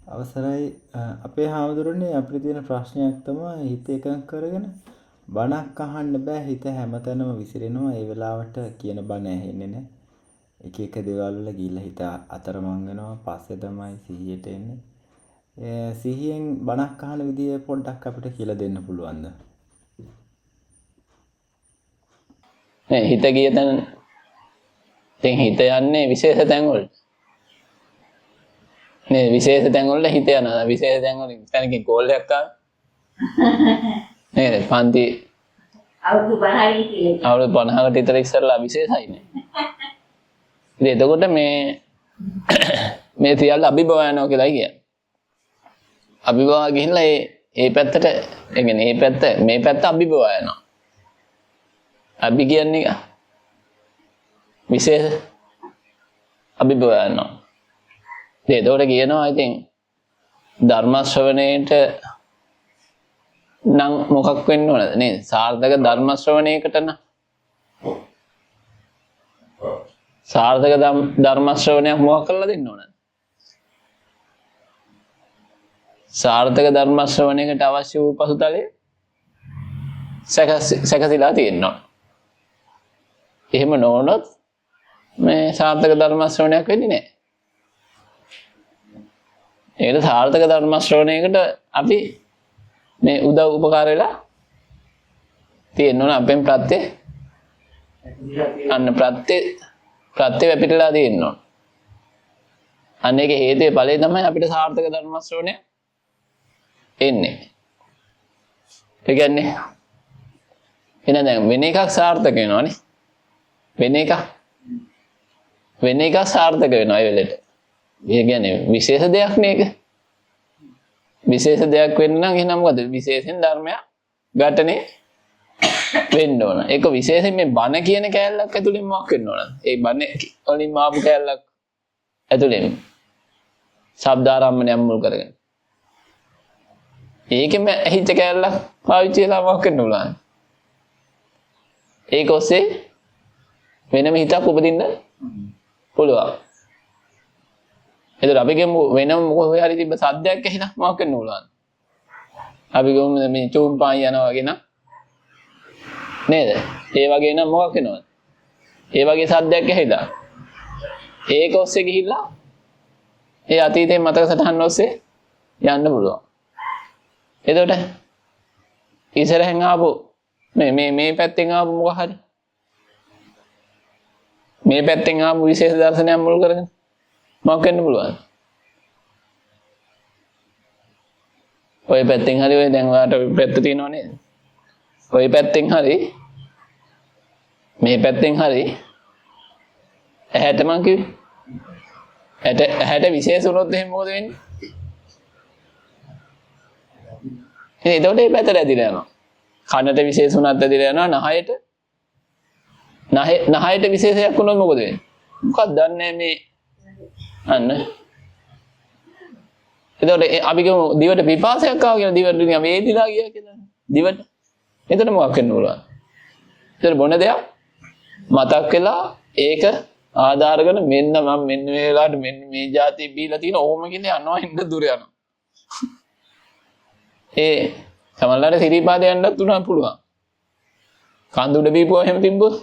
අවසරයි අපේ හාමුදුරනේ අපිට තියෙන ප්‍රශ්නයක් තමයි හිත එකඟ කරගෙන බණක් අහන්න බෑ හිත හැමතැනම විසිරෙනවා ඒ වෙලාවට කියන බණ ඇහෙන්නේ නැහැ. එක එක දේවල් වල ගිහිල්ලා හිත අතරමං වෙනවා පස්සේ තමයි සිහියට එන්නේ. සිහියෙන් බණක් අහන විදිය පොඩ්ඩක් අපිට කියලා දෙන්න පුළුවන්ද? නේ හිත ගිය තැන දැන් හිත යන්නේ විශේෂ තැන් වලට. නේ විශේෂ තැන් වල හිත යනවා. විශේෂ තැන් වල තැනකින් කෝල් එකක් ආවා. නේද? පන්ති අවුරුදු 50 කියලා. අවුරුදු 50කට විතර ඉස්සරලා විශේෂයි නේ. ඉතින් එතකොට මේ සියල්ල අභිභව යනවා කියලා කියන්නේ. අභිභව ගිහිල්ලා ඒ පැත්තට ඒ කියන්නේ මේ පැත්ත අභිභව යනවා. අභි කියන්නේ විශේෂ අභිභව යනවා. ඒතකොට කියනවා ඉතින් ධර්ම ශ්‍රවණයට නම් මොකක් වෙන්න ඕනද නේද? සාර්ථක ධර්ම ශ්‍රවණයකට නම් සාර්ථක ධර්ම ශ්‍රවණයක් මොකක් කරලා දෙන්න ඕනද? සාර්ථක ධර්ම ශ්‍රවණයකට අවශ්‍ය වූ පසුතලය සැකසීලා තියෙන්න ඕන. එහෙම නොවුනොත් මේ සාර්ථක ධර්ම ශ්‍රවණයක් වෙන්නේ නැහැ. ඒකට සාර්ථක ධර්ම ශ්‍රවණයකට අපි මේ උදව් උපකාර වෙලා තියෙන්න ඕන අපෙන් ප්‍රත්‍ය වැපිටලා තියෙන්න ඕන. අන්න ඒකේ හේතුවේ ඵලය තමයි අපිට සාර්ථක ධර්ම ශ්‍රවණය එන්නේ. ඒ කියන්නේ එන දැන් වෙන එකක් සාර්ථක වෙනවනේ. වෙන එකක් සාර්ථක වෙනවා ඒ වෙලෙට. ඒ කියන්නේ විශේෂ දෙයක් නේක. විශේෂ දෙයක් වෙන්න නම් එහෙනම් මොකද? විශේෂයෙන් ධර්මයක් ඝටනේ වෙන්න ඕන. ඒක විශේෂයෙන් මේ බණ කියන කෑල්ලක් ඇතුලෙන් මොකක් වෙන්න ඕනද? ඒ බණ වලින් ආපු කෑල්ලක් ඇතුලෙන් ශබ්දාරම්මණයක් මුල් කරගෙන. ඒකෙම ඇහිච්ච කෑල්ලක් පාවිච්චි කරලා මොකක් වෙන්න ඕනද? ඒක ඔස්සේ වෙනම හිතක් උපදින්න පුළුවන්. එතකොට අපි ගමු වෙනම මොකෝ හරි තිබ්බ සද්දයක් ඇහිලා මොකක් වෙන්න ඕනද? අපි ගමු මේ චූම්පාන් යනවා වගේ නම් නේද? ඒ වගේ නම් මොකක් වෙනවද? ඒ වගේ සද්දයක් ඇහිලා ඒක ඔස්සේ ගිහිල්ලා ඒ අතීතයේ මතක සටහන් ඔස්සේ යන්න පුළුවන්. එතකොට ඉස්සරහෙන් ආපු මේ පැත්තෙන් ආපු මොකක් හරි මේ පැත්තෙන් ආපු විශේෂ දර්ශනයක් මුල් කරගෙන මොකක් වෙන්න පුළුවන්? ඔය පැත්තෙන් හරි ඔය දැන් ඔයාලට පැත්ත තියෙනව නේද? ඔය පැත්තෙන් හරි මේ පැත්තෙන් හරි ඇහැට මං කිව්වේ ඇහැට විශේෂ වුණොත් එහෙනම් මොකද වෙන්නේ? එතකොට මේ පැත්තට ඇදිලා යනවා. කනට විශේෂ වුණත් ඇදිලා යනවා. නහයට විශේෂයක් වුණොත් මොකද වෙන්නේ? මොකක්ද දන්නේ මේ අන්න. එතකොට අපි කියමු දිවට පිපාසයක් ආවා කියලා දිවට නිකන් වේදිලා ගියා කියලා. දිවට. එතකොට මොකක් වෙන්න ඕනද? එතකොට බොන දෙයක් මතක් වෙලා ඒක ආධාර කරගෙන මෙන්න මම මෙන්න මේ වෙලාවට මෙන්න මේ જાතිය බීලා තියෙන ඕම කියලා යනවා හින්ද දුර යනවා. ඒ සමහරවිට සිරිපාද යන්නත් උනා පුළුවන්. කඳු උඩ බීපුවා එහෙම තිබ්බොත්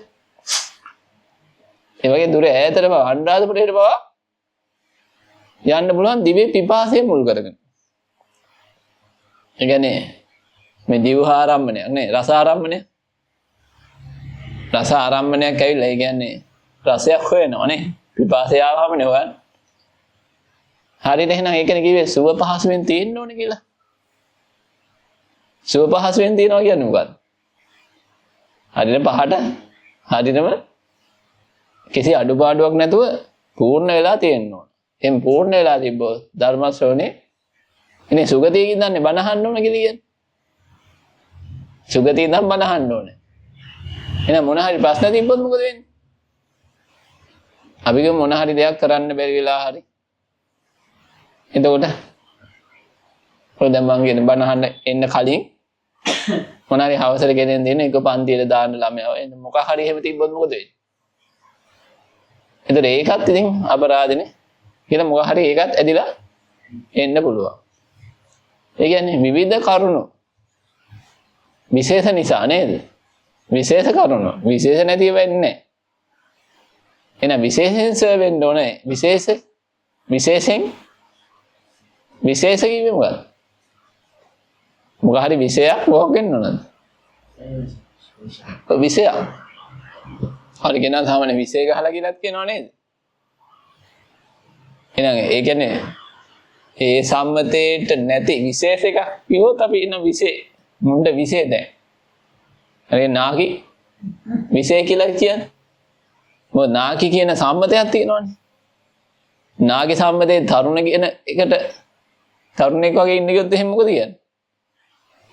ඒ වගේ දුර ඈතට බව අනුරාධපුරයට බව යන්න පුළුවන් දිවේ පිපාසය මුල් කරගෙන. ඒ කියන්නේ මේ දිවහාරම්මණයක් නේ රස ආරම්මණය. රස ආරම්මණයක් ඇවිල්ලා ඒ කියන්නේ රසයක් හොයනවා නේ. පිපාසය ආවම නේ හොයන්නේ. හරියට එහෙනම් ඒකනේ කිව්වේ සුව පහසුවෙන් තියෙන්න ඕනේ කියලා. සුව පහසුවෙන් තියනවා කියන්නේ මොකක්ද? හරියට පහට හරියටම කිසි අඩුපාඩුවක් නැතුව පූර්ණ වෙලා තියෙන්න ඕන. එම් පූර්ණ වෙලා තිබ්බොත් ධර්ම ශ්‍රවණේ ඉතින් සුගතියකින් දන්නේ බණ අහන්න ඕන කියලා කියන්නේ. සුගතිය නම් බණ අහන්න ඕනේ. එහෙනම් මොන හරි ප්‍රශ්න තිබ්බොත් මොකද වෙන්නේ? අපි ගමු මොන හරි දෙයක් කරන්න බැරි වෙලා හරි. එතකොට ඔය දැන් මං කියන බණ අහන්න එන්න කලින් මොන හරි අවසර ගෙනෙන් දෙන එක පන්තියට දාන්න ළමයා එන්න මොකක් හරි එහෙම තිබ්බොත් මොකද වෙන්නේ? එතකොට ඒකත් ඉතින් අපරාධනේ. කියලා මොකක් හරි ඒකත් ඇදිලා එන්න පුළුවන්. ඒ කියන්නේ විවිධ කරුණු විශේෂ නිසා නේද? විශේෂ කරුණු විශේෂ නැතිව වෙන්නේ නැහැ. එහෙනම් විශේෂයෙන් වෙන්න ඕනේ. විශේෂයෙන් විශේෂ කිව්වෙ මොකක්ද? මොකක් හරි විශේෂයක් මොකක් වෙන්න ඕනද? විශේෂයක්. හරි කෙනා සාමාන්‍ය විශේෂ ගහලා කියලාත් කියනවා නේද? එහෙනම් ඒ කියන්නේ ඒ සම්මතේට නැති විශේෂ එකක් කිව්වොත් අපි ඉන්න විශේෂ මුණ්ඩ විශේෂ දැන්. හරි නාකි විශේෂ කියලා කියන්නේ. මොකද නාකි කියන සම්මතයක් තියෙනවනේ. නාගේ සම්මතේ තරුණ කියන එකට තරුණෙක් වගේ ඉන්න ගියොත් එහෙනම් මොකද කියන්නේ?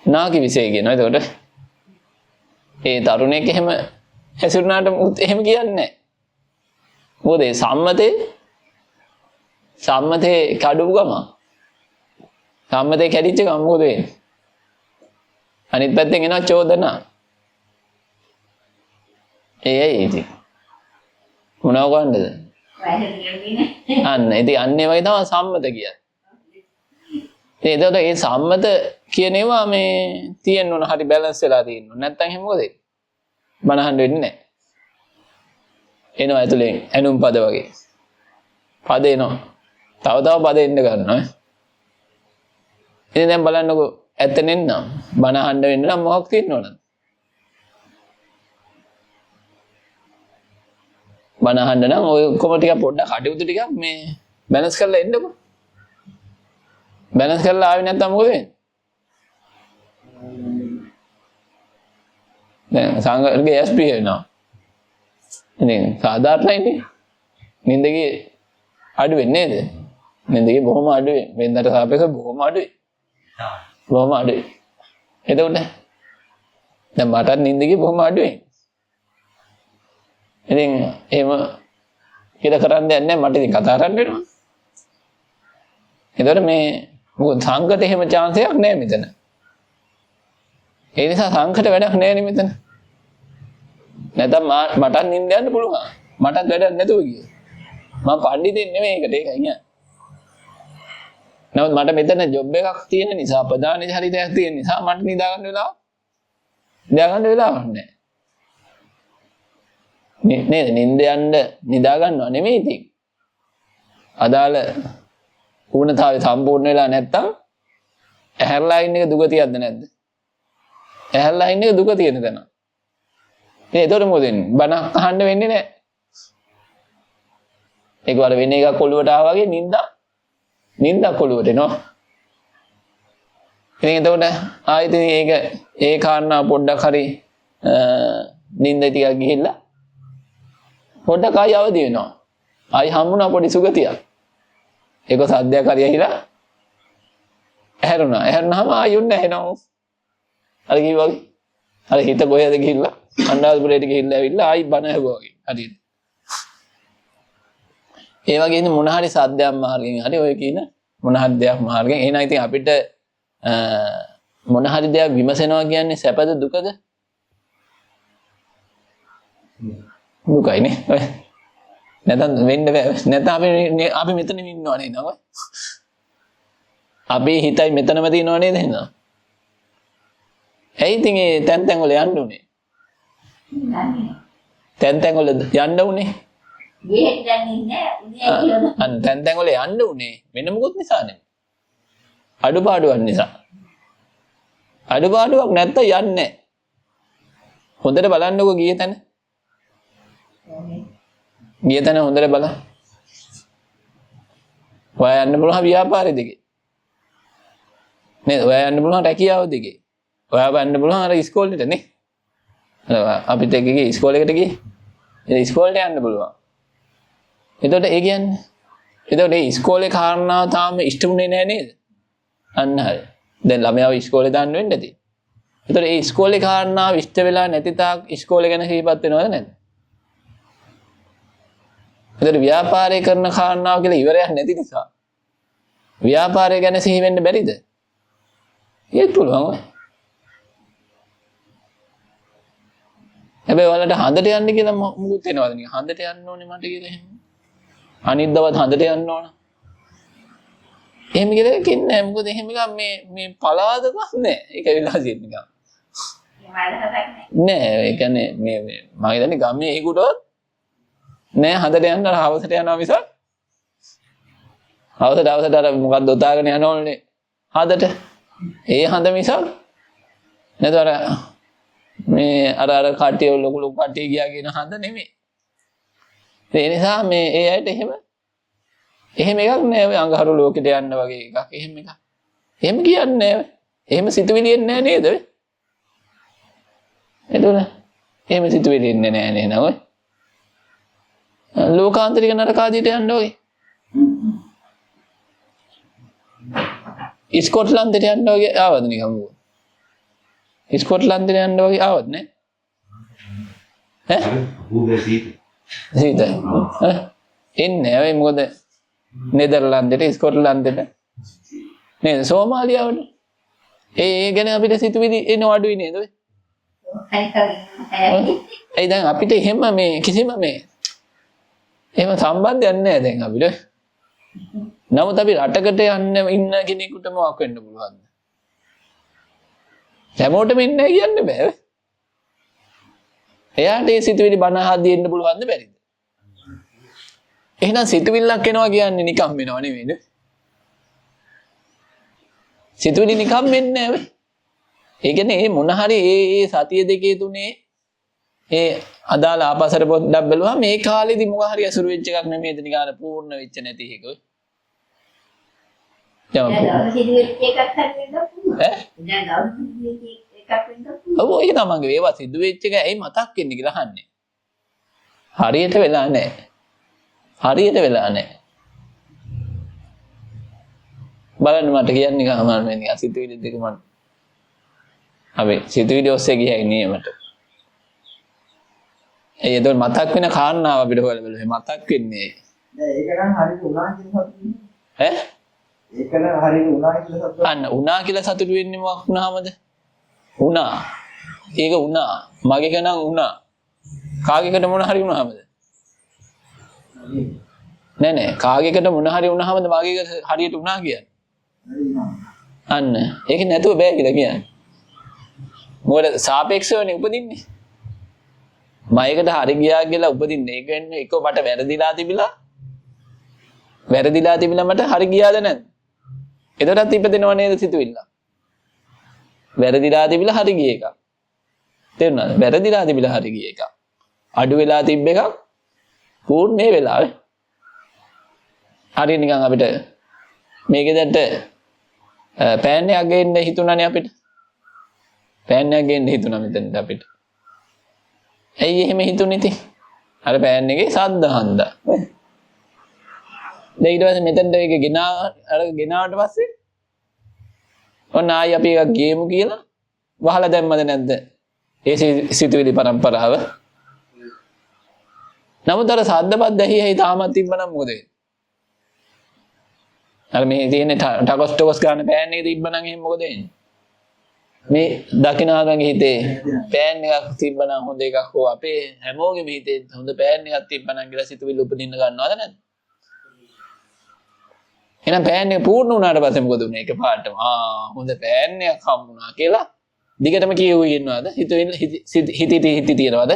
නාකි විශේෂ කියනවා. එතකොට ඒ තරුණෙක් එහෙම හැසිරුණාට එහෙම කියන්නේ නැහැ. මොකද ඒ සම්මතේ කඩුව ගම. සම්මතේ කැඩිච්ච ගම මොකද වෙන්නේ? අනිත් පැත්තෙන් එනවා චෝදනා. ඒයි ඉතින්. මොනව කරන්නද? අන්න ඉතින් අන්නේ වගේ තමයි සම්මත කියන්නේ. එතකොට මේ සම්මත කියන ඒවා මේ තියෙන්න ඕන හරි බැලන්ස් වෙලා තියෙන්න ඕන. නැත්නම් එහෙම මොකද? බනහන්න වෙන්නේ නැහැ. එනවා ඇතුලෙන් ඇනුම් පද වගේ. පද එනවා. තව පද එන්න ගන්නවා. ඉතින් දැන් බලන්නකෝ ඇත්තෙන් නම් බනහන්න වෙන්න නම් මොකක් තියෙන්න ඕනද? බනහන්න නම් ඔය ඔක්කොම ටික පොඩ්ඩක් කටයුතු ටිකක් මේ බැලන්ස් කරලා එන්නකෝ. බැලන්ස් කරලා ආවේ නැත්නම් මොකද වෙන්නේ? දැන් සංඝර්ගයේ SP වෙනවා. ඉතින් සාධාරණයිනේ. නින්දගේ අඩු වෙන්නේ නේද? නින්දගේ බොහොම අඩු වෙන. වෙනදට සාපේක්ෂව බොහොම අඩුයි. බොහොම අඩුයි. එතකොට දැන් මටත් නින්දගේ බොහොම අඩුයි. ඉතින් එහෙම කියලා කරන්න දෙයක් නැහැ. මට ඉතින් කතා කරන්න වෙනවා. එතකොට මේ මොකද සංඝට එහෙම chance එකක් නැහැ මෙතන. ඒ නිසා සංඝට වැඩක් නැහැ නේ මෙතන. නැත්නම් මට නිින්ද යන්න පුළුවන්. මටත් වැඩක් නැතුව ගියේ. මම පඬිතෙක් නෙමෙයි ඒකට ඒකයි නෑ. නමුත් මට මෙතන ජොබ් එකක් තියෙන නිසා ප්‍රධාන චරිතයක් තියෙන නිසා මට නිදා ගන්න වෙලාවක් නැහැ. නේද? නිින්ද යන්න නිදා ගන්නව නෙමෙයි ඉතින්. අදාළ ඌනතාවය සම්පූර්ණ වෙලා නැත්තම් ඇහැරලා ඉන්න එක දුගතියක්ද නැද්ද? ඇහැරලා ඉන්න එක දුගතියද තන. එතකොට මොකද වෙන්නේ? බණ අහන්න වෙන්නේ නැහැ. ඒකවල වෙන එකක් කොළුවට ආවා වගේ නින්දා කොළුවට එනවා. ඉතින් එතකොට ආයෙත් ඒක ඒ කාරණා පොඩ්ඩක් හරි නින්ද ටිකක් ගිහිල්ලා පොඩ්ඩක් ආයෙ අවදි වෙනවා. ආයෙ හම්බුණා පොඩි සුගතියක්. ඒක සද්දයක් හරි ඇහිලා ඇහැරුණාම ආයෙත් ඇහෙනවා. අර කිව්වා අර හිත කොහෙද ගිහිල්ලා අන්නාස්පුරේට ගිහිල්ලා ඇවිල්ලා ආයි බණ ඇහුවා වගේ හරියට. ඒ වගේ ඉතින් මොන හරි සද්දයක් මාර්ගෙන් හරි ඔය කියන මොන හරි දෙයක් මාර්ගෙන් එහෙනම් ඉතින් අපිට මොන හරි දෙයක් විමසනවා කියන්නේ සැපද දුකද? දුකයිනේ. නැත්නම් වෙන්න බෑ. නැත්නම් අපි මෙතනම ඉන්නව නේද? අපි හිතයි මෙතනම තියෙනව නේද එහෙනම්? ඇයි ඉතින් ඒ තැන් වල යන්න උනේ? තැන් වල යන්න උනේ? තැන් වල යන්න උනේ වෙන මොකුත් නිසා නෙමෙයි. අඩුපාඩුවක් නිසා. අඩුපාඩුවක් නැත්තම් යන්නේ නැහැ. හොඳට බලන්නකෝ ගියේ තැන. ගියේ තැන හොඳට බලන්න. ඔයා යන්න පුළුවන් ව්‍යාපාරෙ දිගේ. නේද? ඔයා යන්න පුළුවන් රැකියාව දිගේ. ඔයා යන්න පුළුවන් අර ඉස්කෝලේට නේ. අපිට ගියේ ඉස්කෝලේකට ගියේ. ඒ ඉස්කෝලේට යන්න පුළුවන්. එතකොට ඒ කියන්නේ එතකොට මේ ඉස්කෝලේ කාරණාව තාම ඉෂ්ටුුනේ නැහැ නේද? අන්න හරි. දැන් ළමයාව ඉස්කෝලේ දාන්න වෙන්නේ නැති. එතකොට මේ ඉස්කෝලේ කාරණාව ඉෂ්ට වෙලා නැති තාක් ඉස්කෝලේ ගැන හිතපත් වෙනවද නැද්ද? එතකොට ව්‍යාපාරය කරන කාරණාව කියලා ඉවරයක් නැති නිසා ව්‍යාපාරය ගැන සිහි වෙන්න බැරිද? ඒක පුළුවන්. හැබැයි ඔයාලට හඳට යන්න කියලා මොකුත් වෙනවද නේ? හඳට යන්න ඕනේ මට කියලා එහෙම. අනිත් දවස් හඳට යන්න ඕන. එහෙම කියලා කින්නේ මොකද එහෙම නිකන් මේ පලාදකක් නෑ. ඒක වෙලා තියෙන නිකන්. නෑ ඒ කියන්නේ මේ මම හිතන්නේ ගමේ ඒකටවත් නෑ හදට යන්න අර හවසට යනවා මිසක් හවසට අර මොකක්ද දොතාගෙන යනෝනේ හදට ඒ හඳ මිසක් නේද අර මේ අර කට්ටිය ලොකු කට්ටිය ගියා කියන හඳ නෙමෙයි. ඒ නිසා මේ ඒ ඇයිට එහෙම එකක් නෑ ඔය අඟහරු ලෝකෙට යන්න වගේ එකක්. එහෙම එකක්. එහෙම කියන්නේ නෑ. එහෙම සිතුවිලි එන්නේ නෑ නේද ඔය? එතකොට එහෙම සිතුවිලි එන්නේ නෑ නේද ඔය? ලෝකාන්තරික නරකාදීට යන්න වගේ. ස්කොට්ලන්තයට යන්න වගේ ආවද නිකන් මොකද? ස්කොට්ලන්තයට යන්න වගේ ආවද නේ? සීත. එන්නේ ඔය මොකද නෙදර්ලන්තෙට ස්කොට්ලන්තෙට නේද සෝමාලියාවට ඒ ගැන අපිට සිතුවිලි එන අඩුයි නේද ඔය? ඒ දැන් අපිට එහෙම මේ කිසිම මේ එහෙම සම්බන්ධයක් නැහැ දැන් අපිට. නමුත් අපි රටකට යන්න ඉන්න කෙනෙකුට මොකක් වෙන්න පුළුවන්ද? හැමෝටම ඉන්නේ කියන්න බෑ. එයාට ඒ සිතුවිලි බණ අහද්දී එන්න පුළුවන්ද බැරිද? එහෙනම් සිතුවිල්ලක් එනවා කියන්නේ නිකම් වෙනව නෙවෙයිද? සිතුවිලි නිකම් වෙන්නේ නැහැ. ඒ කියන්නේ මේ මොන හරි ඒ සතිය දෙකේ තුනේ ඒ අදාළ ආපසර පොඩ්ඩක් බලුවා මේ කාලෙදි මොකක් හරි අසුරු වෙච්ච එකක් නෙමෙයිද නිකාර පූර්ණ වෙච්ච නැති එක. ඔව් ඒක තමයි ඒවා සිදු වෙච්ච එක ඇයි මතක් වෙන්නේ කියලා අහන්නේ. හරියට වෙලා නැහැ. හරියට වෙලා නැහැ. බලන්න මට කියන්නේ ගහමල් මේ නිකන් සිතුවිලි දෙක මට. අපි සිතුවිලි ඔස්සේ ගියයි නියමට. ඒක මතක් වෙන කාරණාව අපිට හොයලා මතක් වෙන්නේ. නෑ ඒක නම් හරියට උනා කියලා සතුටු වෙන්නේ. ඈ? ඒක නම් හරියට උනා කියලා සතුටු අන්න උනා කියලා සතුටු වෙන්නේ මොකක් වුණාමද? උනා. ඒක උනා. මගේක නම් උනා. කාගේකට මොන හරි වුණාමද? නෑ කාගේකට මොන හරි වුණාමද මගේක හරියට උනා කියන්නේ? අන්න ඒක නැතුව බෑ කියලා කියන්නේ. මොකද සාපේක්ෂවනේ උපදින්නේ. මයකට හරි ගියා කියලා උපදින්නේ. ඒ කියන්නේ එක මට වැරදිලා තිබිලා මට හරි ගියාද නැද්ද? එතකොටත් ඉපදෙනව නේද සිතුවිල්ල? වැරදිලා තිබිලා හරි ගිය එක. තේරුණාද? වැරදිලා තිබිලා හරි ගිය එක. අඩු වෙලා තිබ්බ එකක් පූර්ණ මේ වෙලාවේ. හරි නිකන් අපිට මේකෙදට පෑන් එකක් ගේන්න හිතුණානේ අපිට. පෑන් එකක් ගේන්න හිතුණා මෙතනට අපිට. ඇයි එහෙම හිතුනේ ඉතින්? අර පෑන් එකේ සද්ද හන්දා. දැන් ඊට පස්සේ මෙතනට ඒක ගෙනාවට පස්සේ ඔන්න ආයි අපි එකක් ගේමු කියලා වහලා දැම්මද නැද්ද? ඒ සිතුවිලි පරම්පරාව. නමුත් අර සද්දපත් ඇහි තාමත් තිබ්බනම් මොකද වෙන්නේ? අර මේ තියෙන ටකොස් ගන්න පෑන් එක තිබ්බනම් එහෙනම් මොකද වෙන්නේ? මේ දකිනාගගේ හිතේ පෑන් එකක් තිබ්බනම් හොඳ එකක් හෝ අපේ හැමෝගෙම හිතේ හොඳ පෑන් එකක් තිබ්බනම් කියලා සිතුවිලි උපදින්න ගන්නවද නැද්ද? එහෙනම් පෑන් එක පූර්ණ වුණාට පස්සේ මොකද උනේ? එකපාරටම හොඳ පෑන් එකක් හම්බුණා කියලා දිගටම කියුවේ ඉන්නවද? හිතේ තියනවද?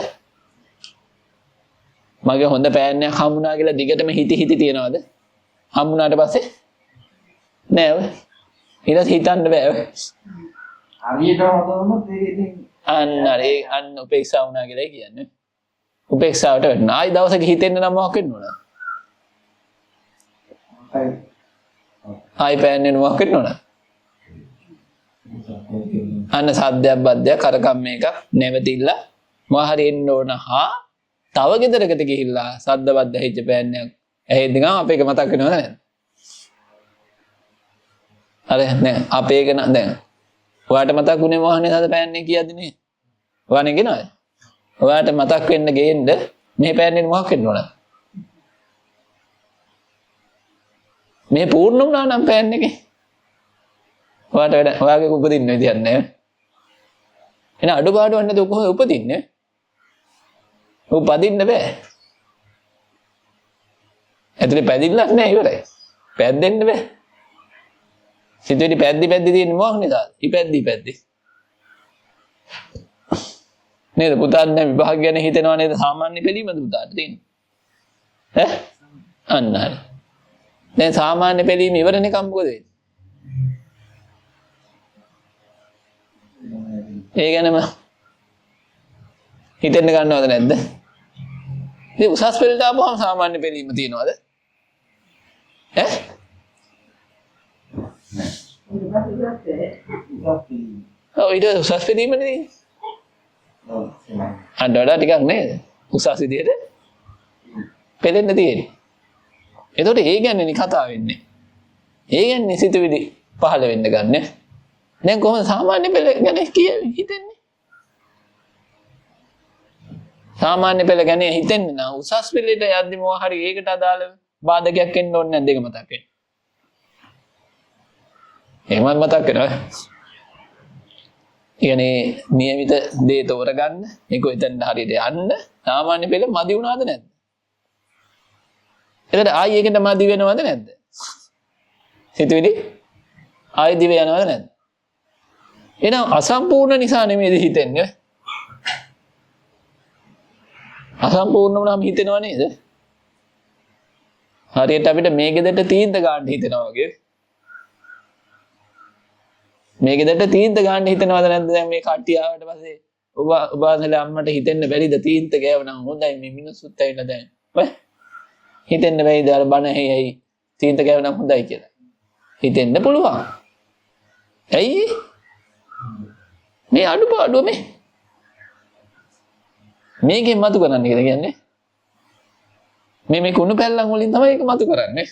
මගේ හොඳ පෑන් එකක් හම්බුණා කියලා දිගටම හිතේ තියනවද? හම්බුණාට පස්සේ නෑ ඔය. ඊට හිතන්න බෑ ඔය. හරියටම හදවමත් ඒක ඉතින් අන්න උපේක්ෂා වුණා කියලා කියන්නේ. උපේක්ෂාවට වෙන්න. ආයි දවසක හිතෙන්න නම් මොකක් වෙන්න ඕනද? ආයි පෑන්නේ මොකක් වෙන්න ඕනද? අන්න සද්දයක් බද්දයක් කරකම් මේක නැවතිilla මොකක් හරි එන්න ඕන. තව ගෙදරකට ගිහිල්ලා සද්ද බද්ද හිච්ච පෑන්නයක් ඇහෙද්දි ගම අපේක මතක් වෙනවද නැද්ද? අර නෑ අපේක දැන් ඔයාට මතක් වුණේ මොහොනේ සද්ද පෑන්නේ කියද්දි නේ. ඔයානේ ගෙනවද? ඔයාට මතක් වෙන්න ගේන්න මේ පෑන්නේ මොකක් වෙන්න ඕනද? මේ පූර්ණ වුණා නම් පෑන් එකේ. ඔයාට වැඩ ඔයාගේ උපදින්න විදියක් නෑ. එන අඩුපාඩුවක් නැතුව කොහොමද උපදින්නේ? උපදින්න බෑ. ඇතුලේ පැදිල්ලක් නෑ ඉවරයි. පැද්දෙන්න බෑ. සිතුවිලි පැද්දි තියෙන්නේ මොකක් නිසාද? ඉපැද්දි. නේද? පුතාට දැන් විභාග ගැන හිතෙනවා නේද? සාමාන්‍ය පිළීමද පුතාට තියෙන්නේ? අන්න හරි. දැන් සාමාන්‍ය පිළීම ඉවරනේ කම් මොකද වෙන්නේ? ඒ ගැනම හිතෙන්න ගන්නවද නැද්ද? ඉතින් උසස් පෙළට ආපුවම සාමාන්‍ය පිළීම තියනවද? ඊට උසස් පිළීමනේ තියෙන්නේ. අන්න වඩා ටිකක් නේද? උසස් විදියට පෙළෙන්න තියෙන්නේ. එතකොට ඒ ගැනනේ කතා වෙන්නේ. ඒ ගැන්නේ සිතුවිලි පහළ වෙන්න ගන්න. දැන් කොහොමද සාමාන්‍ය පෙළ ගැන හිතෙන්නේ? සාමාන්‍ය පෙළ ගැන හිතෙන්නේ නම් උසස් පෙළට යද්දි මොනවා හරි ඒකට අදාළ බාධකයක් එන්න ඕනේ නැද්ද? ඒක මතක් වෙන්නේ. එහෙමත් මතක් වෙනවා. කියන්නේ નિયમિત දේ තෝරගන්න, ඒක එතන හරියට යන්න සාමාන්‍ය පෙළ මදි වුණාද නැද්ද? එතකොට ආයි ඒකට මදි වෙනවද නැද්ද? හිතුවේදී ආයි දිව යනවද නැද්ද? එහෙනම් අසම්පූර්ණ නිසා නෙමෙයිද හිතෙන්නේ? අසම්පූර්ණ වුණාම හිතෙනව නේද? හරියට අපිට මේ ගෙදරට තීන්ද ගන්න හිතෙනවා වගේ. මේ ගෙදරට තීන්ද ගන්න හිතනවද නැද්ද? දැන් මේ කට්ටිය ආවට පස්සේ ඔබ අසල අම්මට හිතෙන්න බැරිද තීන්ත ගෑවනම් හොඳයි මේ මිනිස්සුත් ඇවිල්ලා දැන්. ඔය හිතෙන්න බැයිද අර බණ ඇයි තීන්ත ගෑවනම් හොඳයි කියලා. හිතෙන්න පුළුවන්. ඇයි? මේ අඩුපාඩුව මේකෙන් මතු කරන්න කියලා කියන්නේ. මේ කුණු පැල්ලන් වලින් තමයි ඒක මතු කරන්නේ.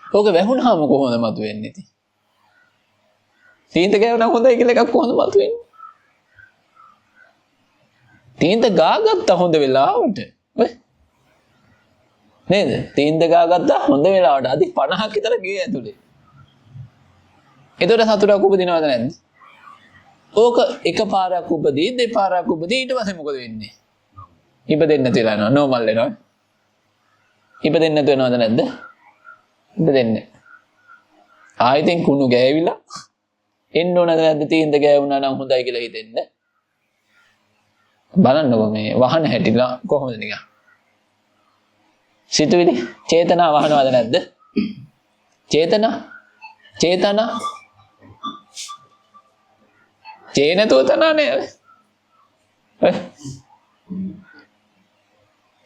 ඕක වැහුණාම කොහොමද මතු වෙන්නේ ඉතින්? තීන්ත ගෑවනම් හොඳයි කියලා එකක් කොහොමද මතු වෙන්නේ? තීන්ත ගාගත්තා හොඳ වෙලාවට. ඔය නේද? තීන්ත ගාගත්තා හොඳ වෙලාවට අදි 50ක් විතර ගේ ඇතුලේ. එතකොට සතුටක් උපදිනවද නැද්ද? ඕක එකපාරක් උපදී දෙපාරක් උපදී ඊට පස්සේ මොකද වෙන්නේ? ඉපදෙන්න නැති වෙලා යනවා නෝමල් වෙනවා. ඉපදෙන්න නැතු වෙනවද නැද්ද? ඉපදෙන්නේ. ආයෙත් කුණු ගෑවිලා එන්න ඕනද නැද්ද? තීන්ද ගෑවුණා නම් හොඳයි කියලා හිතෙන්න. බලන්නකො මේ වහන හැටිලා කොහොමද නිකන්? සිතුවිලි චේතනා වහනවද නැද්ද? චේතනා චේනතෝ තනනේ.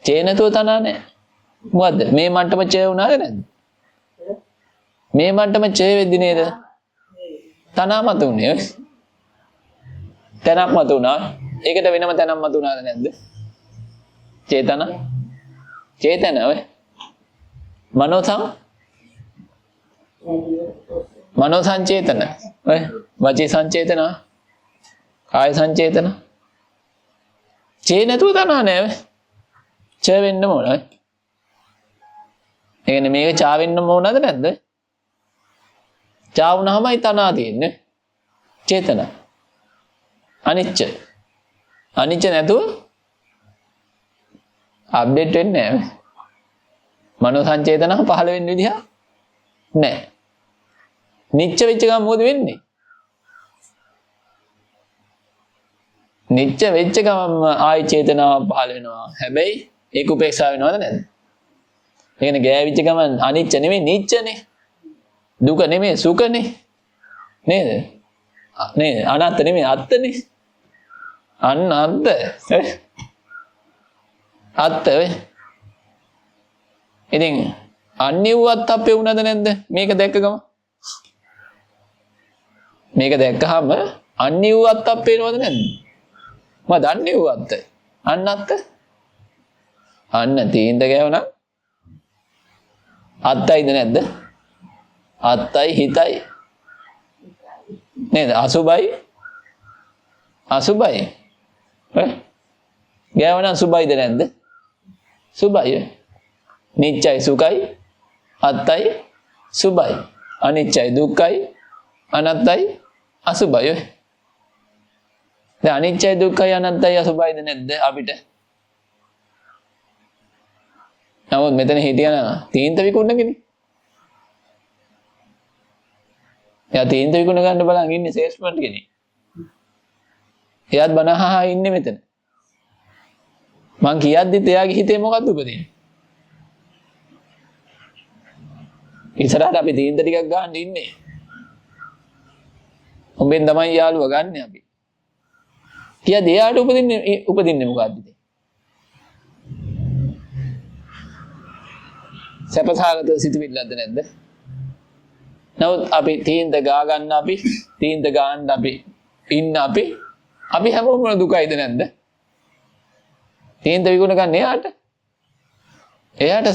චේනතෝ තනනේ. මොකද්ද? මේ මට්ටම චේ වුණාද නැද්ද? මේ මට්ටම චේ වෙද්දි නේද? තනා මත උනේ. තනක් මත උනා. ඒකට වෙනම තනක් මත උනාද නැද්ද? චේතන ඔය. මනෝ සංචේතන. ඔය වාචී සංචේතන. කාය සංචේතන. චේ නැතුව තනා නෑ ඔය. ච වෙන්න ඕන ඔය. එන්නේ මේක චා වෙන්න ඕනද නැද්ද? චා වුණාමයි තනා තියෙන්නේ. චේතන. අනිච්ච නැතුව අප්ඩේට් වෙන්නේ නැහැ. මනෝ සංචේතන පහළ වෙන්න විදිහ නැහැ. නිච්ච වෙච්ච ගමන් මොකද වෙන්නේ? නිච්ච වෙච්ච ගමන් ආයි චේතනාව පහළ වෙනවා. හැබැයි ඒක උපේක්ෂා වෙනවද නැද්ද? ඒ කියන්නේ ගෑවිච්ච ගමන් අනිච්ච නෙමෙයි නිච්චනේ. දුක නෙමෙයි සුඛනේ. නේද? අනාත්ත නෙමෙයි අත්තනේ. අන්න අත්ත වේ. ඉතින් අන්‍යවත් අපේ වුණාද නැද්ද? මේක දැක්කගම. මේක දැක්කහම අන්‍යවත් අපේ වෙනවද නැද්ද? මම දන්නේ වත්ත. අන්නත්ත. අන්න තීන්ද ගෑවුණා. අත්තයිද නැද්ද? අත්තයි හිතයි. නේද? අසුබයි. ගෑවුණා සුබයිද නැද්ද? සුබයි. නිච්චයි සුඛයි අත්තයි සුභයි අනිච්චයි දුක්ඛයි අනත්තයි අසුභයි. දැන් අනිච්චයි දුක්ඛයි අනත්තයි අසුභයිද නැද්ද අපිට? නමුත් මෙතන හිටියන තීන්ත විකුණනකනේ. එයා තීන්ත විකුණ ගන්න බලන් ඉන්නේ සේල්ස්මන් කෙනෙක්. එයාත් බනහා ඉන්නේ මෙතන. මං කියද්දිත් එයාගේ හිතේ මොකද්ද උපදින්නේ? ඉස්සරහට අපි තීන්ත ටිකක් ගන්න ඉන්නේ. උඹෙන් තමයි යාළුවා ගන්න අපි. කියද්දි එයාට උපදින්නේ මොකද්ද? සැපසහගත සිතුවිල්ලක්ද නැද්ද? නමුත් අපි තීන්ත ගා ගන්න අපි තීන්ත ගන්න අපි ඉන්න අපි හැමෝම දුකයිද නැද්ද? තීන්ත විකුණ ගන්න එයාට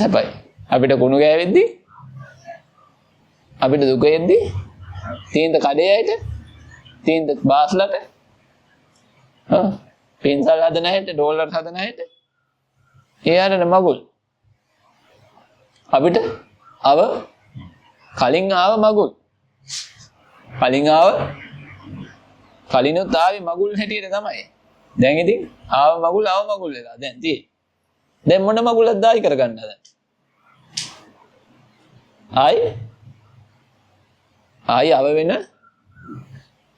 සැපයි. අපිට කුණු ගෑවෙද්දි අපිට දුක එද්දි තීන්ත කඩේයට තීන්ත බාස්ලට පෙන්සල් හදන හැට ඩෝලර් හදන හැට එයාට මගුල්. අපිට කලින් ආව මගුල්. කලිනුත් ආවේ මගුල් හැටියට තමයි. දැන් ඉතින් ආව මගුල් වෙලා දැන් තියෙන්නේ. දැන් මොන මගුලක්ද ආයි කරගන්නද? ආයි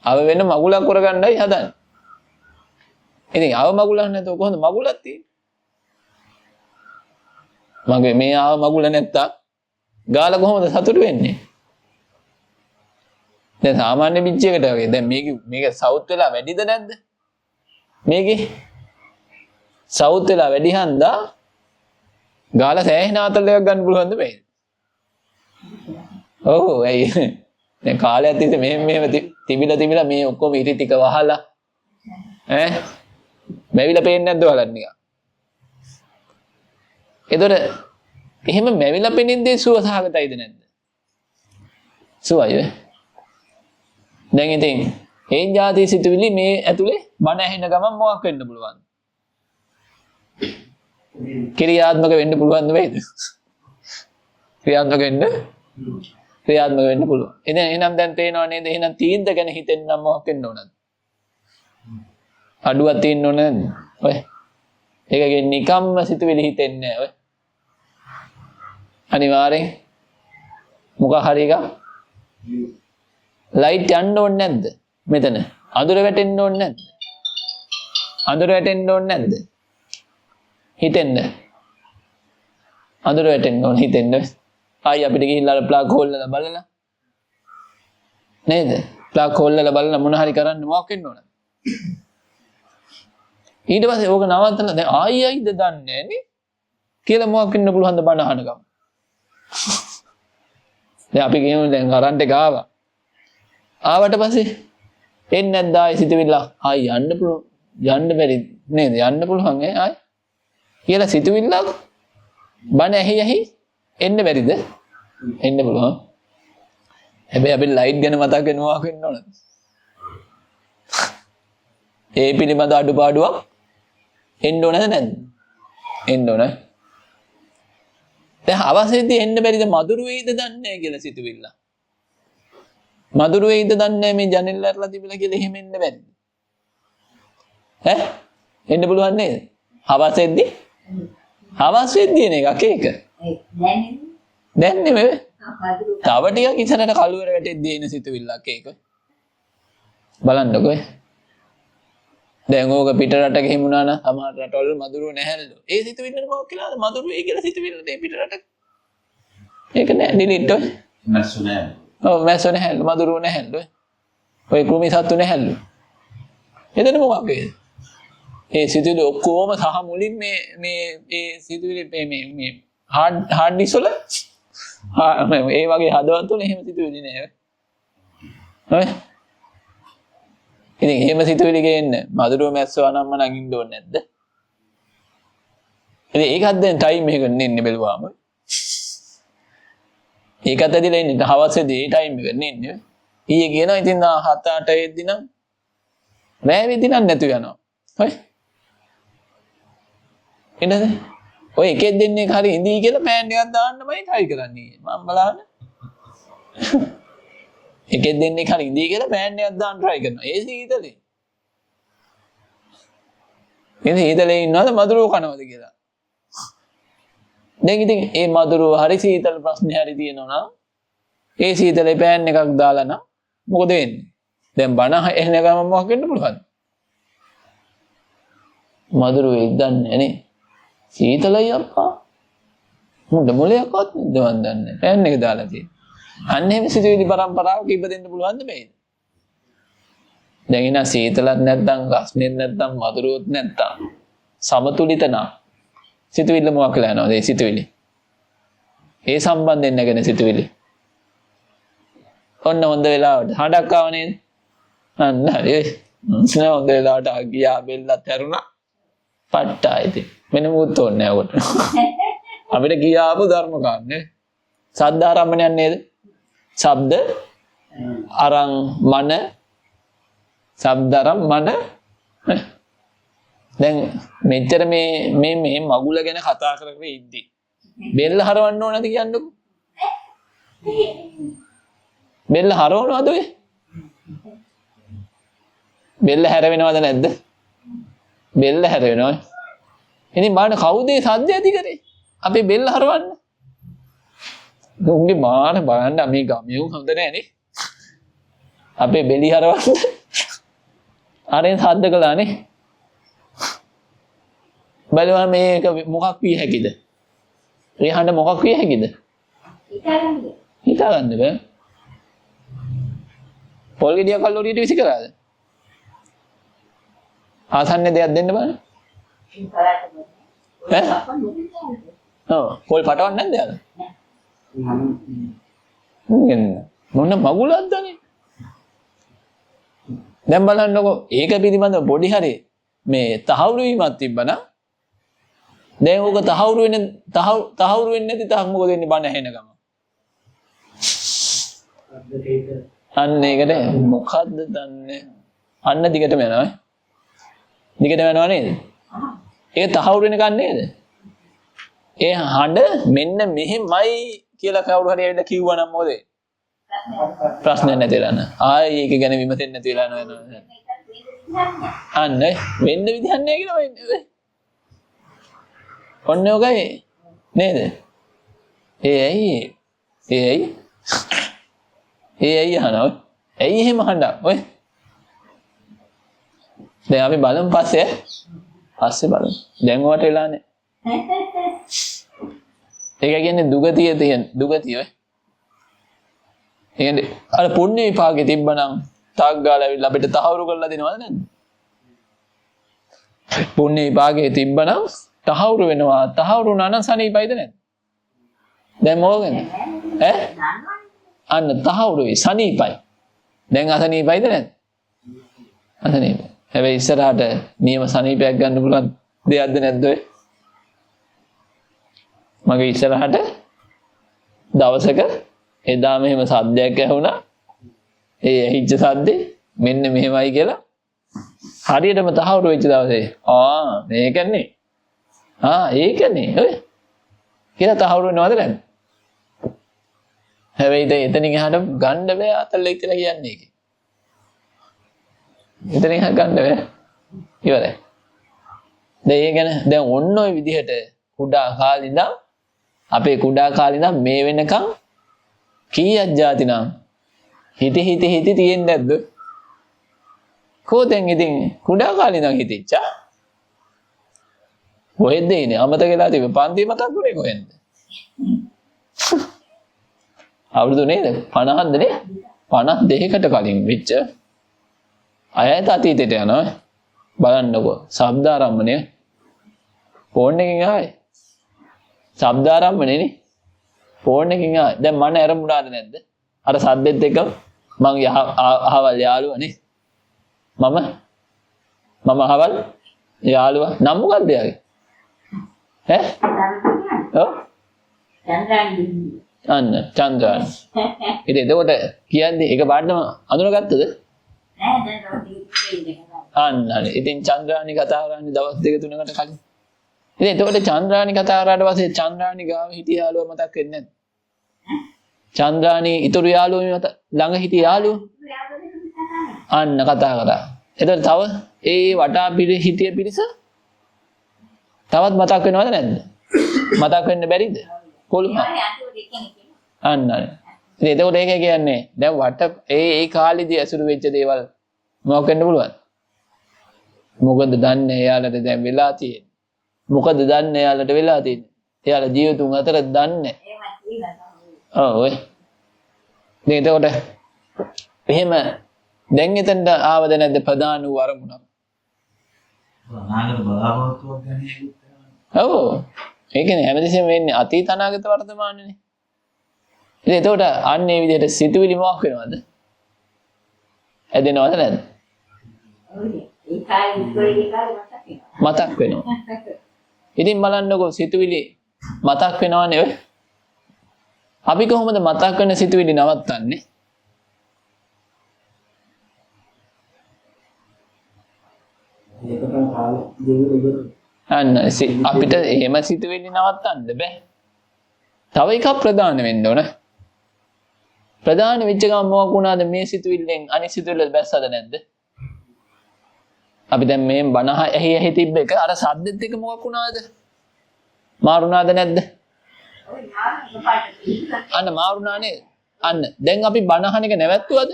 අව වෙන මගුලක් කරගන්නයි හදන්නේ. ඉතින් ආව මගුලක් නැතුව කොහොමද මගුලක් තියෙන්නේ? මගේ මේ ආව මගුල නැත්තම් ගාලා කොහොමද සතුටු වෙන්නේ? දැන් සාමාන්‍ය පිච්චයකට වගේ දැන් මේක සවුත් වෙලා වැඩිද නැද්ද? මේකේ සවුත් වෙලා වැඩි හන්දා ගාලා සෑහෙන ආතල් එකක් ගන්න පුළුවන්ද මේ? ඔව් ඇයි දැන් කාලයක් තිස්සේ මෙහෙම තිබිලා මේ ඔක්කොම ඉරි ටික වහලා මැවිලා පේන්නේ නැද්ද බලන්න නිකන්. එතකොට එහෙම මැවිලා පෙනින්නේ සුවසහගතයිද නැද්ද? සුවයි වේ. දැන් ඉතින් ඒ જાති සිතුවිලි මේ ඇතුලේ බණ ඇහෙන ගමන් මොකක් වෙන්න පුළුවන්ද? ක්‍රියාත්මක වෙන්න පුළුවන්ද වේද? ක්‍රියාත්මක වෙන්න පුළුවන්. එහෙනම් දැන් තේනව නේද? එහෙනම් තීන්ත ගැන හිතෙන්න නම් මොකක් වෙන්න ඕනද? අඩුවක් තියෙන්න ඕන නේද? ඔය ඒකගේ නිකම්ම සිතුවිලි හිතෙන්නේ නැහැ ඔය. අනිවාර්යෙන් මොකක් හරි එකක් ලයිට් යන්න ඕනේ නැද්ද? මෙතන අඳුර වැටෙන්න ඕනේ නැද්ද? අඳුර වැටෙන්න ඕනේ නැද්ද? හිතෙන්න. අඳුර වැටෙන්න ඕනේ හිතෙන්න. ආයි අපිට ගිහිල්ලා ප්ලග් හොල්ලලා බලලා නේද? ප්ලග් හොල්ලලා බලලා මොන හරි කරන්න මොකක් වෙන්න ඕනද? ඊට පස්සේ ඕක නවත්තලා දැන් ආයිද දන්නේ නැනේ කියලා මොකක් වෙන්න පුළුවන්ද බණ අහනකම්. දැන් අපි කියමු දැන් කරන්ට් එක ආවා. ආවට පස්සේ එන්නේ නැද්ද ආයි සිතුවිල්ල ආයි යන්න පුළුවන් යන්න බැරි නේද? යන්න පුළුවන් ආයි කියලා සිතුවිල්ලක් බණ ඇහි එන්න බැරිද? එන්න පුළුවන්. හැබැයි අපි ලයිට් ගැන මතක් වෙනවා වෙන්න ඕනද? ඒ පිළිබඳ අඩුපාඩුවක් එන්න ඕනද නැද්ද? එන්න ඕන. දැන් අවශ්‍යදී එන්න බැරිද? මధుර වේද දන්නේ නැහැ කියලා සිතුවිල්ල. මధుර වේද දන්නේ නැහැ මේ ජනෙල් ඇරලා තිබිලා කියලා එහෙම එන්න බැරිද? එන්න පුළුවන් නේද? අවශ්‍යදී නේ එකක් ඒක. දැන් නෙමෙයි. තව ටිකක් ඉස්සරහට කළුවර වැටෙද්දී එන සිතුවිල්ලක් ඒක. බලන්නකෝ. දැන් ඕක පිට රටක හිමුණා නම් සමහර රටවල මధుරව නැහැලු. ඒ සිතුවිල්ලට මොකක් කියලාද? මధుරව ඒ කියලා සිතුවිල්ල දෙයි පිට රටක. ඒක නෑ ඩිලීට් ඔය. මැස්සු නෑ. ඔව් මැස්සු නැහැලු. මధుරව නැහැලු. ඔය කෘමි සත්තු නැහැලු. එතන මොකක් වේද? ඒ සිතුවිලි ඔක්කොම සහ මුලින් මේ ඒ සිතුවිලි මේ හાર્ඩ් ඩිස්ක් වල ඒ වගේ හදවත වල එහෙම සිතුවිලි නෑ. හරි? ඉතින් එහෙම සිතුවිලි ගේන්න මధుරව මැස්සෝ අනම්ම නගින්න ඕනේ නැද්ද? ඉතින් ඒකත් දැන් ටයිම් එක නෙන්නේ බැලුවාම. ඒකත් ඇදලා ඉන්නේ හවසේදී ඒ ටයිම් එක නෙන්නේ. ඊයේ කියනවා ඉතින් 7-8 වෙද්දි නම් රෑ වෙද්දි නම් නැතු යනවා. හරි? එන්නද? ඔය එකෙක් දෙන්නේ හරි ඉඳී කියලා පෑන් එකක් දාන්නමයි try කරන්නේ. මම බලන්න. එකෙක් දෙන්නේ හරි ඉඳී කියලා පෑන් එකක් දාන්න try කරනවා. ඒ සීතලේ. ඉතින් සීතලේ ඉන්නවද මధుරව කනවද කියලා. දැන් ඉතින් මේ මధుරව හරි සීතල ප්‍රශ්නේ හරි තියෙනවා නම් ඒ සීතලේ පෑන් එකක් දාලා නම් මොකද වෙන්නේ? දැන් බණ එන්න ගම මොකක් වෙන්න පුළුවන්ද? මధుරෙයි දන්නේ නේ. සීතලයි අප්පා. මුඩ මොලයක්වත් දෙවන් දන්නේ. ෆෑන් එක දාලා තියෙන. අන්න එහෙම සිතුවිලි පරම්පරාවක ඉපදෙන්න පුළුවන්ද මේක? දැන් ඉන්න සීතලක් නැත්නම් රස්නෙත් නැත්නම් මధుරොත් නැත්නම් සමතුලිත නම් සිතුවිල්ල මොකක් කියලා යනවද ඒ සිතුවිලි? ඒ සම්බන්ධයෙන් නැගෙන සිතුවිලි. ඔන්න හොඳ වෙලාවට හඩක් ආව නේද? අන්න හරි. ස්නේ හොඳ වෙලාවට ගියා බෙල්ලත් ඇරුණා. පට්ටායිති. මෙන්න මුත් ඕනේ නැහැ ඔකට. අපිට ගියාපු ධර්ම කාරණේ සද්ද ආරම්භණයක් නේද? ශබ්ද අරන් මන ශබ්දරම් මන දැන් මෙච්චර මේ මගුල ගැන කතා කරගෙන ඉද්දි බෙල්ල හරවන්න ඕනද කියන්නකෝ බෙල්ල හරවනවද ඔය බෙල්ල හැරවෙනවද නැද්ද බෙල්ල හැරවෙනවා ඉතින් බලන්න කවුද මේ සද්ද ඇති කරේ අපි බෙල්ල හරවන්න උන්ගේ මාන බලන්න මේ ගමියු හොඳ නැනේ අපේ බෙලි හරවන්න අරෙන් සද්ද කළානේ බලවා මේක මොකක් විය හැකිද රිහඬ මොකක් විය හැකිද හිතාගන්න බෑ පොල් ගෙඩිය කල්ලෝරියට විසි කරාද ආසන්න දෙයක් දෙන්න බෑ පොල් පටවන්න නැද්ද යාළුවා මොන මගුලක්ද නේ දැන් බලන්නකො ඒක පිළිබඳව පොඩි හරි මේ තහවුරු වීමක් තිබ්බනම් දැන් ඕක තහවුරු වෙන්නේ නැති තාක් මොකද වෙන්නේ බණ ඇහෙන ගම අන්න ඒකට මොකද්ද දන්නේ අන්න දිගටම යනවා දිගටම යනවා නේද ඒක තහවුරු වෙනකන් නේද ඒ හඬ මෙන්න මෙහෙමයි කියලා කවුරු හරි ඇවිල්ලා කිව්වනම් මොකද ප්‍රශ්න නැතිලා න ආයේ ඒක ගැන විමසෙන්නේ නැතිලා යනවා අන්න වෙන්න විදිහක් නැහැ කියලා වෙන්නේ ඔන්න ඔකයි නේද ඒ ඇයි අහනවා ඇයි එහෙම හඬා ඔය දැන් අපි බලමු පස්සේ බලමු දැන් ඔයාට වෙලා නැහැ ඒක කියන්නේ දුගතිය ඔය එහෙනම් අර පුණ්‍ය විපාකේ තිබ්බනම් තාක් ගාලා ඇවිල්ලා අපිට තහවුරු කරලා දෙනවද නැද්ද? පුණ්‍ය විපාකේ තිබ්බනම් තහවුරු වෙනවා. තහවුරු වුණා නම් සනීපයිද නැද්ද? දැන් මොකද? අන්න තහවුරුයි සනීපයි. දැන් අසනීපයිද නැද්ද? අසනීපයි. හැබැයි ඉස්සරහට නියම සනීපයක් ගන්න පුළුවන් දෙයක්ද නැද්ද ඔය? මගේ ඉස්සරහට දවසක එදා මෙහෙම සද්දයක් ඇහුණා. ඒ ඇහිච්ච සද්දේ මෙන්න මෙහෙමයි කියලා හරියටම තහවුරු වෙච්ච දවසේ මේකනේ. ඒකනේ. ඔය කියලා තහවුරු වෙනවද නැද්ද? හැබැයි දැන් එතනින් එහාට ගන්න බෑ අතල්ල කියලා කියන්නේ ඒකේ. එතනින් එහාට ගන්න බෑ. ඉවරයි. දැන් ඒ ගැන දැන් ඔන්න ඔය විදිහට කුඩා කාලේ ඉඳන් අපේ කුඩා කාලේ ඉඳන් මේ වෙනකන් කීයක් જાති නම් හිත තියෙන්නේ නැද්ද? කොහෙන්ද ඉතින් කුඩා කාලේ ඉඳන් හිතෙච්චා? කොහෙන්ද ඉන්නේ? අමතක වෙලා තිබෙ පන්ති මතක් වුණේ කොහෙන්ද? අවුරුදු නේද? 50ද නේ? 52කට කලින් වෙච්ච අයත අතීතයට යනවා. බලන්නකෝ. ශබ්ද ආරම්භණය ෆෝන් එකකින් ආවේ. ශබ්ද ආරම්භණය නේ. ෆෝන් එකකින් ආවේ. දැන් මන ඇරමුණාද නැද්ද? අර සද්දෙත් එක්ක මං අහවල් යාළුවා නේ. මම අහවල් යාළුවා. නම් මොකක්ද යාගේ? ඔව්. අන්න චන්ද්‍රානි. ඉතින් එතකොට කියන්නේ ඒක පාඩම අඳුනගත්තද? අන්න හරි. ඉතින් චන්ද්‍රානි කතා කරන්නේ දවස් 2-3කට කලින්. ඉතින් එතකොට චන්ද්‍රානි කතා කරාට පස්සේ චන්ද්‍රානි ගාව හිටිය යාළුවා මතක් වෙන්නේ නැද්ද? චන්ද්‍රානි ඊතුරු යාළුවා මත ළඟ හිටිය යාළුවා අන්න කතා කරා. එතකොට තව ඒ වටා පිළි හිටිය පිරිස තවත් මතක් වෙනවද නැද්ද? මතක් වෙන්න බැරිද? කොළු අන්න හරි. ඉතින් එතකොට ඒක කියන්නේ දැන් වට ඒ කාලෙදී ඇසුරු වෙච්ච දේවල් මොකක් වෙන්න පුළුවන්? මොකද දන්නේ එයාලට දැන් වෙලා තියෙන්නේ. මොකද දන්නේ එයාලට වෙලා තියෙන්නේ. එයාලා ජීවිතුන් අතර දන්නේ. ඔව්. දැන් එතකොට එහෙම දැන් එතනට ආවද නැද්ද ප්‍රධාන වූ අරමුණක්? අනාගත බලාපොරොත්තුවක් ගැන හිතුවා. ඔව්. ඒ කියන්නේ හැමදෙස්සෙම වෙන්නේ අතීත අනාගත වර්තමානනේ. ඉතින් එතකොට අන්න ඒ විදිහට සිතුවිලි මොකක් වෙනවද? ඇදෙනවද නැද්ද? මතක් වෙනවා. ඉතින් බලන්නකෝ සිතුවිලි මතක් වෙනවනේ ඔය. අපි කොහොමද මතක් වෙන සිතුවිලි නවත්තන්නේ? අන්න අපිට එහෙම සිතුවිලි නවත්තන්න බෑ. තව එකක් ප්‍රධාන වෙන්න ඕන. ප්‍රධාන වෙච්ච ගමන් මොකක් වුණාද මේ සිතුවිල්ලෙන් අනිත් සිතුවිල්ල බැස්සද නැද්ද? අපි දැන් මේ බණ ඇහි තිබ්බ එක අර සද්දෙත් එක මොකක් වුණාද? මාරුණාද නැද්ද? අන්න මාරුණානේ. අන්න දැන් අපි බණ අහන එක නැවැත්තුවද?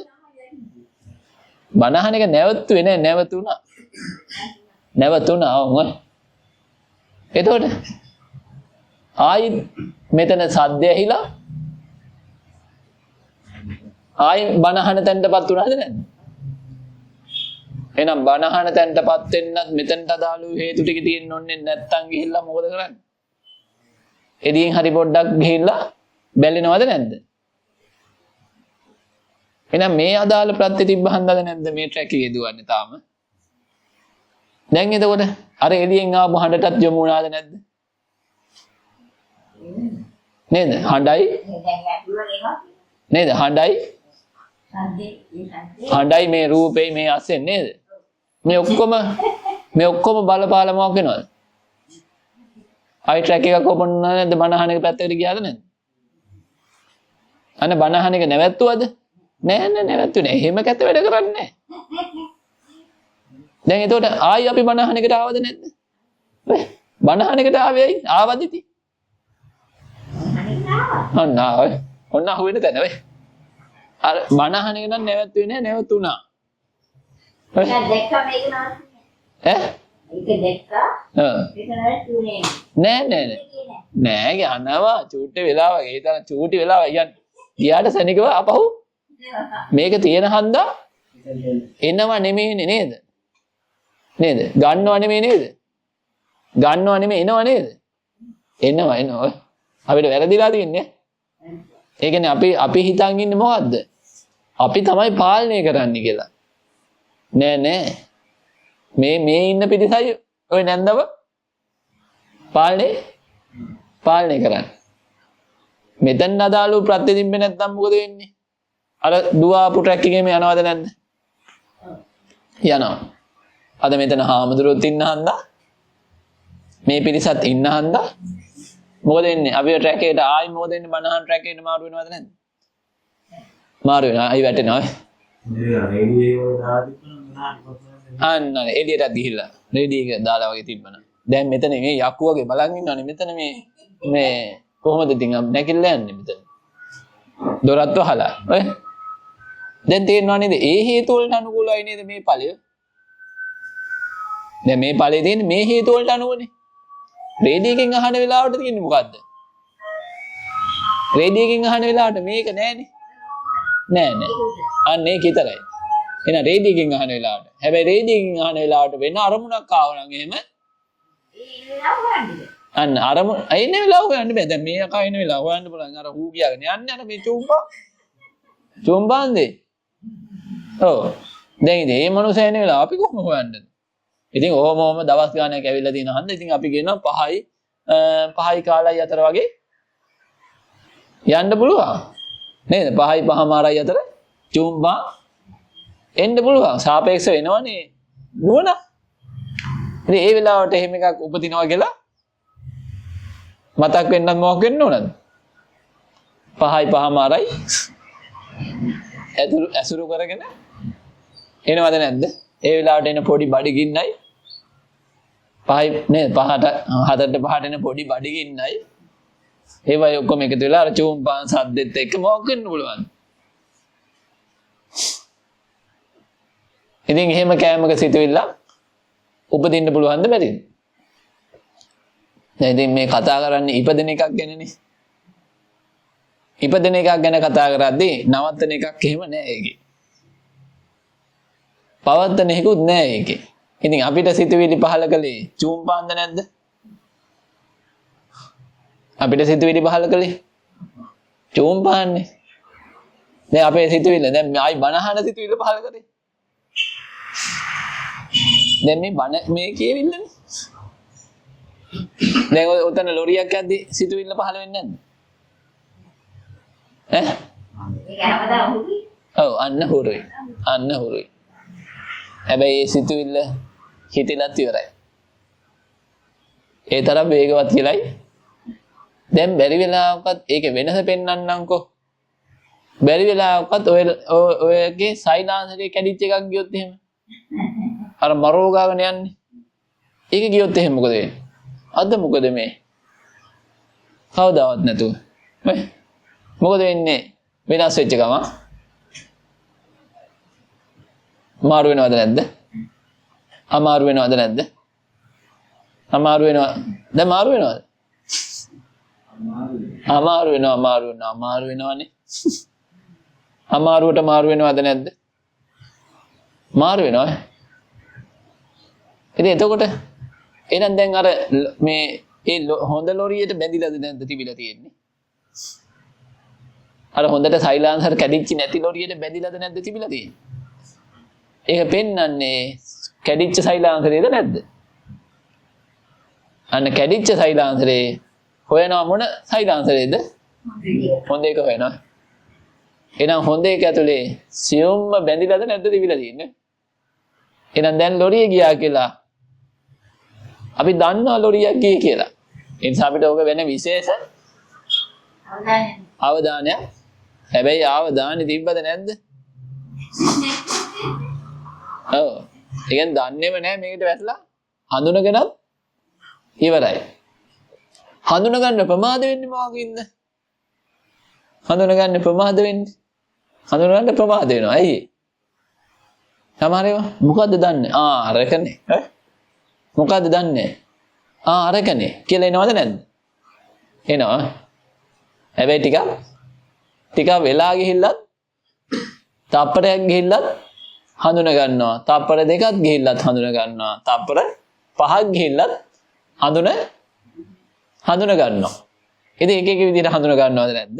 බණ අහන එක නැවැත්තුවේ නෑ නැවතුණා. නැවතුණා ඔව්. එතකොට ආයි මෙතන සද්ද ඇහිලා ආයි බණ අහන තැනටපත් වුණාද නැද්ද? එහෙනම් බණ අහන තැනටපත් වෙන්නත් මෙතනට අදාළ හේතු ටික තියෙන්න ඕනේ නැත්තම් ගිහිල්ලා මොකද කරන්නේ? එදින් හරි පොඩ්ඩක් ගිහිල්ලා බැලෙනවද නැද්ද? එහෙනම් මේ අදාළ ප්‍රත්‍ය තිබ්බහන්දද නැද්ද මේ ට්‍රැක් එකේ දුවන්නේ තාම? දැන් එතකොට අර එළියෙන් ආපු හඬටත් යොමු වුණාද නැද්ද? නේද? හඬයි නේද? හඬයි මේ රූපේ මේ අසෙන් නේද? මේ ඔක්කොම බලපාලා මොකක් වෙනවද? අයි ට්‍රැක් එකක් ඕපන් වුණා නැද්ද? බණ අහන එක පැත්තකට ගියාද නැද්ද? අන්න බණ අහන එක නැවැත්තුවද? නෑ නැවැත්තුවේ නෑ. එහෙම කැත වැඩ කරන්නේ නෑ. දැන් එතකොට ආයි අපි බණ අහන එකට ආවද නැද්ද? බණ අහන එකට ආවේ ඇයි? ආවද ඉතින්? ඔන්න අහුවෙන තැන වෙයි. අර බණ අහන එක නම් නැවැත්තුවේ නෑ නැවතුණා. දැක්කා මේක නවතින්නේ. ඈ? ඒක දැක්කා. ඒක නවතුනේ නෑ යනවා චූටි වෙලාව වගේ. ඒ තරම් චූටි වෙලාව යන්නේ. ගියාට සනිකව අපහු මේක තියෙන හන්දා එනවා නෙමෙයිනේ නේද? නේද? ගන්නව නෙමෙයි නේද? ගන්නව නෙමෙයි එනවා නේද? එනවා. අපිට වැරදිලා තියන්නේ. ඒ කියන්නේ අපි හිතන් ඉන්නේ මොකද්ද? අපි තමයි පාලනය කරන්නේ කියලා. නෑ. මේ ඉන්න පිටිසයි ඔය නැන්දව පාලනය කරන්නේ. මෙතන අදාළව ප්‍රතිදිම්බ නැත්තම් මොකද වෙන්නේ? අර දුවාපු ට්‍රැක් එකේම යනවද නැද්ද? යනවා. අද මෙතන හාමුදුරුවොත් ඉන්න හන්දා මේ පිරිසත් ඉන්න හන්දා මොකද වෙන්නේ? අපි ට්‍රැක් එකට ආයි මොකද වෙන්නේ? බණහන් ට්‍රැක් එකට මාරු වෙනවද නැද්ද? මාරු වෙනවා. ආයි වැටෙනවා. අන්න එළියට ගිහිල්ලා රේඩියෝ එක දාලා වගේ තිබ්බනම්. දැන් මෙතන මේ යක්කු වගේ බලන් ඉන්නවනේ. මෙතන මේ කොහොමද ඉතින් නැකිල්ල යන්නේ මෙතන? දොරත් වහලා. ඔය දැන් තේරෙනව නේද? ඒ හේතු වලට අනුකූලයි නේද මේ ඵලය? දැන් මේ ඵලයේ තියෙන්නේ මේ හේතු වලට අනුවනේ. රේඩියෝ එකෙන් අහන වෙලාවට තියෙන්නේ මොකද්ද? රේඩියෝ එකෙන් අහන වෙලාවට මේක නෑනේ. නෑ. අන්න ඒක විතරයි. එහෙනම් රේඩියෝ එකෙන් අහන වෙලාවට. හැබැයි රේඩියෝ එකෙන් අහන වෙලාවට වෙන අරමුණක් ආවනම් එහෙම අන්න අරමුණ අයින වෙලාව හොයන්න බෑ. දැන් මේ අකා ඉන්න වෙලාව හොයන්න පුළුවන්. අර හූ කියාගෙන යන්නේ අර මේ චුම්බාන්දේ. ඔව්. දැන් ඉතින් මේ මනුස්සයා ඉන්න වෙලාව අපි කොහොම හොයන්නද? ඉතින් ඔහොම දවස් ගානක් ඇවිල්ලා තියෙන හන්ද. ඉතින් අපි කියනවා 5යි කාලයි අතර වගේ යන්න පුළුවන්. නේද? 5යි 5මාරයි අතර චුම්බා එන්න පුළුවන්. සාපේක්ෂ වෙනවනේ නුවණ. ඉතින් ඒ වෙලාවට එහෙම එකක් උපදිනවා කියලා මතක් වෙන්නත් මොකක් වෙන්න ඕනද? 5යි 5මාරයි ඇසුරු කරගෙන එනවද නැද්ද? ඒ වෙලාවට එන පොඩි බඩගින්නයි 5යි නේද 5ට 4ට 5ට එන පොඩි බඩගින්නයි ඒවයි ඔක්කොම එකතු වෙලා අර චූම් පාන් සද්දෙත් එක්ක මොකක් වෙන්න පුළුවන්. ඉතින් එහෙම කෑමක සිතුවිල්ල උපදින්න පුළුවන්ද බැරිද? දැන් ඉතින් මේ කතා කරන්නේ ඉපදෙන එකක් ගැනනේ. ඉපදෙන එකක් ගැන කතා කරද්දී නවත්තන එකක් එහෙම නෑ ඒකේ. පවත්තන එකකුත් නෑ ඒකේ. ඉතින් අපිට සිතුවිලි පහල කළේ චූම් පාන්ද නැද්ද? අපිට සිතුවිලි පහල කළේ චූම් පාන්නේ. දැන් අපේ සිතුවිල්ල දැන් ආයි බනහන සිතුවිල්ල පහල කරේ. දැන් මේ බන මේ කියවිල්ලනේ. දැන් ඔතන ලොරියක් යද්දි සිතුවිල්ල පහල වෙන්නේ නැද්ද? ඈ? ඒක හැමදාම හුරුයි. ඔව් අන්න හුරුයි. අන්න හුරුයි. හැබැයි ඒ සිතුවිල්ල හිතලත් ඉවරයි. ඒ තරම් වේගවත් කියලායි. දැන් බැරි වෙලාවකත් ඒක වෙනස පෙන්වන්නම්කෝ. බැරි වෙලාවකත් ඔයගේ සයිලාන්සරේ කැඩිච්ච එකක් ගියොත් එහෙම. අර මරෝ ගාගෙන යන්නේ. ඒක ගියොත් එහෙම මොකද වෙන්නේ? අද මොකද මේ? කවදාවත් නැතුව. මොකද වෙන්නේ? වෙනස් වෙච්ච ගම. මාරු වෙනවද නැද්ද? අමාරු වෙනවද නැද්ද? අමාරු වෙනවා. දැන් මාරු වෙනවද? අමාරු වෙනවනේ. අමාරුවට මාරු වෙනවද නැද්ද? මාරු වෙනවා. ඉතින් එතකොට එහෙනම් දැන් අර මේ ඒ හොඳ ලොරියට බැඳිලාද නැද්ද තිබිලා තියෙන්නේ? අර හොඳට සයිලාන්සර් කැඩිච්ච නැති ලොරියට බැඳිලාද නැද්ද තිබිලා තියෙන්නේ? ඒක පෙන්වන්නේ කැඩිච්ච සයිලාන්සරේද නැද්ද? අන්න කැඩිච්ච සයිලාන්සරේ හොයනවා මොන සයිලාන්සරේද? හොඳ එක හොයනවා. එහෙනම් හොඳ එක ඇතුලේ සියුම්ම බැඳිලාද නැද්ද තිබිලා තියෙන්නේ? එහෙනම් දැන් ලොරිය ගියා කියලා අපි දන්නවා ලොරියක් ගියේ කියලා. ඒ නිසා අපිට ඕක වෙන විශේෂ අවධානයක්. හැබැයි අවධානය තිබ්බද නැද්ද? ඔව්. ඒ කියන්නේ දන්නේම නැහැ මේකට වැටලා හඳුනගෙනත් ඉවරයි. හඳුනගන්න ප්‍රමාද වෙන්නේ මොකකින්ද? හඳුනගන්න ප්‍රමාද වෙන්නේ. හඳුනගන්න ප්‍රමාද වෙනවා. ඇයි? සමහර ඒවා මොකද්ද දන්නේ? අරකනේ. මොකද්ද දන්නේ? අරකනේ කියලා එනවද නැද්ද? එනවා. හැබැයි ටික වෙලා ගිහිල්ලත් තප්පරයක් ගිහිල්ලත් හඳුන ගන්නවා. තප්පර දෙකක් ගිහිල්ලත් හඳුන ගන්නවා. තප්පර පහක් ගිහිල්ලත් හඳුන ගන්නවා. ඉතින් එක එක විදිහට හඳුන ගන්නවද නැද්ද?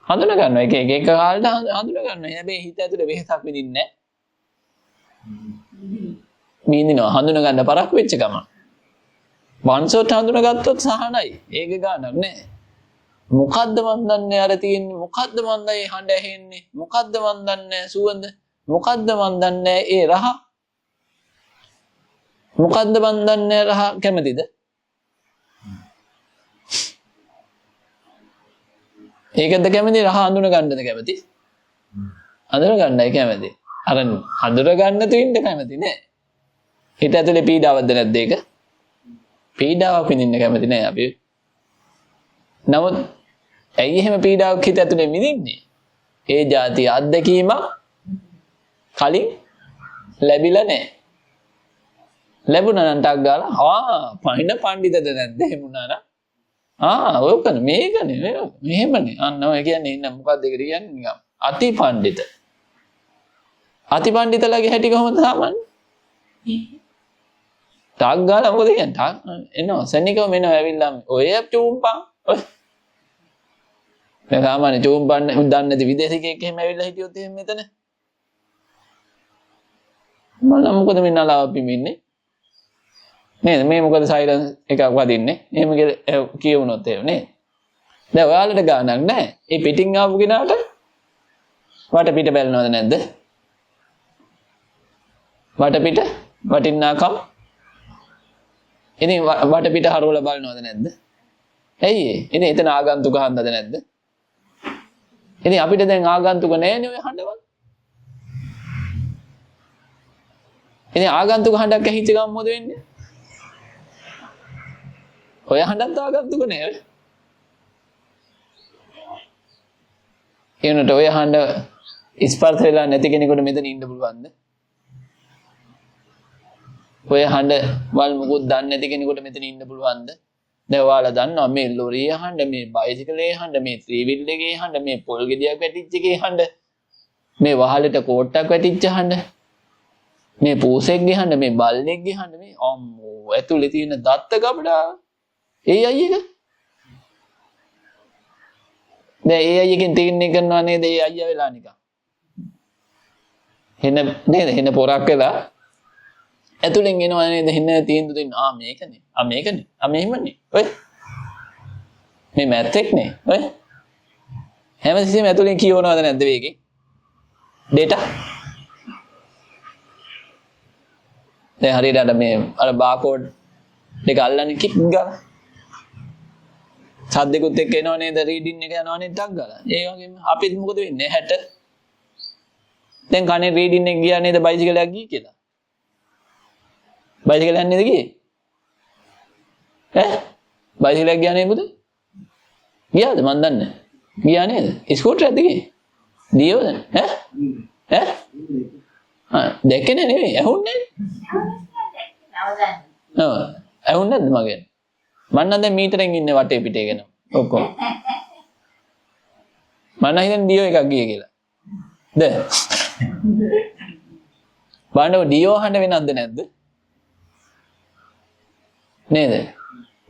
හඳුන ගන්නවා. එක කාලෙට හඳුන ගන්නවා. හැබැයි හිත ඇතුලේ වෙහසක් විඳින්නේ නැහැ. විඳිනවා. හඳුන ගන්න පරක් වෙච්ච ගම. වංශෝට හඳුන ගත්තොත් සහනයි. ඒක ගානක් නැහැ. මොකද්ද මන් දන්නේ අර තියෙන්නේ? මොකද්ද මන් දන්නේ හඬ ඇහෙන්නේ? මොකද්ද මන් දන්නේ සුවඳ? මොකද්ද මන් දන්නේ ඒ රහ? මොකද්ද මන් දන්නේ රහ කැමතිද? ඒකද කැමති රහ අඳුන ගන්නද කැමති? අඳුන ගන්නයි කැමති. අර අඳුර ගන්න තු ඉන්න කැමති නෑ. හිත ඇතුලේ පීඩාවක්ද නැද්ද ඒක? පීඩාවක් විඳින්න කැමති නෑ අපි. නමුත් ඇයි එහෙම පීඩාවක් හිත ඇතුලේ විඳින්නේ? ඒ જાති අත්දැකීම කලින් ලැබිලා නෑ. ලැබුණා නම් ටක් ගාලා පහින පඬිතද නැද්ද එහෙමුණා නම් ඔයකන මේකනේ මෙහෙමනේ අන්න ඔය කියන්නේ ඉන්න මොකක්ද ඒකට කියන්නේ නිකන් අතිපඬිත අතිපඬිතලගේ හැටි කොහොමද සාමාන්‍ය ටක් ගාලා මොකද කියන්නේ එනවා සෙනිකව මෙනවා ඇවිල්ලා ඔය චූම්පන් ඔය දැන් සාමාන්‍ය චූම්පන් දන්නේ නැති විදේශිකයෙක් එහෙම ඇවිල්ලා හිටියොත් එහෙම මෙතන මම මොකද මේ නලාව පිමින්නේ නේද මේ මොකද සයිලන්ස් එකක් වදින්නේ එහෙම කියවුනොත් එහෙම නේ දැන් ඔයාලට ගානක් නැහැ ඒ පිටින් ආපු කෙනාට වටපිට බැලනවද නැද්ද වටපිට වටින්නාකම් ඉතින් වටපිට හරවලා බලනවද නැද්ද ඇයි ඉතින් එතන ආගන්තුක හන්දද නැද්ද ඉතින් අපිට දැන් ආගන්තුක නැහැනේ ඔය හඬවල් ඉතින් ආගන්තුක හඬක් ඇහිච්ච ගමන් මොකද වෙන්නේ ඔය හඬත් ආගන්තුක නෑ. ඒනට ඔය හඬ ස්පර්ශ වෙලා නැති කෙනෙකුට මෙතන ඉන්න පුළුවන්ද? ඔය හඬ වල් මුකුත් දන්නේ නැති කෙනෙකුට මෙතන ඉන්න පුළුවන්ද? දැන් ඔයාලා දන්නවා මේ ලොරිය හඬ, මේ බයිසිකලේ හඬ, මේ ත්‍රිවිල් එකේ හඬ, මේ පොල් ගෙඩියක් වැටිච්ච එකේ හඬ, මේ වහලෙට කෝට්ටක් වැටිච්ච හඬ, මේ පූසෙක්ගේ හඬ, මේ බල්ලෙක්ගේ හඬ, මේ අම්මෝ ඇතුලේ තියෙන දත්ත ගබඩා. ඒ අයියක දැන් ඒ අයියකින් තීරණය කරනවා නේද? ඒ අයියා වෙලා නිකන් හෙන නේද? හෙන පොරක් වෙලා ඇතුලෙන් එනවා නේද? හෙන තීන්දුව දෙන්න. මේකනේ. මේකනේ. මෙහෙමනේ. ඔය මේ මැත්තෙක් නේ. ඔය හැමතිස්සෙම ඇතුලෙන් කියවනවද නැද්ද මේකේ? data. දැන් හරියට අර මේ අර බාකෝඩ් දෙක අල්ලන්නේ කික් ගාලා. සද්දෙකුත් එක්ක එනවා නේද? රීඩින් එක යනවා නේද? ටක් ගාලා. ඒ වගේම අපිත් මොකද වෙන්නේ? 60. දැන් කනේ රීඩින් එක ගියා නේද? බයිසිකලයක් ගියේ කියලා. බයිසිකලයක් නේද ගියේ? බයිසිකලයක් ගියා නේද පුතේ? ගියාද? මන් දන්නේ නැහැ. ගියා නේද? ස්කූටර් එකද ගියේ? දියවද? දැක්කේ නෙවෙයි. ඇහුන්නේ නැහැ. ඇහුන්නේ නැද්ද මගෙන්? මම නම් දැන් මීටරෙන් ඉන්නේ වටේ පිටේ ගෙන. ඔක්කොම. මම නම් හිතන්නේ ඩියෝ එකක් ගියේ කියලා. ද? බලන්න ඩියෝ හඬ වෙනවද නැද්ද? නේද?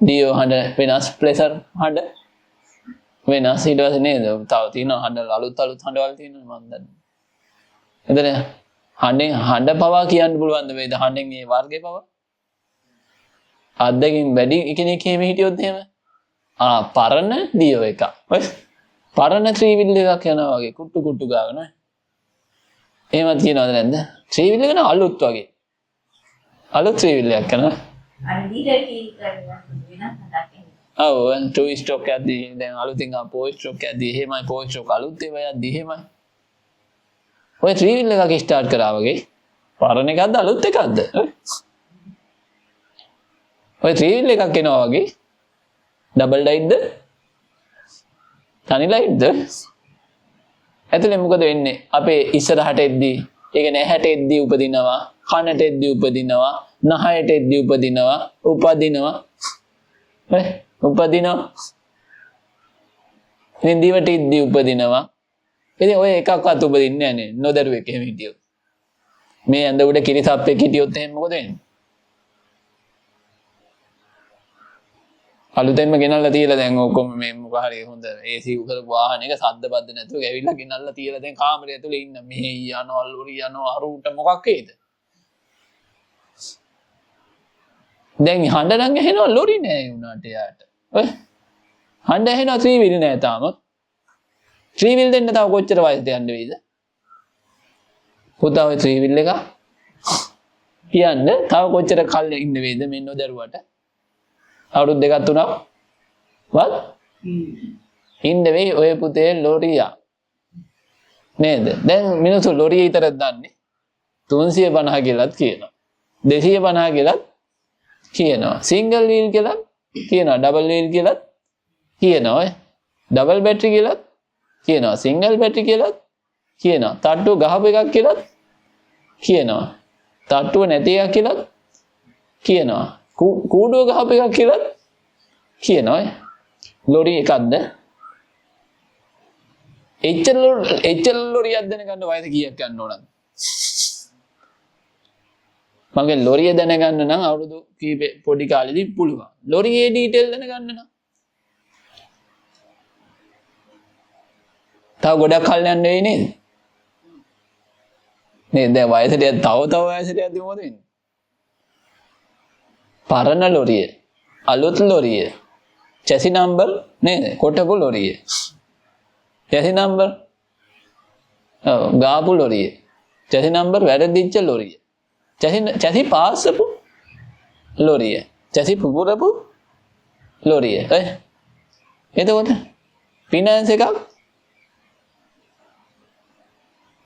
ඩියෝ හඬ වෙනස්, ප්ලෙසර් හඬ වෙනස්. ඊට පස්සේ නේද? තව තියෙනවා හඬ අලුත් හඬවල් තියෙනවා මම දන්නේ. එතන හඬ පවා කියන්න පුළුවන් වේද? හඬෙන් මේ වර්ගේ පවා අද්දකින් වැඩි කෙනෙක් එහෙම හිටියොත් එහෙම පරණ ඩියෝ එක. ඔය පරණ ත්‍රිවිල් එකක් යනවා වගේ කුට්ටු ගාගෙන. එහෙම තියනවද නැද්ද? ත්‍රිවිල් එක න අලුත් වගේ. අලුත් ත්‍රිවිල් එකක් යනවා. අර ඩීටේල් කී කරනවා වෙනස් හදක්. ඔව් ටු ස්ට්‍රෝක් යද්දී දැන් අලුතින් පෝ ස්ට්‍රෝක් යද්දී එහෙමයි පෝ ස්ට්‍රෝක් අලුත් ඒවා යද්දී එහෙමයි. ඔය ත්‍රිවිල් එකක් ස්ටාර්ට් කරා වගේ පරණ එකක්ද අලුත් එකක්ද? ඔය ත්‍රිවිල් එකක් එනවා වගේ ඩබල් ලයිට්ද? තනි ලයිට්ද? ඇතුලේ මොකද වෙන්නේ? අපේ ඉස්සරහට එද්දී, ඒ කියන්නේ ඇහැට එද්දී උපදිනවා, කනට එද්දී උපදිනවා, නහයට එද්දී උපදිනවා, උපදිනවා. ඉතින් දිවට එද්දී උපදිනවා. ඉතින් ඔය එකක්වත් උපදින්නේ නැහැ නේ. නොදරුවෙක් එහෙම හිටියොත්. මේ ඇඳ උඩ කිරිසප්පෙක් හිටියොත් එහෙනම් මොකද වෙන්නේ? අලුතෙන්ම ගෙනල්ලා තියලා දැන් ඔක්කොම මේ මොක හරි හොඳ AC කරපු වාහනයක සද්ද බද්ද නැතුව ගෑවිලා ගෙනල්ලා තියලා දැන් කාමරය ඇතුලේ ඉන්න මෙහෙ යනවා ලොරි යනවා අරුට මොකක් වේද? දැන් හඬ නම් ඇහෙනවා ලොරි නෑ උනාට යාට. ඔය හඬ ඇහෙනවා ත්‍රිවිල් නෑ තාම. ත්‍රිවිල් දෙන්න තව කොච්චර වයසට යන්න වෙයිද? පුතා ඔය ත්‍රිවිල් එක කියන්න තව කොච්චර කල් ඉන්න වෙයිද මේ නොදරුවට? අවුරුදු දෙකක් තුනක් වත් ඉන්න වෙයි ඔය පුතේ ලොරියා නේද? දැන් මිනිස්සු ලොරිය විතරක් දන්නේ 350 කියලාත් කියනවා 250 කියලාත් කියනවා සිංගල් වීල් කියලාත් කියනවා ඩබල් වීල් කියලාත් කියනවා ඩබල් බැටරි කියලාත් කියනවා සිංගල් බැටරි කියලාත් කියනවා තට්ටුව ගහපු එකක් කියලාත් කියනවා තට්ටුව නැති එකක් කියලාත් කියනවා කූඩුව ගහපු එකක් කියලා කියනවා. ලොරි එකක්ද? එච්චර ලොරියක් දැනගන්න වයස කීයක් යන්න ඕනද? මගේ ලොරිය දැනගන්න නම් අවුරුදු කීප පොඩි කාලෙදී පුළුවන්. ලොරියේ ඩීටේල් දැනගන්න නම් තව ගොඩක් කල් යන්න වෙයි නේද? නේද? දැන් වයසට තව වයසට යද්දි මොකද වෙන්නේ? පරණ ලොරිය, අලුත් ලොරිය, චැසි නම්බර් නේද? කොටපු ලොරිය. චැසි නම්බර් ගාපු ලොරිය. චැසි නම්බර් වැරදිච්ච ලොරිය. චැසි පාස්සපු ලොරිය. චැසි පුපුරපු ලොරිය. එතකොට ෆිනෑන්ස් එකක්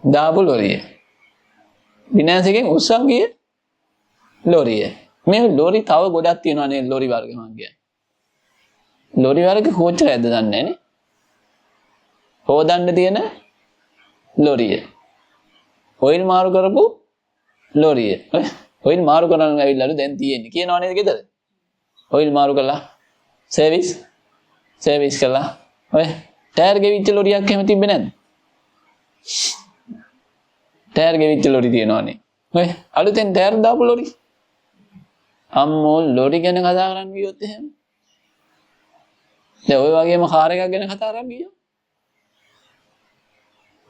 දාපු ලොරිය. ෆිනෑන්ස් එකෙන් උස්සන් ගිය ලොරිය. මේ ලොරි තව ගොඩක් තියෙනවා නේ ලොරි වර්ග මං කියන්නේ. ලොරි වලක කොච්චරද දන්නේ නැනේ. හොදන්න තියෙන ලොරිය. ඔයිල් මාරු කරපු ලොරිය. ඔයිල් මාරු කරන්න ඇවිල්ලාලු දැන් තියෙන්නේ. කියනවා නේද ගෙදර? ඔයිල් මාරු කළා. සර්විස් කළා. ඔය ටයර් ගෙවිච්ච ලොරියක් එහෙම තිබ්බේ නැද්ද? ටයර් ගෙවිච්ච ලොරි තියෙනවානේ. ඔය අලුතෙන් ටයර් දාපු ලොරි. අම්මෝ ලොරි ගැන කතා කරන්න ගියොත් එහෙම. දැන් ඔය වගේම කාර් එකක් ගැන කතා කරන්න ගියොත්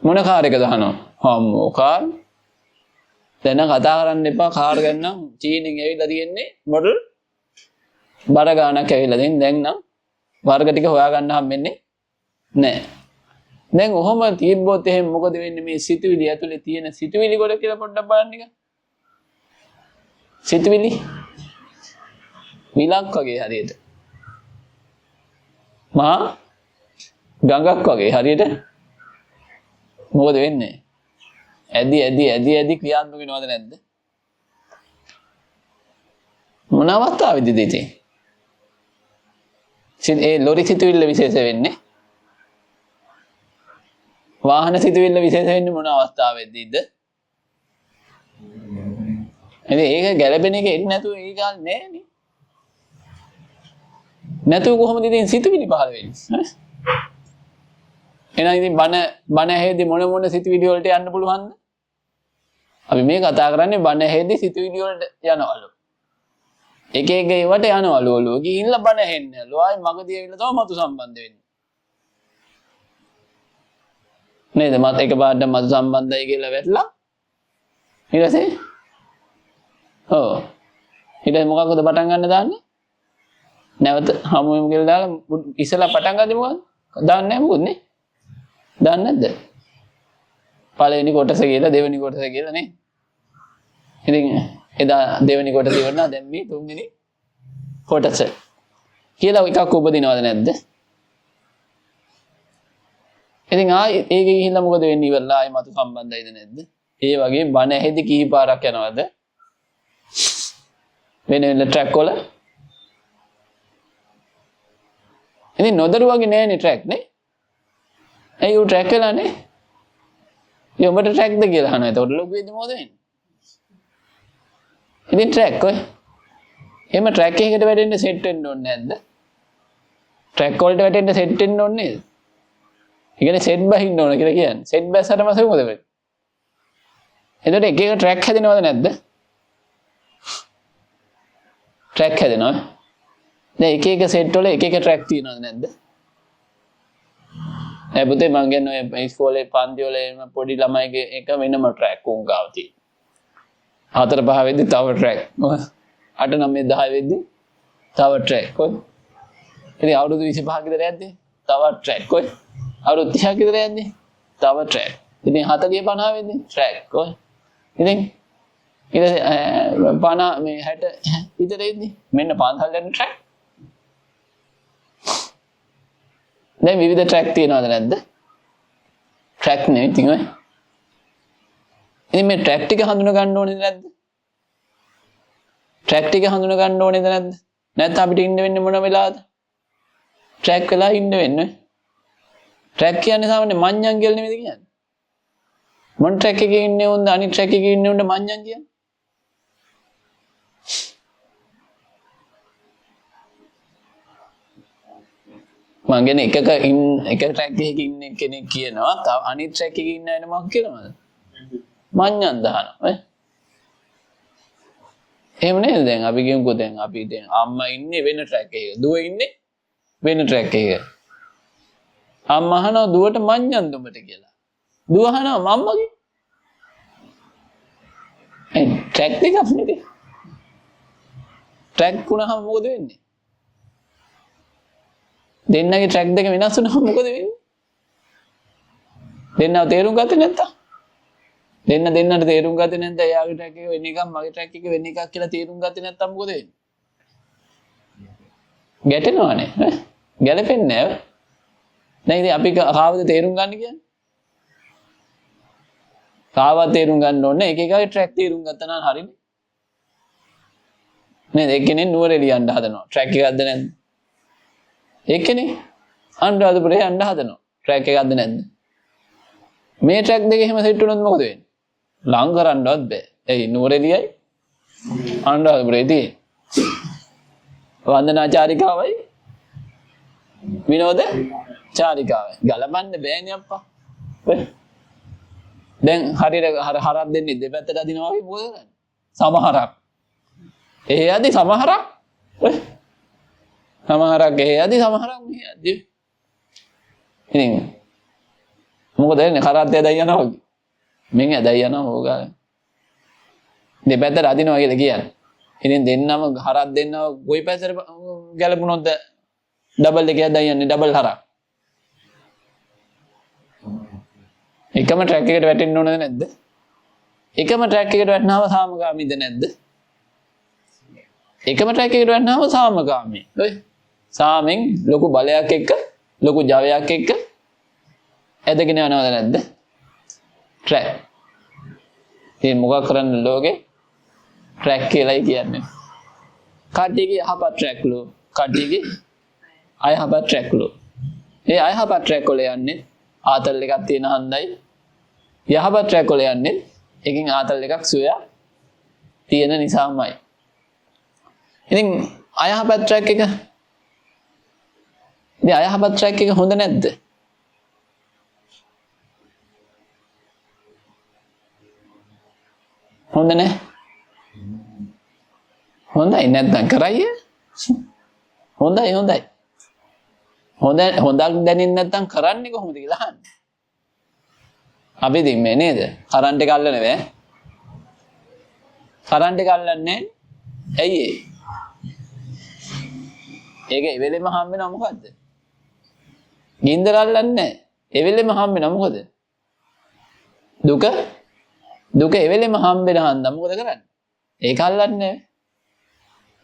මොන කාර් එකද අහනවා? අම්මෝ කාර්. දැන් කතා කරන්න එපා කාර් ගැන නම් චීනෙන් ඇවිල්ලා තියෙන්නේ මොඩල් බර ගානක් ඇවිල්ලා දැන් නම් වර්ග ටික හොයාගන්න හම්බෙන්නේ නැහැ. දැන් ඔහොම තියබ්බොත් එහෙම මොකද වෙන්නේ මේ සිතුවිලි ඇතුලේ තියෙන සිතුවිලි කොට කියලා පොඩ්ඩක් බලන්න එක. සිතුවිලි විලක් වගේ හරියට. මහා ගඟක් වගේ හරියට මොකද වෙන්නේ? ඇදි ක්‍රියාත්මක වෙනවද නැද්ද? මොන අවස්ථාවේදීද ඉතින්? ඒ ලොරි සිතුවිල්ල විශේෂ වෙන්නේ වාහන සිතුවිල්ල විශේෂ වෙන්නේ මොන අවස්ථාවේදීද? ඒක ගැළපෙන එක එන්නේ නැතුව ඒ ගාල් නෑනේ. නැතුව කොහොමද ඉතින් සිතුවිලි පහළ වෙන්නේ? එහෙනම් ඉතින් බණ ඇහෙද්දි මොන සිතුවිලි වලට යන්න පුළුවන්ද? අපි මේ කතා කරන්නේ බණ ඇහෙද්දි සිතුවිලි වලට යනවලු. එක ඒවට යනවලු ඔලුව ගිහිල්ලා බණ ඇහෙන්නලු. ආයි මගදී ඇවිල්ලා තමයි මතු සම්බන්ධ වෙන්නේ. නේද? මත් එකපාරට මතු සම්බන්ධයි කියලා වැටලා ඊට පස්සේ ඊට මොකක්ද පටන් ගන්න දාන්නේ? නැවත හමු වෙමු කියලා දාලා ඉස්සලා පටන් ගත්තේ මොකක්ද? දාන්නේ නැහැ මොකද නේ? දාන්නේ නැද්ද? පළවෙනි කොටස කියලා දෙවෙනි කොටස කියලා නේ. ඉතින් එදා දෙවෙනි කොටස ඉවරනා දැන් මේ තුන්වෙනි කොටස කියලා එකක් උපදිනවද නැද්ද? ඉතින් ආයි ඒකේ ගිහිල්ලා මොකද වෙන්නේ ඉවරලා ආයි මතු සම්බන්ධයිද නැද්ද? ඒ වගේ බණ ඇහෙද්දි කී පාරක් යනවද? වෙන ට්‍රැක් වල ඉතින් නොදරුවගේ නෑනේ ට්‍රැක් නේ. ඇයි උ ට්‍රැක් වෙලා නේ? ඒ උඹට ට්‍රැක්ද කියලා අහනවා. එතකොට ලොකු වෙද්දි මොකද වෙන්නේ? ඉතින් ට්‍රැක් ඔය. එහෙම ට්‍රැක් එකකට වැටෙන්න සෙට් වෙන්න ඕනේ නැද්ද? ට්‍රැක් වලට වැටෙන්න සෙට් වෙන්න ඕනේ නේද? ඒ කියන්නේ සෙට් බහින්න ඕන කියලා කියන්නේ. සෙට් බැස්සට පස්සේ මොකද වෙන්නේ? එතකොට එක එක ට්‍රැක් හැදෙනවද නැද්ද? ට්‍රැක් හැදෙනවා. දැන් එක එක සෙට් වල එක එක ට්‍රැක් තියෙනවද නැද්ද? ඒ පුතේ මං කියන්නේ ඔය ඉස්කෝලේ පන්ති වල එන පොඩි ළමයිගේ එක වෙනම ට්‍රැක් උන් ගාව තියෙනවා. 4 5 වෙද්දි තව ට්‍රැක්. 8 9 10 වෙද්දි තව ට්‍රැක්. කොයි? ඉතින් අවුරුදු 25 කට යද්දි තව ට්‍රැක්. කොයි? අවුරුදු 30 කට යද්දි තව ට්‍රැක්. ඉතින් 40 50 වෙද්දි ට්‍රැක්. කොයි? ඉතින් ඊට 50 මේ 60 විතර එද්දි මෙන්න පාන්සල් යන ට්‍රැක්. දැන් විවිධ ට්‍රැක් තියෙනවද නැද්ද? ට්‍රැක් නේ ඉතින් ඔය. ඉතින් මේ ට්‍රැක් ටික හඳුනා ගන්න ඕනේද නැද්ද? ට්‍රැක් ටික හඳුනා ගන්න ඕනේද නැද්ද? නැත්නම් අපිට ඉන්න වෙන්නේ මොන වෙලාවද? ට්‍රැක් වෙලා ඉන්න වෙන්නේ. ට්‍රැක් කියන්නේ සාමාන්‍ය මඤ්ඤම් කියලා නෙමෙයි කියන්නේ. මොන ට්‍රැක් එකේ ඉන්නේ උන්ද අනිත් ට්‍රැක් එකේ ඉන්නේ උන්ද මඤ්ඤම් කියන්නේ? මං කියන්නේ එක ට්‍රැක් එකක ඉන්න කෙනෙක් කියනවා තව අනිත් ට්‍රැක් එකේ ඉන්න අය මොකක් කියනවද? මඤ්ඤම් දානවා ඈ. එහෙම නේද? දැන් අපි කියමුකෝ දැන් අපි දැන් අම්මා ඉන්නේ වෙන ට්‍රැක් එකක. දුව ඉන්නේ වෙන ට්‍රැක් එකක. අම්මා අහනවා දුවට මඤ්ඤම් දුඹට කියලා. දුව අහනවා මම්මගේ. ඒ ට්‍රැක් දෙකක් නෙද? ට්‍රැක් වුණාම මොකද වෙන්නේ? දෙන්නගේ ට්‍රැක් දෙක වෙනස් වුණාම මොකද වෙන්නේ? දෙන්නව තේරුම් ගත්තේ නැත්තම්? දෙන්නට තේරුම් ගත්තේ නැත්නම් එයාගේ ට්‍රැක් එක වෙන එකක් මගේ ට්‍රැක් එක වෙන එකක් කියලා තේරුම් ගත්තේ නැත්තම් මොකද වෙන්නේ? ගැටෙනවනේ ඈ. ගැලපෙන්නේ නැහැ. දැන් ඉතින් අපි කාවද තේරුම් ගන්න කියන්නේ? කාවත් තේරුම් ගන්න ඕනේ එක එකගේ ට්‍රැක් තේරුම් ගත්තා නම් හරිනේ. නේද? එක්කෙනෙක් නුවර එළියන්න හදනවා. ට්‍රැක් එකක්ද නැද්ද? ඒකනේ අනුරාධපුරේ යන්න හදනවා. ට්‍රැක් එකක්ද නැද්ද? මේ ට්‍රැක් දෙක එහෙම සෙට් වුණොත් මොකද වෙන්නේ? ලං කරන්නවත් බෑ. එයි නුවරඑළියයි අනුරාධපුරේ තියෙන්නේ. වන්දනා චාරිකාවයි විනෝද චාරිකාවයි. ගලපන්න බෑනේ අප්පා. දැන් හරියට හරක් දෙන්නේ දෙපැත්තට අදිනවා වගේ මොකද කරන්නේ? සමහරක්. එහෙ යදි සමහරක්. සමහරක් එහෙ යදි සමහරක් මෙහෙ යදි. ඉතින් මොකද වෙන්නේ? කරත් ඇදයි යනවා වගේ. මෙන් ඇදයි යනවා ඕගා. දෙපැත්තට අදිනවා කියලා කියන්නේ. ඉතින් දෙන්නම හරක් දෙන්නව කොයි පැත්තට ගැලපුණොත්ද ඩබල් එක ඇදයි යන්නේ ඩබල් හරක්. එකම ට්‍රැක් එකට වැටෙන්න ඕනද නැද්ද? එකම ට්‍රැක් එකට වැටෙනවම සාමගාමීද නැද්ද? එකම ට්‍රැක් එකට වැටෙනවම සාමගාමී. ඔය සාමෙන් ලොකු බලයක් එක්ක ලොකු ජවයක් එක්ක ඇදගෙන යනවද නැද්ද? ට්‍රැක්. ඉතින් මොකක් කරන්න ලෝකේ ට්‍රැක් කියලායි කියන්නේ. කඩේගේ යහපත් ට්‍රැක් ලෝ කඩේගේ අයහපත් ට්‍රැක් ලෝ. ඒ අයහපත් ට්‍රැක් වල යන්නේ ආතල් එකක් තියෙන හන්දයි යහපත් ට්‍රැක් වල යන්නේ එකකින් ආතල් එකක් සොයා තියෙන නිසාමයි. ඉතින් අයහපත් ට්‍රැක් එක ඉතින් අයහපත් ට්‍රැක් එක හොඳ නැද්ද? හොඳ නැහැ. හොඳයි නැත්නම් කරයි. හොඳයි හොඳයි. හොඳක් දැනෙන්නේ නැත්නම් කරන්නේ කොහොමද කියලා අහන්නේ. අපි දෙන්නේ නේද? කරන්ට් එක අල්ලන්නේ නැහැ. කරන්ට් එක අල්ලන්නේ ඇයි ඒ? ඒක ඒ වෙලෙම හම් වෙනව මොකද්ද? ගින්දර අල්ලන්නේ නැහැ. ඒ වෙලෙම හම් වෙනව මොකද? දුක ඒ වෙලෙම හම් වෙන හන්ද මොකද කරන්නේ? ඒක අල්ලන්නේ නැහැ.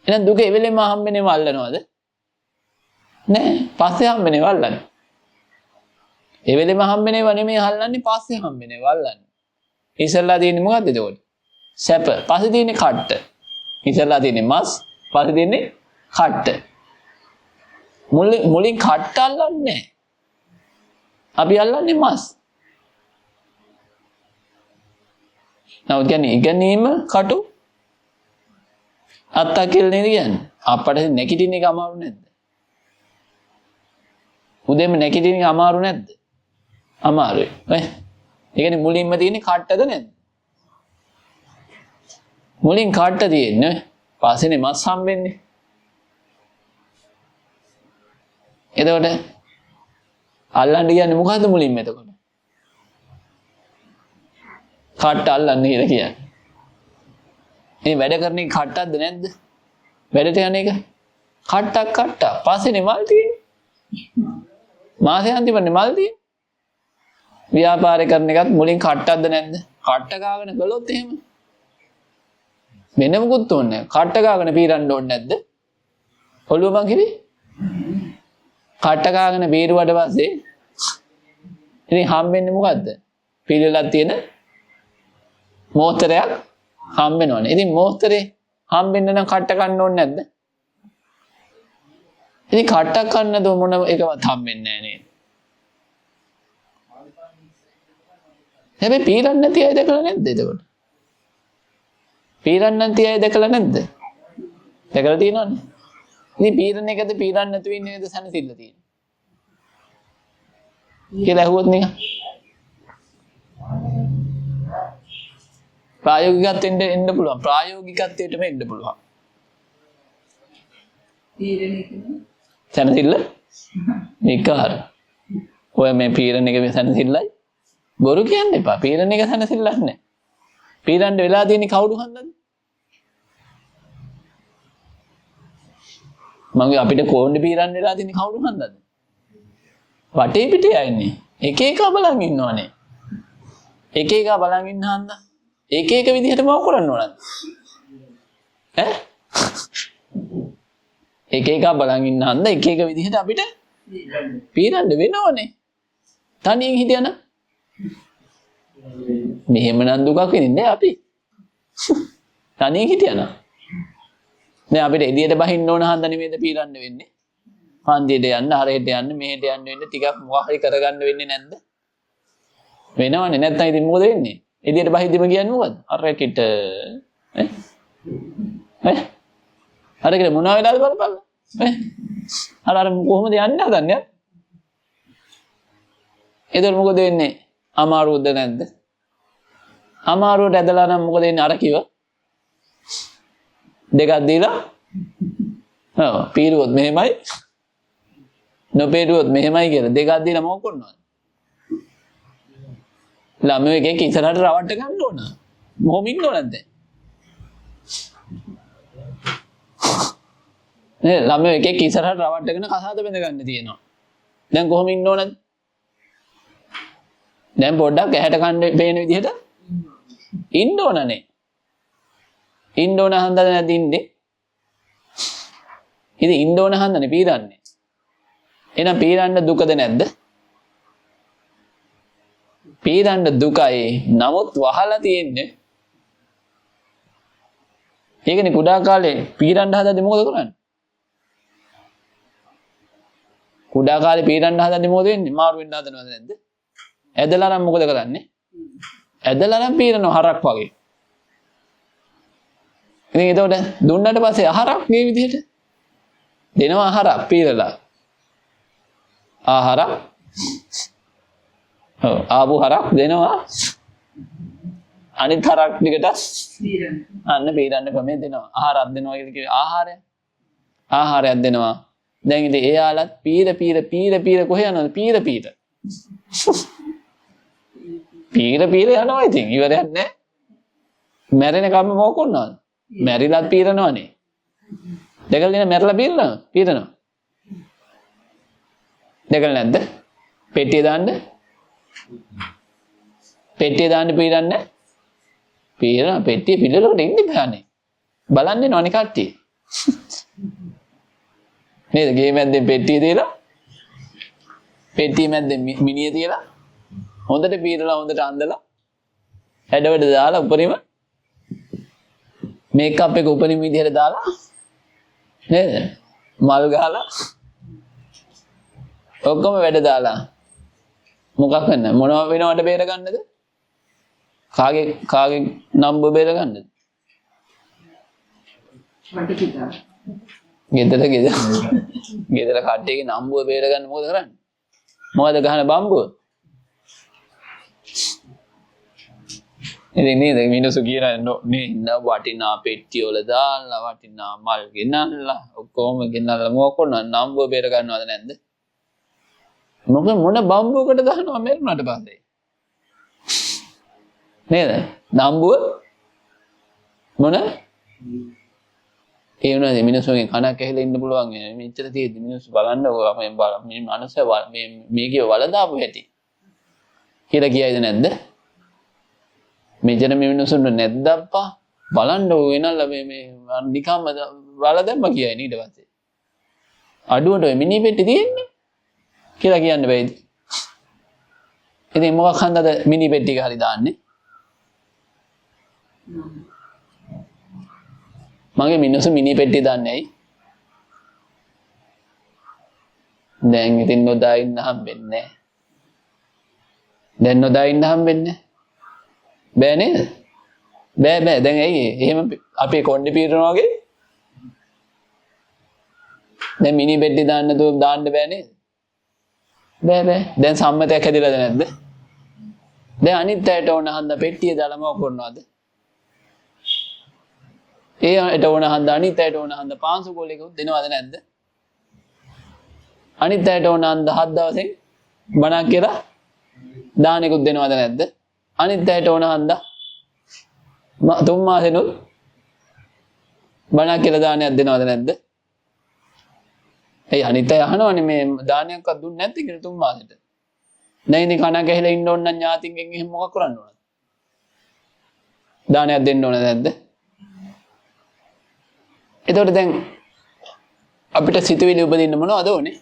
එහෙනම් දුක ඒ වෙලෙම හම් වෙනේම අල්ලනවද? නෑ පස්සේ හම්බෙන්නේ වල්ලන්නේ. ඒ වෙලෙම හම්බෙන්නේ නෙමෙයි හල්ලන්නේ පස්සේ හම්බෙන්නේ වල්ලන්නේ. ඉස්සල්ලා තියෙන්නේ මොකද්ද එතකොට? සැප. පස්සේ තියෙන්නේ කට්ට. ඉස්සල්ලා තියෙන්නේ මස්, පස්සේ තියෙන්නේ කට්ට. මුලින් කට්ට අල්ලන්නේ නෑ. අපි අල්ලන්නේ මස්. නමුත් කියන්නේ ඉගෙනීම කටු අත්තකිල් නේද කියන්නේ. අපට නැගිටින එක අමාරු නැද්ද? උදේම නැගිටින එක අමාරු නැද්ද? අමාරුයි. නේ? ඒ කියන්නේ මුලින්ම තියෙන්නේ කට්ටද නැද්ද? මුලින් කට්ට තියෙන්නේ. පස්සේනේ මස් හම්බෙන්නේ. එතකොට අල්ලන්න කියන්නේ මොකද්ද මුලින්ම එතකොට? කට්ට අල්ලන්න කියලා කියන්නේ. මේ වැඩ කරන එක කට්ටක්ද නැද්ද? වැඩට යන එක කට්ටක්. පස්සේනේ මල් තියෙන්නේ. මාසේ අන්තිමනේ මල් තියෙන්නේ. ව්‍යාපාරය කරන එකත් මුලින් කට්ටක්ද නැද්ද? කට්ට ගාගෙන කළොත් එහෙම. වෙන මොකුත් ඕනේ නැහැ. කට්ට ගාගෙන පීරන්න ඕනේ නැද්ද? ඔළුව මං කිවි. කට්ට ගාගෙන බීරුවට පස්සේ ඉතින් හම්බෙන්නේ මොකද්ද? පිළිලක් තියෙන මෝස්තරයක් හම්බෙනවනේ. ඉතින් මෝස්තරේ හම්බෙන්න නම් කට්ට ගන්න ඕනේ නැද්ද? ඉතින් කට්ටක් ගන්නද මොන එකවත් හම්බෙන්නේ නැහැ නේද? හැබැයි පීරන්න නැති අය දැකලා නැද්ද එතකොට? පීරන්න නැති අය දැකලා නැද්ද? දැකලා තියෙනවනේ. ඉතින් පීරන එකද පීරන්න නැතුව ඉන්න එකද සැනසෙල්ල තියෙන්නේ. කියලා ඇහුවොත් නිකන්. ප්‍රායෝගිකත්වෙන්න එන්න පුළුවන්. ප්‍රායෝගිකත්වයටම එන්න පුළුවන්. පීරණ කියන්නේ සැනසෙල්ල විකාර. ඔය මේ පීරන එක සැනසෙල්ලයි. බොරු කියන්න එපා. පීරන එක සැනසෙල්ලක් නැහැ. පීරන්න වෙලා තියෙන්නේ කවුරු හන්දද? මම අපිට කොණ්ඩේ පීරන්න වෙලා තියෙන්නේ කවුරු හන්දද? වටේ පිටේ ආන්නේ. එක එක බලන් ඉන්නවනේ. එක එක බලන් ඉන්න හන්ද. එක එක විදිහට මොකක් කරන්න ඕනද? ඈ? එක එක බලන් ඉන්න හන්ද එක එක විදිහට අපිට පීරන්න වෙනවනේ. තනියෙන් හිටියන මෙහෙම නම් දුකක් විඳින්නේ අපි. තනියෙන් හිටියන. දැන් අපිට එළියට බහින්න ඕන හන්ද නෙමෙයිද පීරන්න වෙන්නේ. හන්දියට යන්න, හරයට යන්න, මෙහෙට යන්න වෙන්නේ ටිකක් මොකක් හරි කරගන්න වෙන්නේ නැද්ද? වෙනවනේ. නැත්නම් ඉතින් මොකද වෙන්නේ? එළියට බහිද්දිම කියන්නේ මොකද්ද? අරකට අරකට මොනවා වෙලාද බලපල්ලා. අර කොහොමද යන්නේ හදන්නේ? එතකොට මොකද වෙන්නේ? අමාරුද නැද්ද? අමාරුවට ඇදලා නම් මොකද වෙන්නේ? අර කිව්ව දෙකක් දීලා පීරුවොත් මෙහෙමයි, නොපීරුවොත් මෙහෙමයි කියලා දෙකක් දීලා මොකක් කරනවද? ළමයි එකෙක් ඉස්සරහට රවට්ට ගන්න ඕන. මොහොම ඉන්න ඕනද දැන්? නේ ළමයි එකෙක් ඉස්සරහට රවට්ටගෙන කසාද බඳ ගන්න තියෙනවා. දැන් කොහොම ඉන්න ඕනද? දැන් පොඩ්ඩක් ඇහැට කන්න පේන විදිහට ඉන්න ඕනනේ. ඉන්න ඕන හන්දද නැද්ද ඉන්නේ? ඉතින් ඉන්න ඕන හන්දනේ පීරන්නේ. එහෙනම් පීරන්න දුකද නැද්ද? පීරන්න දුකයි. නමුත් වහලා තියෙන්නේ. ඒකනේ කුඩා කාලේ පීරන්න හදද්දි මොකද කරන්නේ? කුඩා කාලේ පීරන්න හදද්දි මොකද වෙන්නේ? මාරු වෙන්න හදනවද නැද්ද? ඇදලා නම් මොකද කරන්නේ? ඇදලා නම් පීරනවා හරක් වගේ. ඉතින් ඒතකොට දුන්නට පස්සේ ආහාරක් මේ විදිහට දෙනවා ආහාරක් පීරලා. ආහාරක් ආපු හරක් දෙනවා අනිත් හරක් ටිකට අන්න පීරන්න ක්‍රමය දෙනවා. ආහාරයක් දෙනවා කියන්නේ ආහාරයක් දෙනවා. දැන් ඉතින් එයාලත් පීර කොහෙ යනවද? පීර යනවා ඉතින් ඉවරයක් නැහැ. මැරෙන කම්ම මොකක් කරනවද? මැරිලත් පීරනවනේ. දෙකල දින මැරලා පීරනවා. දෙකල නැද්ද? පෙට්ටිය දාන්න පීරන්නේ. පීරන පෙට්ටිය පිළිලකට ඉන්නේ බෑනේ. බලන්නේ නෝනේ කට්ටිය. නේද? ගේ මැද්දෙන් පෙට්ටිය තියලා පෙට්ටිය මැද්දෙන් මිනිය තියලා හොඳට පීරලා හොඳට අඳලා හැඩවැඩ දාලා උපරිම මේකප් එක උපරිම විදිහට දාලා නේද? මල් ගහලා ඔක්කොම වැඩ දාලා මොකක් වෙන්න මොනව වෙනවට බේර ගන්නද? කාගේ නම්බ බේර ගන්නද? ගෙදර කට්ටියගේ නම්බුව බේර ගන්න මොකද කරන්නේ? මොකද ගහන බම්බුව? ඉතින් නේද මිනිස්සු කියන්නේ නේ වටිනා පෙට්ටිය වල දාලා වටිනා මල් ගෙනල්ලා ඔක්කොම ගෙනල්ලා මොකක් කරනවද? නම්බුව බේර ගන්නවද නැද්ද? මොන බම්බුවකට දානවා මෙරුණාට පස්සේ නේද? නම්බුව මොන ඒ වුණාද මිනිස්සුන්ගේ කනක් ඇහිලා ඉන්න පුළුවන් මෙච්චර තියෙද්දි මිනිස්සු බලන්නකෝ මේ මනුස්සය මේකේ වල දාපු හැටි කියලා කියයිද නැද්ද? මෙච්චර මේ මිනිස්සුන්ට නැද්ද අප්පා බලන්නකෝ වෙනල්ලා මේ නිකම්ම වල දැම්ම කියයි ඊට පස්සේ අඩුවට ඔය මිනි පෙට්ටි තියෙන්නේ කියලා කියන්න බෑද? ඉතින් මොකක් හන්දද මිනි පෙට්ටි එක හරි දාන්නේ? මගේ මිනිස්සු මිනි පෙට්ටි දාන්නේ ඇයි? දැන් ඉතින් නොදා ඉන්න හම්බෙන්නේ නැහැ. දැන් නොදා ඉන්න හම්බෙන්නේ බෑ නේද? බෑ දැන් ඇයි එහෙම අපේ කොණ්ඩේ පීරනවා වගේ දැන් මිනි පෙට්ටි දාන්න බෑ නේද? බෑ දැන් සම්මතයක් හැදිලාද නැද්ද? දැන් අනිත් අයට ඕන හන්ද පෙට්ටිය දාලා මොකක් කරනවද? ඒට ඕන හන්ද අනිත් අයට ඕන හන්ද පාංශු කෝලයකුත් දෙනවද නැද්ද? අනිත් අයට ඕන හන්ද 7 දවසෙන් බණක් කියලා දානෙකුත් දෙනවද නැද්ද? අනිත් අයට ඕන හන්ද 3 මාසෙනුත් බණක් කියලා දානයක් දෙනවද නැද්ද? ඒ අනිත් අය අහනවනේ මේ දානයක්වත් දුන්නේ නැද්ද කියලා 3 මාසෙට. දැන් ඉතින් කණක් ඇහිලා ඉන්න ඕන නම් ඥාතින්ගෙන් එහෙම මොකක් කරන්න ඕනද? දානයක් දෙන්න ඕන නැද්ද? එතකොට දැන් අපිට සිතුවිලි උපදින්න මොනවද ඕනේ?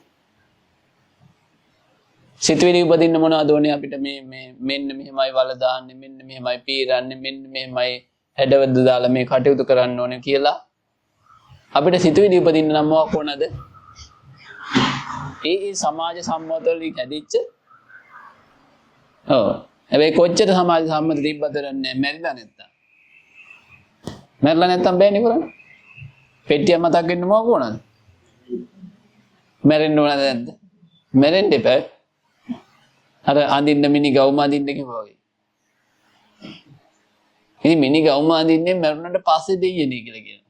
සිතුවිලි උපදින්න මොනවද ඕනේ අපිට මේ මෙන්න මෙහෙමයි වල දාන්නේ මෙන්න මෙහෙමයි පීරන්නේ මෙන්න මෙහෙමයි හැඩවද දාලා මේ කටයුතු කරන්න ඕනේ කියලා අපිට සිතුවිලි උපදින්න නම් මොකක් ඕනද? ඒ සමාජ සම්මතවලින් හැදිච්ච ඔව් හැබැයි කොච්චර සමාජ සම්මත තිබ්බද නැහැ මැරිලා නැත්තම්. මැරිලා නැත්තම් බෑනේ කරන්නේ. පෙට්ටිය මතක් වෙන්න මොකක් ඕනද? මැරෙන්න ඕනද නැද්ද? මැරෙන්න එපා. අර අඳින්න මිනි ගවුම අඳින්න කිව්වා වගේ. ඉතින් මිනි ගවුම අඳින්නේ මැරුණාට පස්සේ දෙයියනේ කියලා කියනවා.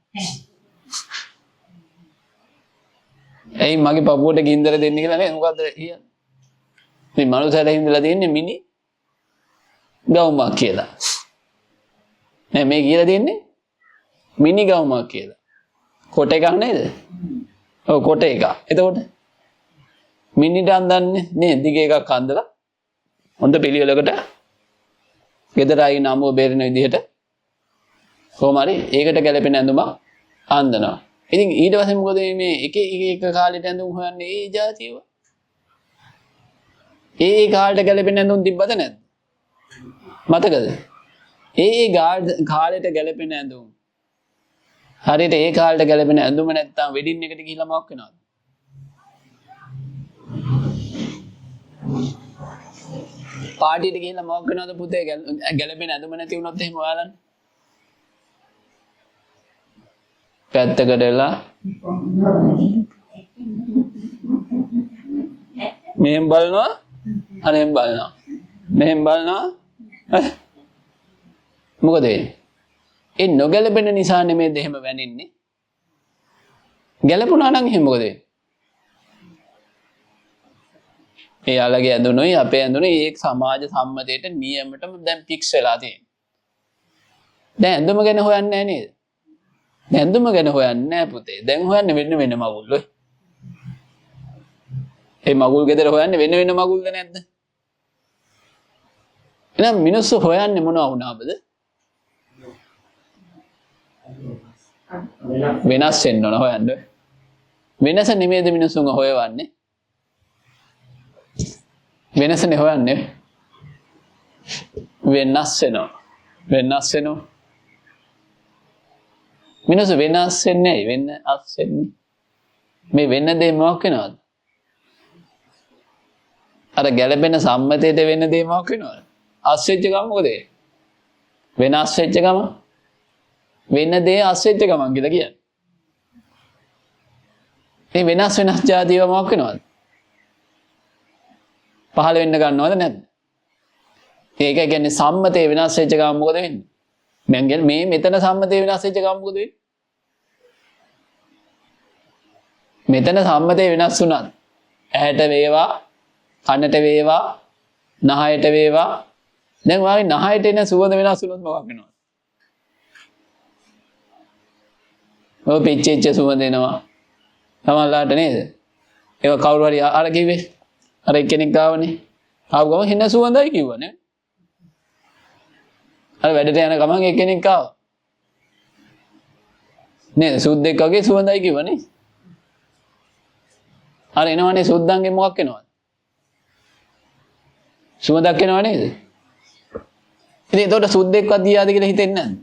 එයි මගේ පපුවට ගින්දර දෙන්න කියලා නේ මොකද්ද කියන්නේ? මේ මනුස්සයලා හින්දලා දෙන්නේ මිනි ගවුමක් කියලා. නෑ මේ කියලා දෙන්නේ මිනි ගවුමක් කියලා. කොට එකක් නේද? ඔව් කොට එකක්. එතකොට මිනිට අඳන්නේ නේ දිග එකක් අඳලා හොඳ පිළිවෙලකට ගෙදර ආයි නමුව බේරෙන විදිහට කොහොම හරි ඒකට ගැලපෙන ඇඳුමක් අඳිනවා. ඉතින් ඊට පස්සේ මොකද මේ එක කාලෙට ඇඳුම් හොයන්නේ ඒ જાතියව. ඒ කාලෙට ගැලපෙන ඇඳුම් තිබ්බද නැද්ද? මතකද? ඒ කාලෙට ගැලපෙන ඇඳුම්. හරියට ඒ කාලෙට ගැලපෙන ඇඳුම නැත්තම් වෙඩින් එකට ගිහිල්ලා මොකක් වෙනවද? පාටියට ගිහිල්ලා මොකක් වෙනවද පුතේ ගැලපෙන ඇඳුම නැති වුණොත් එහෙම ඔයාලන්නේ? පැත්තකටලා මෙහෙම බලනවා අරෙන් බලනවා මෙහෙම බලනවා මොකද වෙන්නේ? ඒ නොගැලපෙන නිසා නෙමෙයි දෙහෙම වැනින්නේ. ගැලපුණා නම් එහෙම මොකද වෙන්නේ? එයාලගේ ඇඳුනුයි අපේ ඇඳුනුයි ඒ සමාජ සම්මතයට නියමටම දැන් ෆික්ස් වෙලා තියෙනවා. දැන් ඇඳුම ගැන හොයන්නේ නැහැ නේද? දැන් ඇඳුම ගැන හොයන්නේ නැහැ පුතේ. දැන් හොයන්නේ වෙන මගුල් ඔය. ඒ මගුල් ගෙදර හොයන්නේ වෙන මගුල්ද නැද්ද? එහෙනම් මිනිස්සු හොයන්නේ මොනවා වුණාද? වෙනස් වෙන්න ඕන හොයන්න. වෙනස නෙමෙයිද මිනිස්සුන්ව හොයවන්නේ? වෙනසනේ හොයන්නේ. වෙනස් වෙනවා. මිනිස්සු වෙනස් වෙන්නේ වෙන්නේ. මේ වෙන දේ මොකක් වෙනවද? අර ගැළපෙන සම්මතයට වෙන දේ මොකක් වෙනවද? අස්වෙච්ච ගම මොකද? වෙනස් වෙච්ච ගම. වෙන දේ අස්වෙච්ච ගමන් කියලා කියන්නේ. මේ වෙනස් જાතියව මොකක් වෙනවද? පහළ වෙන්න ගන්නවද නැද්ද? ඒක කියන්නේ සම්මතේ වෙනස් වෙච්ච ගමන් මොකද වෙන්නේ? මම කියන්නේ මේ මෙතන සම්මතේ වෙනස් වෙච්ච ගමන් මොකද වෙන්නේ? මෙතන සම්මතේ වෙනස් වුණත් ඇහැට වේවා, කනට වේවා, නහයට වේවා. දැන් වාගේ නහයට එන සුවඳ වෙනස් වුණොත් මොකක් වෙනවද? ඔය පිච්චෙච්ච සුවඳ එනවා. තමන්ලාට නේද? ඒක කවුරු හරි අර කිව්වේ. අර එක්කෙනෙක් ගාවනේ. ආව ගම හින්න සුවඳයි කිව්වනේ. අර වැඩට යන ගමන් එක්කෙනෙක් ආවා. නේද? සුද්දෙක් වගේ සුවඳයි කිව්වනේ. අර එනවනේ සුද්දන්ගේ මොකක් එනවද? සුවඳක් එනව නේද? ඉතින් ඒකට සුද්දෙක්වත් ගියාද කියලා හිතෙන්නේ නැද්ද?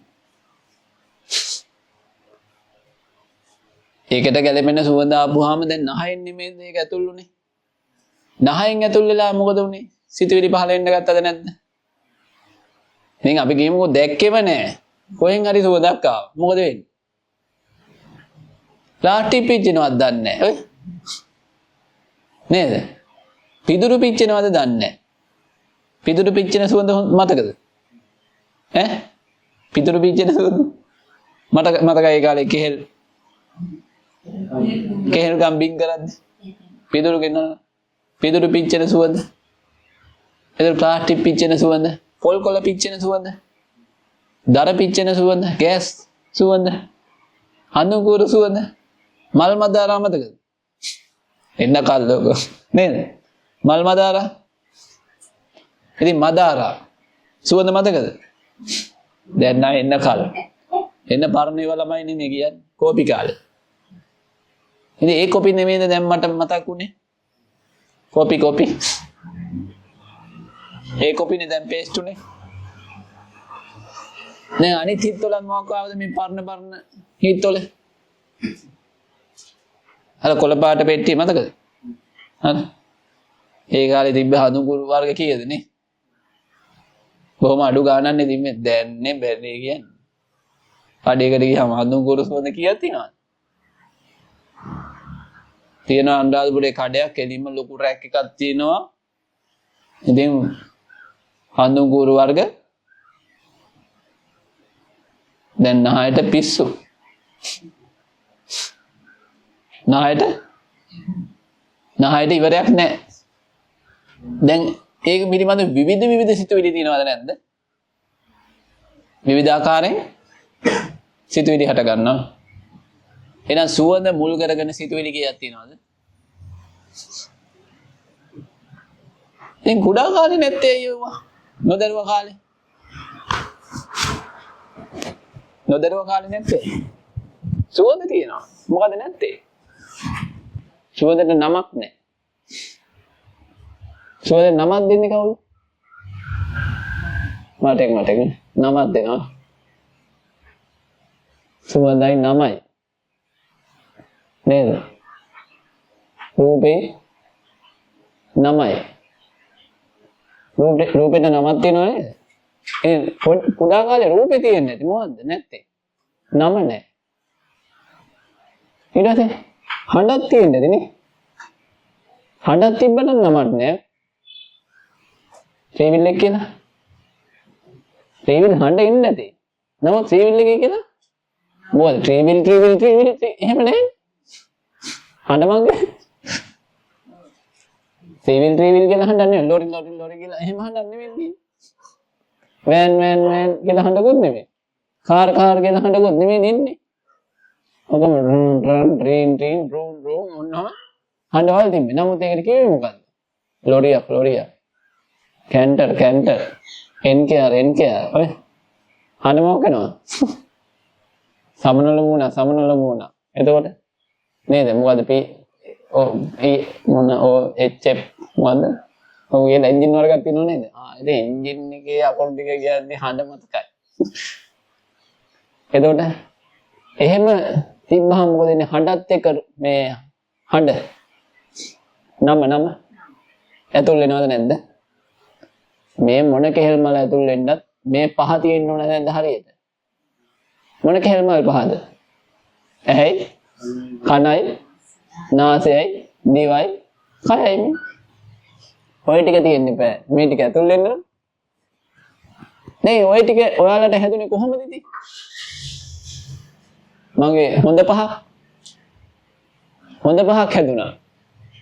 ඒකට ගැලපෙන සුවඳ ආපුවාම දැන් නහයෙන් නෙමෙයිද ඒක ඇතුළුනේ. නහයෙන් ඇතුල් වෙලා මොකද උනේ? සිතුවිලි පහල වෙන්න ගත්තද නැද්ද? ඉතින් අපි ගියමුකෝ දැක්කෙම නැහැ. කොහෙන් හරි සුවඳක් ආවා. මොකද වෙන්නේ? ප්ලාස්ටික් පිච්චෙනවද දන්නේ නැහැ. ඔය නේද? පිදුරු පිච්චෙනවද දන්නේ නැහැ. පිදුරු පිච්චෙන සුවඳ මතකද? පිදුරු පිච්චෙන සුවඳ මතකයි ඒ කාලේ කෙහෙල් ගම්බින් කරද්දි පිදුරු පිච්චෙන සුවඳ. එතන ප්ලාස්ටික් පිච්චෙන සුවඳ, පොල් කොළ පිච්චෙන සුවඳ, දර පිච්චෙන සුවඳ, ගෑස් සුවඳ, අනුකූර සුවඳ, මල් මදාරා මතකද? එන්න කල්ලෝක නේද? මල් මදාරා. ඉතින් මදාරා සුවඳ මතකද? දැන් නෑ එන්න කල්. එන්න පරණ ඒවා ළමයි නේ කියන්නේ. කෝපි කාලේ. ඉතින් ඒ කොපි නෙමෙයිද දැන් මට මතක් උනේ? කොපි. ඒ කොපිනේ දැන් පේස්ට් උනේ. දැන් අනිත් හිටවල මොකක් ආවද මේ පරණ හිටවල? අර කොළ පාට පෙට්ටිය මතකද? හරි. ඒ කාලේ තිබ්බ හඳුන්කුරු වර්ග කීයද නේ? බොහොම අඩු ගානක්නේ තිබ්බේ. දැන්නේ බැරි කියන්නේ. කඩේකට ගියාම හඳුන්කුරු සුවඳ කීයක් තියෙනවද? තියෙන අනුරාධපුරේ කඩයක් එළින්ම ලොකු රැක් එකක් තියෙනවා. ඉතින් හඳුන්කුරු වර්ග දැන් නහයට පිස්සු. නහයට ඉවරයක් නැහැ. දැන් ඒක පිළිබඳ විවිධ සිතුවිලි තියෙනවද නැද්ද? විවිධ ආකාරයෙන් සිතුවිලි හට ගන්නවා. එහෙනම් සුවඳ මුල් කරගෙන සිතුවිලි කීයක් තියෙනවද? දැන් කුඩා කාලේ නැත්තේ අයියෝ. නොදරුව කාලේ. නොදරුව කාලේ නැත්තේ. සුවඳ තියෙනවා. මොකද නැත්තේ? සුවඳට නමක් නැහැ. සුවඳට නමක් දෙන්නේ කවුද? මට නමක් දෙනවා. සුවඳයි නමයි. නේද? රූපේ නමයි. රූපෙට නමක් තියෙනව නේද? ඒ කුඩා කාලේ රූපේ තියෙන්නේ නැති මොකද්ද නැත්තේ? නම නැහැ. ඊට පස්සේ හඬක් තියෙන්නේ නැති නේ. හඬක් තිබ්බනම් නමක් නැහැ. ත්‍රිවිල් එක කියලා. ත්‍රිවිල් හඬ ඉන්නේ නැති. නමුත් ත්‍රිවිල් එකේ කියලා මොකද ත්‍රිවිල් එහෙම නැහැ. හඬ මංගේ ත්‍රිවිල් කියලා හඬන්නේ ලෝරි කියලා එහෙම හඬක් නෙවෙයි. වෑන් කියලා හඬකුත් නෙවෙයි. කාර් කියලා හඬකුත් නෙවෙයි ඉන්නේ. ඔකම ට්‍රේන් රෝම් මොනවා හඬවල් තිබ්බේ. නමුත් ඒකට කිව්වේ මොකද්ද? ලොරියා. කැන්ටර් එන්කෙයාර් ඔය හඬ මොකනවා? සමනල මූණ. එතකොට නේද? මොකද HF මොකද? ඔය එන්ජින් වර්ගයක් තියෙනව නේද? ඉතින් එන්ජින් එකේ අකුරු ටික කියන්නේ හඬ මතකයි. එතකොට එහෙම තිබ්බහම මොකද ඉන්නේ හඬත් එක්ක මේ හඬ නම ඇතුල් වෙනවද නැද්ද? මේ මොන කෙහෙල් මල ඇතුල් වෙන්නත් මේ පහ තියෙන්න ඕන නැද්ද හරියට? මොන කෙහෙල් මල් පහද? ඇයි? කනයි, නාසයයි, දිවයි, කයයි. ඔය ටික තියෙන්න බෑ. මේ ටික ඇතුල් වෙන්න නේ. ඔය ටික ඔයාලට හැදුනේ කොහොමද ඉතින්? මගේ හොඳ පහක් හැදුනා.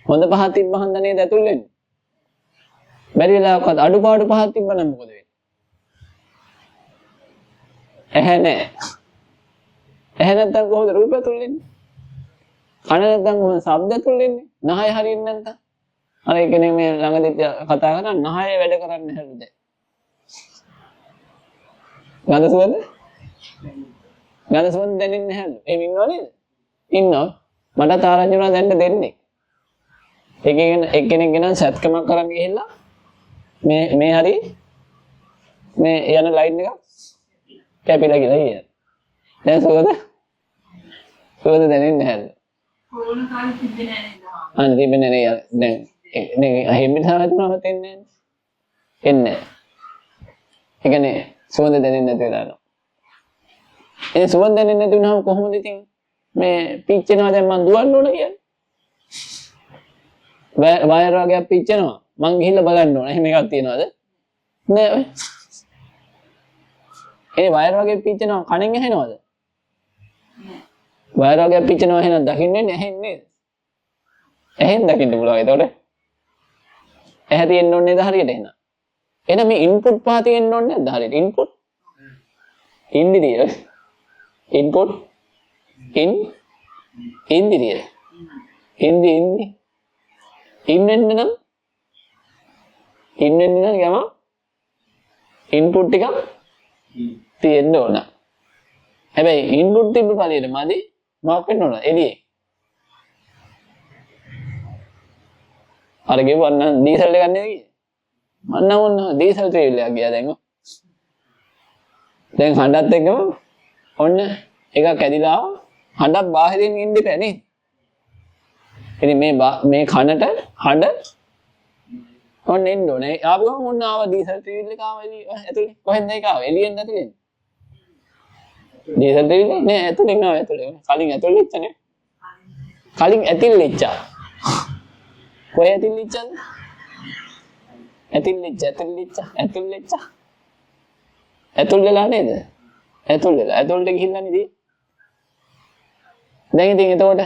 හොඳ පහක් තිබ්බහම නේද ඇතුල් වෙන්නේ? බැරි වෙලාවකත් අඩුපාඩු පහක් තිබ්බනම් මොකද වෙන්නේ? ඇහැ නැහැ. ඇහැ නැත්නම් කොහොමද රූපය ඇතුල් වෙන්නේ? කන නැත්නම් කොහොමද ශබ්ද ඇතුල් වෙන්නේ? නහය හරියන්නේ නැත්නම්. අර කෙනෙක් මේ ළඟදී කතා කරා නහය වැඩ කරන්නේ නැහැද? ගඳ සුවඳ දැනෙන්නේ නැහැලු. එහෙම ඉන්නව නේද? ඉන්නවා. මට ආරංචි වුණා දැන්න දෙන්නේ. එක්කෙනෙක් ගෙනන් සත්කමක් කරන් ගිහිල්ලා මේ හරි මේ යන ලයින් එක කැපිලා ගිහලා ඉන්නේ. දැන් සුවඳ දැනෙන්නේ නැහැලු. කොරෝනා කාලේ තිබ්බේ නැහැ නේද? අනේ තිබෙන්නේ නැහැ. දැන් එහෙම තමයි තෙන්නේ. එන්නේ. ඒ කියන්නේ සුවඳ දැනෙන්නේ නැති වෙලා යනවා. ඒ සුවඳ දැනෙන්නේ නැති වුණාම කොහොමද ඉතින් මේ පිච්චෙනවා දැන් මං දුවන්න ඕන කියන්නේ. වයර් වර්ගයක් පිච්චෙනවා. මං ගිහිල්ලා බලන්න ඕන. එහෙම එකක් තියනවද? නෑ ඔය. ඒ වයර් වර්ගයක් පිච්චෙනවා කණෙන් ඇහෙනවද? වයර් වර්ගයක් පිච්චෙනවා එහෙනම් දකින්න වෙන්නේ ඇහෙන් නේද? ඇහෙන් දකින්න පුළුවන්. ඒතකොට ඇහැ තියෙන්න ඕනේ නේද හරියට එහෙනම්. එහෙනම් මේ ඉන්පුට් පහ තියෙන්න ඕනේ නැද්ද හරියට? ඉන්පුට් ඉන්දිරිය input ඉන්දිරිය ඉන්දි ඉන්නෙන්න නම් යම ඉන්පුට් ටිකක් තියෙන්න ඕන. හැබැයි ඉන්පුට් තිබ්බ පළියට මදි මොකක් වෙන්න ඕන එළියේ. අර ගෙවන්න ඩීසල් එක ගන්නේ කීයේ? මන්නම් ඔන්න ඩීසල් ට්‍රේල් එකක් ගියා දැන්. දැන් හඬත් එක්කම ඔන්න එකක් ඇදිලා හඬක් බාහිරින් ඉන්න දෙපෑ නේ. ඉතින් මේ කනට හඬ ඔන්න එන්න ඕනේ. ආපු ගමන් ඔන්න ආවා ඩීසල් ට්‍රිවිල් එක ආවා ඇතුලේ. කොහෙන්ද ඒක ආවේ? එළියෙන් නැතුලේ. ඩීසල් ට්‍රිවිල් නෑ ඇතුලේ නෑ ඇතුලේ. කලින් ඇතුලේ ඉච්චනේ. කලින් ඇතිල් ඉච්චා. කොහේ ඇතිල් ඉච්චාද? ඇතිල් ඉච්චා. ඇතුල් වෙලා නේද? ඇතුල් වෙලා. ඇතුල්ට ගිහිල්ලා නේද? දැන් ඉතින් එතකොට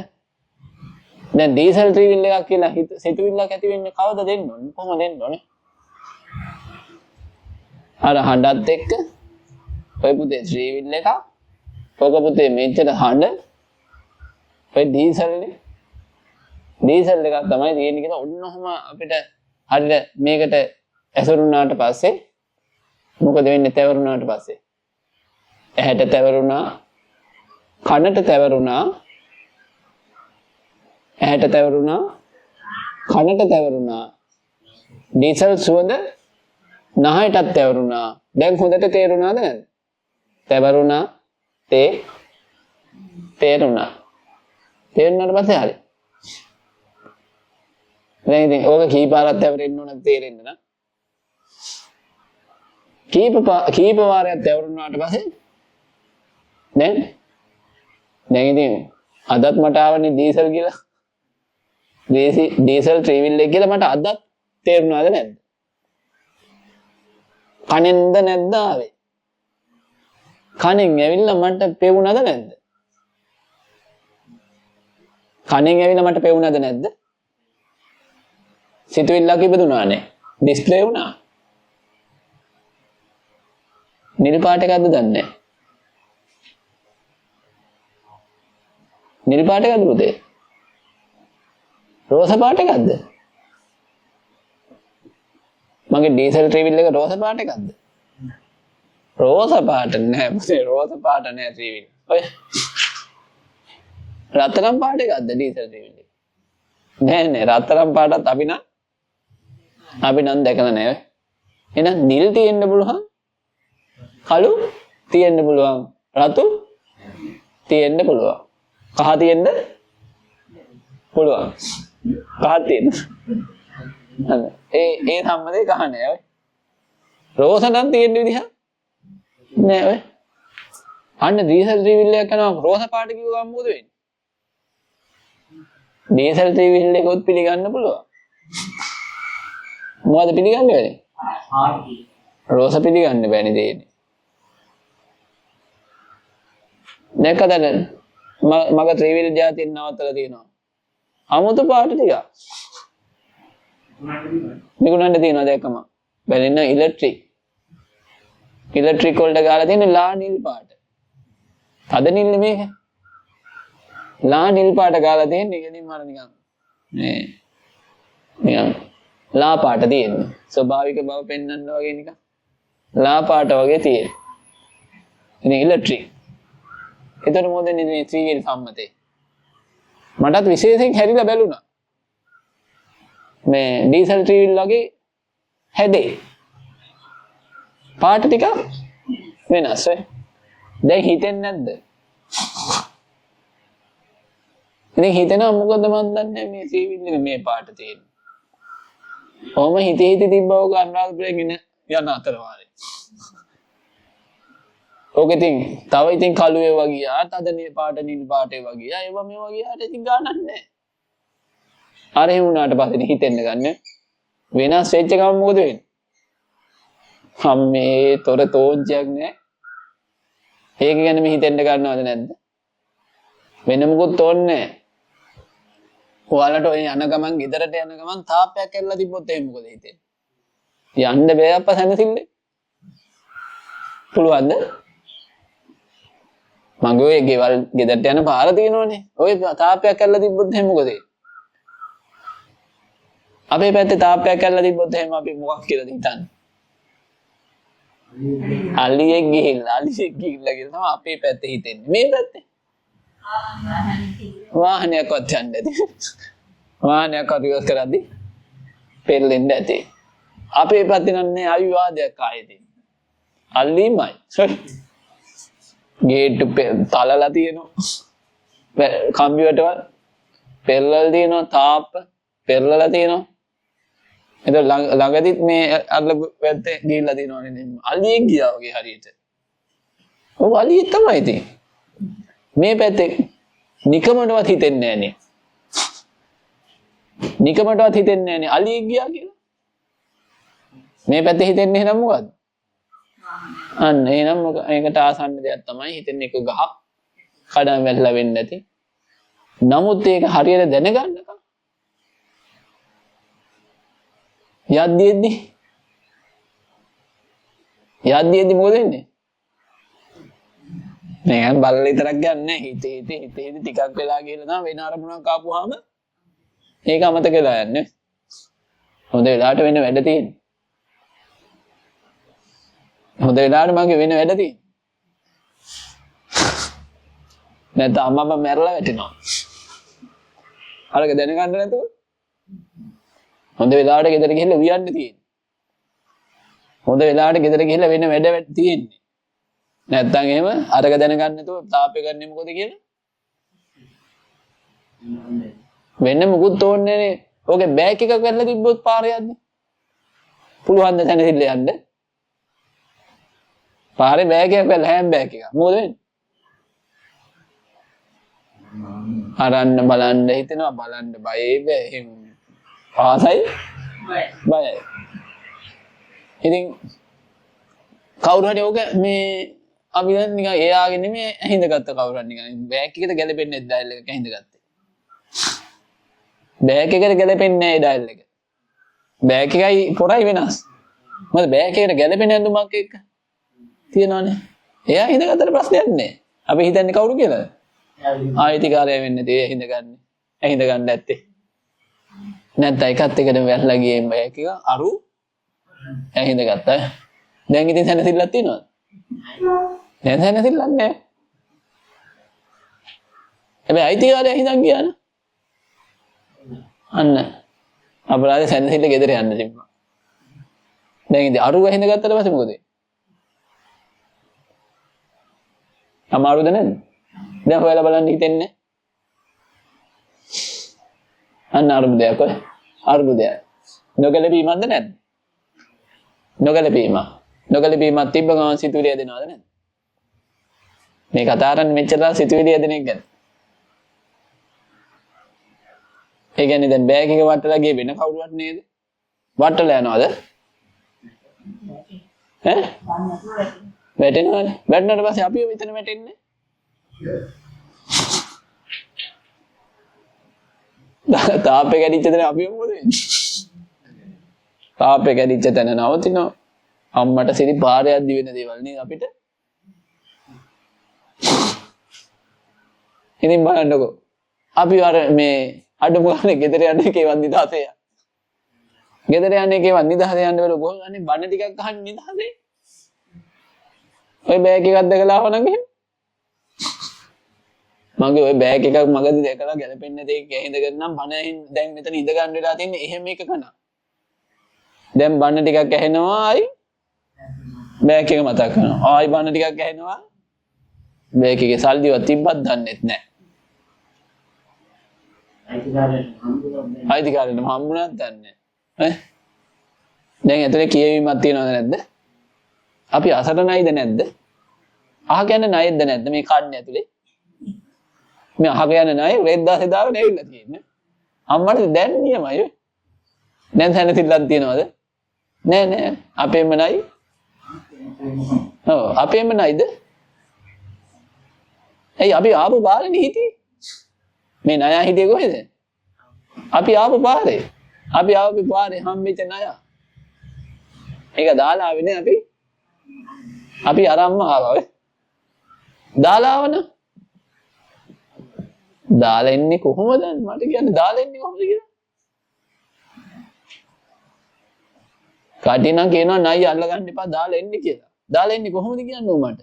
දැන් ඩීසල් ට්‍රිවිල් එකක් කියලා සිතුවිල්ලක් ඇති වෙන්නේ කවද දෙන්න ඕනේ? කොහොමද දෙන්න ඕනේ? අර හඬත් එක්ක ඔය පුතේ ට්‍රිවිල් එක ඔක පුතේ මෙච්චර හඬ ඔය ඩීසල් එකක් තමයි තියෙන්නේ කියලා ඔන්නෝම අපිට හරියට මේකට ඇසුරුනාට පස්සේ මොකද වෙන්නේ? තැවරුනාට පස්සේ ඇහැට තැවරුණා, කනට තැවරුණා, ඇහැට තැවරුණා, කනට තැවරුණා, ඩීසල් සුවඳ නහයටත් තැවරුණා. දැන් හොඳට තේරුණාද නැද්ද? තැවරුණා, තේරුණා. තේරුණාට පස්සේ හරි. දැන් ඉතින් ඕක කීපාරක් තැවරෙන්න ඕනද තේරෙන්න නම් කීප වාරයක් තැවරුණාට පස්සේ දැන් ඉතින් අදත් මට ආවනේ ඩීසල් කියලා. ඩීසල් ට්‍රිවිල් එක කියලා මට අදත් තේරුණාද නැද්ද? කනෙන්ද නැද්ද ආවේ? කනෙන් ඇවිල්ලා මට පෙවුණාද නැද්ද? කනෙන් ඇවිල්ලා මට පෙවුණාද නැද්ද? සිතුවිල්ලක් ඉපදුනානේ. ඩිස්ප්ලේ වුණා. නිල් පාට එකක්ද දන්නේ නැහැ. නිල් පාට එකක්ද පුතේ? රෝස පාට එකක්ද? මගේ ඩීසල් ට්‍රිවිල් එක රෝස පාට එකක්ද? රෝස පාට නෑ පුතේ. රෝස පාට නෑ ට්‍රිවිල්. ඔය රත්තරන් පාට එකක්ද ඩීසල් ට්‍රිවිල් එක? නෑ රත්තරන් පාටත් අපි නම් දැකලා නෑ. එහෙනම් නිල් තියෙන්න පුළුවන්. කළු තියෙන්න පුළුවන්. රතු තියෙන්න පුළුවන්. කහ තියෙන්න පුළුවන්. කහ තියෙන්න. ඒ සම්මතේ කහ නෑ ඔය. රෝස නම් තියෙන්න විදිහ නෑ ඔය. අන්න ඩීසල් ට්‍රිවිල් එකක් කරනවා රෝස පාට කිව්ව ගමන් මොකද වෙන්නේ? ඩීසල් ට්‍රිවිල් එකත් පිළිගන්න පුළුවන්. මොකද පිළිගන්නේ වෙන්නේ? රෝස පිළිගන්න බෑනේ දෙන්නේ. දැක්කද මග ත්‍රිවිල් જાතියෙන් නවත්තලා තියෙනවා. අමුතු පාට ටික. නිකුණන්න තියෙනවා දැක්කම. බැලෙන්න ඉලෙක්ට්‍රික් වලට ගාලා තියෙන ලා නිල් පාට. අද නිල් මේක. ලා නිල් පාට ගාලා තියෙන්නේ ඉතින් මර නිකන් නිකන් ලා පාට තියෙන්නේ. ස්වභාවික බව පෙන්වන්න වගේ නිකන් ලා පාට වගේ තියෙන. ඉතින් ඉලෙක්ට්‍රික්. ඒතර මොකද මේ ත්‍රිවිල් සම්මතේ. මටත් විශේෂයෙන් හැරිලා බැලුණා. මේ ඩීසල් ට්‍රිවිල් වගේ හැදේ. පාට ටික වෙනස් වෙයි. දැන් හිතෙන්නේ නැද්ද? ඉතින් හිතෙනවා මොකද මන් දන්නේ මේ ත්‍රිවිල් එක මේ පාට තියෙන්නේ. ඔහොම හිතේ තිබ්බව ගන්නවාගෙන යන අතර වාරේ. ඕක ඉතින් තව ඉතින් කළු ඒවා ගියා, තද නිල් පාට ඒවා ගියා, ඒවා මේවා ගියාට ඉතින් ගානක් නැහැ. අර එහෙම වුණාට පස්සේ හිතෙන්න ගන්න වෙනස් වෙච්ච ගමන් මොකද වෙන්නේ? අම්මේ තොර තෝංචයක් නැහැ. ඒක ගැන මේ හිතෙන්න ගන්නවද නැද්ද? වෙන මොකුත් ඕනේ නැහැ. ඔයාලට ඔය යන ගමන් ගෙදරට යන ගමන් තාප්පයක් ඇරලා තිබ්බොත් එහෙනම් මොකද හිතෙන්නේ? යන්න බෑ අප්පා සැනසෙන්නේ. පුළුවන්ද? මගේ ඔය ගෙවල් ගෙදරට යන පාර තියෙනවනේ. ඔය තාප්පයක් ඇරලා තිබ්බොත් එහෙනම් මොකද? අපේ පැත්තේ තාප්පයක් ඇරලා තිබ්බොත් එහෙනම් අපි මොකක් කියලාද හිතන්නේ? අලියෙක් ගිහිල්ලා කියලා තමයි අපේ පැත්තේ හිතෙන්නේ. මේ පැත්තේ වාහනයක් වත් යන්නේ නැති. වාහනයක් අරියස් කරද්දි පෙරලෙන්න ඇති. අපේ පැත්තේ නන්නේ අවිවාදයක් ආයේ තියෙන්නේ. අල්ලීමයි. ගේට් තලලා තියෙනවා. කම්පියුටර් පෙරලලා තියෙනවා තාප්ප පෙරලලා තියෙනවා. එතකොට ළඟදිත් මේ අල්ල වැත්තේ ගිහිල්ලා තියෙනවනේ නේ. අලියෙක් ගියා වගේ හරියට. ඔව් අලියෙක් තමයි ඉතින්. මේ පැත්තේ නිකමටවත් හිතෙන්නේ නැහැ නේ. නිකමටවත් හිතෙන්නේ නැහැ නේ අලියෙක් ගියා කියලා. මේ පැත්තේ හිතෙන්නේ එහෙනම් මොකද්ද? අන්න එහෙනම් මේකට ආසන්න දෙයක් තමයි හිතෙන්නේ එක ගහ කඩම් වැටලා වෙන්නේ නැති. නමුත් ඒක හරියට දැනගන්නකම් යද්දීදී මොකද වෙන්නේ? නෑ බලලා විතරක් ගන්නෑ හිතේ ටිකක් වෙලා ගිහලා තමයි වෙන අරමුණක් ආපුවාම ඒක අමතක වෙලා යන්නේ. හොඳ වෙලාවට වෙන වැඩ තියෙන්නේ. හොඳ වෙලාවට මගේ වෙන වැඩ තියෙන්නේ. නැත්නම් අම්මම මැරලා වැටෙනවා. අරක දැනගන්න නැතුව හොඳ වෙලාවට ගෙදර ගිහිල්ලා වියන්න තියෙන්නේ. හොඳ වෙලාවට ගෙදර ගිහිල්ලා වෙන වැඩ තියෙන්නේ. නැත්තම් එහෙම අරක දැනගන්න නැතුව තාපේ ගන්නේ මොකද කියලා? වෙන මොකුත් ඕනේ නේ. ඕකේ බෑග් එකක් වැටලා තිබ්බොත් පාරේ යන්නේ. පුළුවන් ද තැනසිල්ල යන්න? පාරේ බෑග් එකක් වැටලා හැම බෑග් එකක්. මොකද වෙන්නේ? අරන්න බලන්න හිතෙනවා බලන්න බයයි බෑ. ආසයි බයයි. ඉතින් කවුරු හරි ඕක මේ අපි දැන් නිකන් එයාගේ නෙමෙයි ඇහිඳගත්ත කවුරු හරි නිකන් බෑග් එකට ගැලපෙන්නේ නැහැ ඩයල් එක ඇහිඳගත්තේ. බෑග් එකට ගැලපෙන්නේ නැහැ ඩයල් එක. බෑග් එකයි පොරයි වෙනස්. මොකද බෑග් එකට ගැලපෙන ඇඳුමක් එක්ක තියනවනේ. එයා හිඳගත්තට ප්‍රශ්නයක් නැහැ. අපි හිතන්නේ කවුරු කියලාද? ආයතිකාරය වෙන්නේ තේ ඇහිඳගන්නේ. ඇහිඳගන්න නැත්තේ. නැත්නම් එකත් එකට වැටලා ගියේ බෑග් එක අරු ඇහිඳගත්තා. දැන් ඉතින් සැනසෙල්ලක් තියෙනවද? දැන් සැනසෙල්ලක් නැහැ. හැබැයි අයිතිකාරය හිතන් ගියා නේ. අන්න අපරාධ සැනසෙල්ල ගෙදර යන්න තිබ්බා. දැන් ඉතින් අරු ඇහිඳගත්තට පස්සේ මොකද? අමාරුද නැද්ද? දැන් හොයලා බලන්න හිතෙන්නේ. අන්න අරුබුදයක් ඔය. අරුබුදයක්. නොගැලපීමක්ද නැද්ද? නොගැලපීමක්. නොගැලපීමක් තිබ්බ ගමන් සිතුවිලි හදනවද නැද්ද? මේ කතා කරන්නේ මෙච්චර සිතුවිලි හදන එක ගැන. ඒ කියන්නේ දැන් බෑග් එක වටලා ගියේ වෙන කවුරුවත් නේද? වටලා යනවද? ඈ? වැටෙනවනේ. වැටෙනාට පස්සේ අපිව මෙතන වැටෙන්නේ. තාපේ කැඩිච්ච තැන අපිව මොකද වෙන්නේ? තාපේ කැඩිච්ච තැන නවතිනවා. අම්මට සිරි පාරයක් දිවෙන දේවල් නේද අපිට? ඉතින් බලන්නකෝ. අපි අර මේ අඩමුගානේ ගෙදර යන්නේ කේවත් නිදහසේ. ගෙදර යන්නේ කේවත් නිදහසේ යන්න බැලුව කොහොමද අනේ බණ ටිකක් අහන්න නිදහසේ. ඔය බෑග් එකක් දැකලා ආවනම් එහෙම. මගේ ඔය බෑග් එකක් මගදී දැකලා ගැලපෙන්නේ නැති එක ඇහිඳගෙන නම් බණ දැන් මෙතන ඉඳ ගන්න වෙලා තින්නේ එහෙම එකක නා. දැන් බණ ටිකක් ඇහෙනවා ආයි බෑග් එක මතක් කරනවා. ආයි බණ ටිකක් ඇහෙනවා. බෑග් එකේ සල්ලිවත් තිබ්බත් දන්නෙත් නැහැ. අයිතිකාරයන්ට හම්බුණාත් දන්නේ නැහැ. දැන් ඇතුලේ කියවීමක් තියනවද නැද්ද? අපි අසරණයිද නැද්ද? අහ කියන්නේ ණයද නැද්ද මේ කන්නේ ඇතුලේ? මේ අහ කියන්නේ ණය රෙද්දා සදාව නෙවිලා තියෙන්නේ. අම්මට දැන් නියමයි. දැන් සැනසෙල්ලක් තියනවද? නෑ නෑ අපේම ණය. ඔව් අපේම ණයද? එයි අපි ආපු පාරේ හිටියේ. මේ ණය හිටියේ කොහෙද? අපි ආපු පාරේ. අපි ආපු පාරේ හම්බෙච්ච ණය. ඒක දාලා ආවේ අපි. අපි අරම්ම ආවා ඔය. දාලා ආවන. දාලා එන්නේ කොහොමද? මට කියන්න දාලා එන්නේ කොහොමද කියලා. කටිනම් කියනවා නයි අල්ල ගන්න එපා දාලා එන්නේ කියලා. දාලා එන්නේ කොහොමද කියන්නේ උඹට?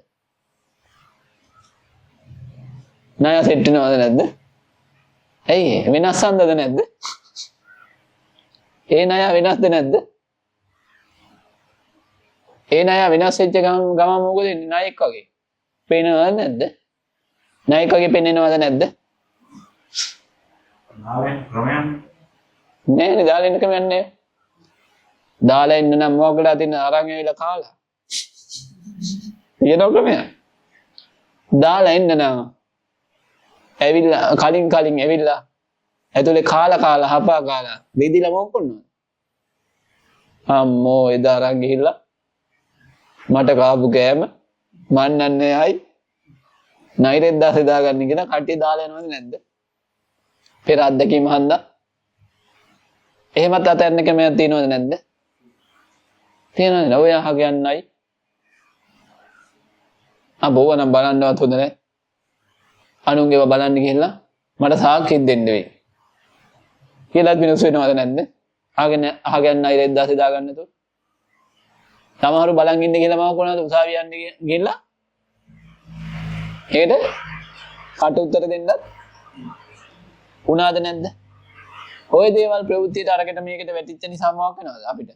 ණය සෙට් වෙනවද නැද්ද? ඇයි වෙනස් සම්දද නැද්ද? ඒ ණය වෙනස්ද නැද්ද? ඒ ණය වෙනස් වෙච්ච ගමන් මොකද වෙන්නේ? ණයෙක් වගේ. පේනවද නැද්ද? ණයෙක් වගේ පේන්නවද නැද්ද? ආවෙන් ක්‍රමයන් නෑනේ දාලා ඉන්න ක්‍රමයක් නෑ. දාලා ඉන්න නම් මොකද අදින්න අරන් ඇවිල්ලා කාලා. තියෙන ක්‍රමයක්. දාලා ඉන්න නම් ඇවිල්ලා කලින් ඇවිල්ලා ඇතුලේ කාලා හපා කාලා විදිලා මොකක් කරනවද? අම්මෝ එදා අරන් ගිහිල්ලා මට කාපු කෑම මන්නන්නේ අයි නයිරෙත් දාසේ දාගන්න කියලා කට්ටිය දාලා යනවද නැද්ද? පෙර අත්දැකීම හන්දා. එහෙමත් අතැරෙන්න කැමයක් තියෙනවද නැද්ද? තියෙනවද? ඔය අහගන්නයි. බොව නම් බලන්නවත් හොඳ නැහැ. අනුන්ගේව බලන්න ගිහිල්ලා මට සාක්ෂියක් දෙන්න වෙයි. කියලාත් මිනිස්සු වෙනවද නැද්ද? අහගන්න අය රෙද්දාස දාගන්න තු. සමහරු බලන් ඉන්න කියලා මම කොහොමද උසාවිය යන්න ගිහිල්ලා ඒකට කට උත්තර දෙන්නත් උනාද නැද්ද? ওই දේවල් ප්‍රවෘත්තියට අරකට මේකට වැටිච්ච නිසා මොකක් වෙනවද අපිට?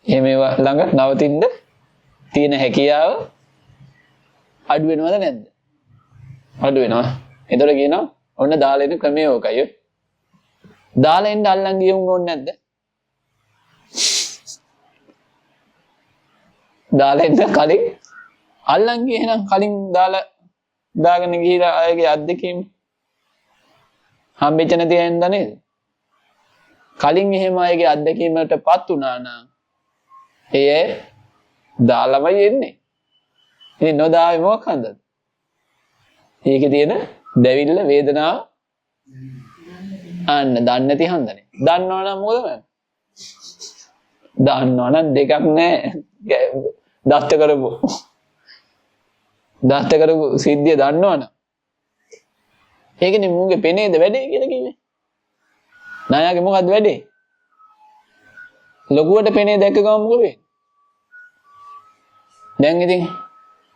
මේවා ළඟ නවතින්න තියෙන හැකියාව අඩු වෙනවද නැද්ද? අඩු වෙනවා. එතකොට කියනවා ඔන්න දාලා ඉන්න ක්‍රමය ඕකයි. දාලා ඉන්න අල්ලන් ගියුම් ඕනේ නැද්ද? දාලා ඉන්න කලින් අල්ලන් ගියේ නම් කලින් දාගෙන ගිහිලා ආයේ අද්දකීම් හම්බෙච්ච නැති ඇඳ නේද? කලින් එහෙම ආයේ අද්දකීමකටපත් වුණා නම් ඒ දාලමයි එන්නේ. ඉතින් නොදාවේ මොකක් හන්දද? ඒකේ තියෙන දැවිල්ල වේදනාව අන්න දන්නේ නැති හන්දනේ. දන්නවනම් මොකද වෙන්නේ? දන්නවනම් දෙකක් නැහැ. දස්ත කරපු සිද්ධිය දන්නවනම්. ඒකනේ මුගේ පෙනේද වැඩේ කියලා කිව්වේ. නායාගේ මොකද්ද වැඩේ? ලොකුවට පෙනේ දැක්ක ගමන් මොකද වෙන්නේ? දැන් ඉතින්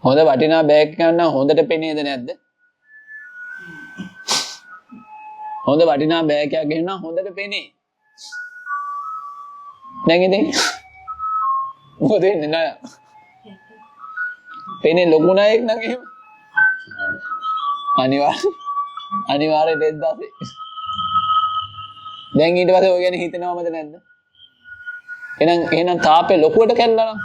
හොඳ වටිනා බෑග් එකක් ගන්න හොඳට පෙනේද නැද්ද? හොඳ වටිනා බෑග් එකක් ගන්න හොඳට පෙනේ. දැන් ඉතින් මොකද වෙන්නේ නෑ? පෙනේ ලොකු නයෙක් නම් එහෙම අනිවාර්යෙන් දෙද්දාසේ. දැන් ඊට පස්සේ ඔය ගැන හිතනවමද නැද්ද? එහෙනම් තාපේ ලොකුවට කැල්ලා නම්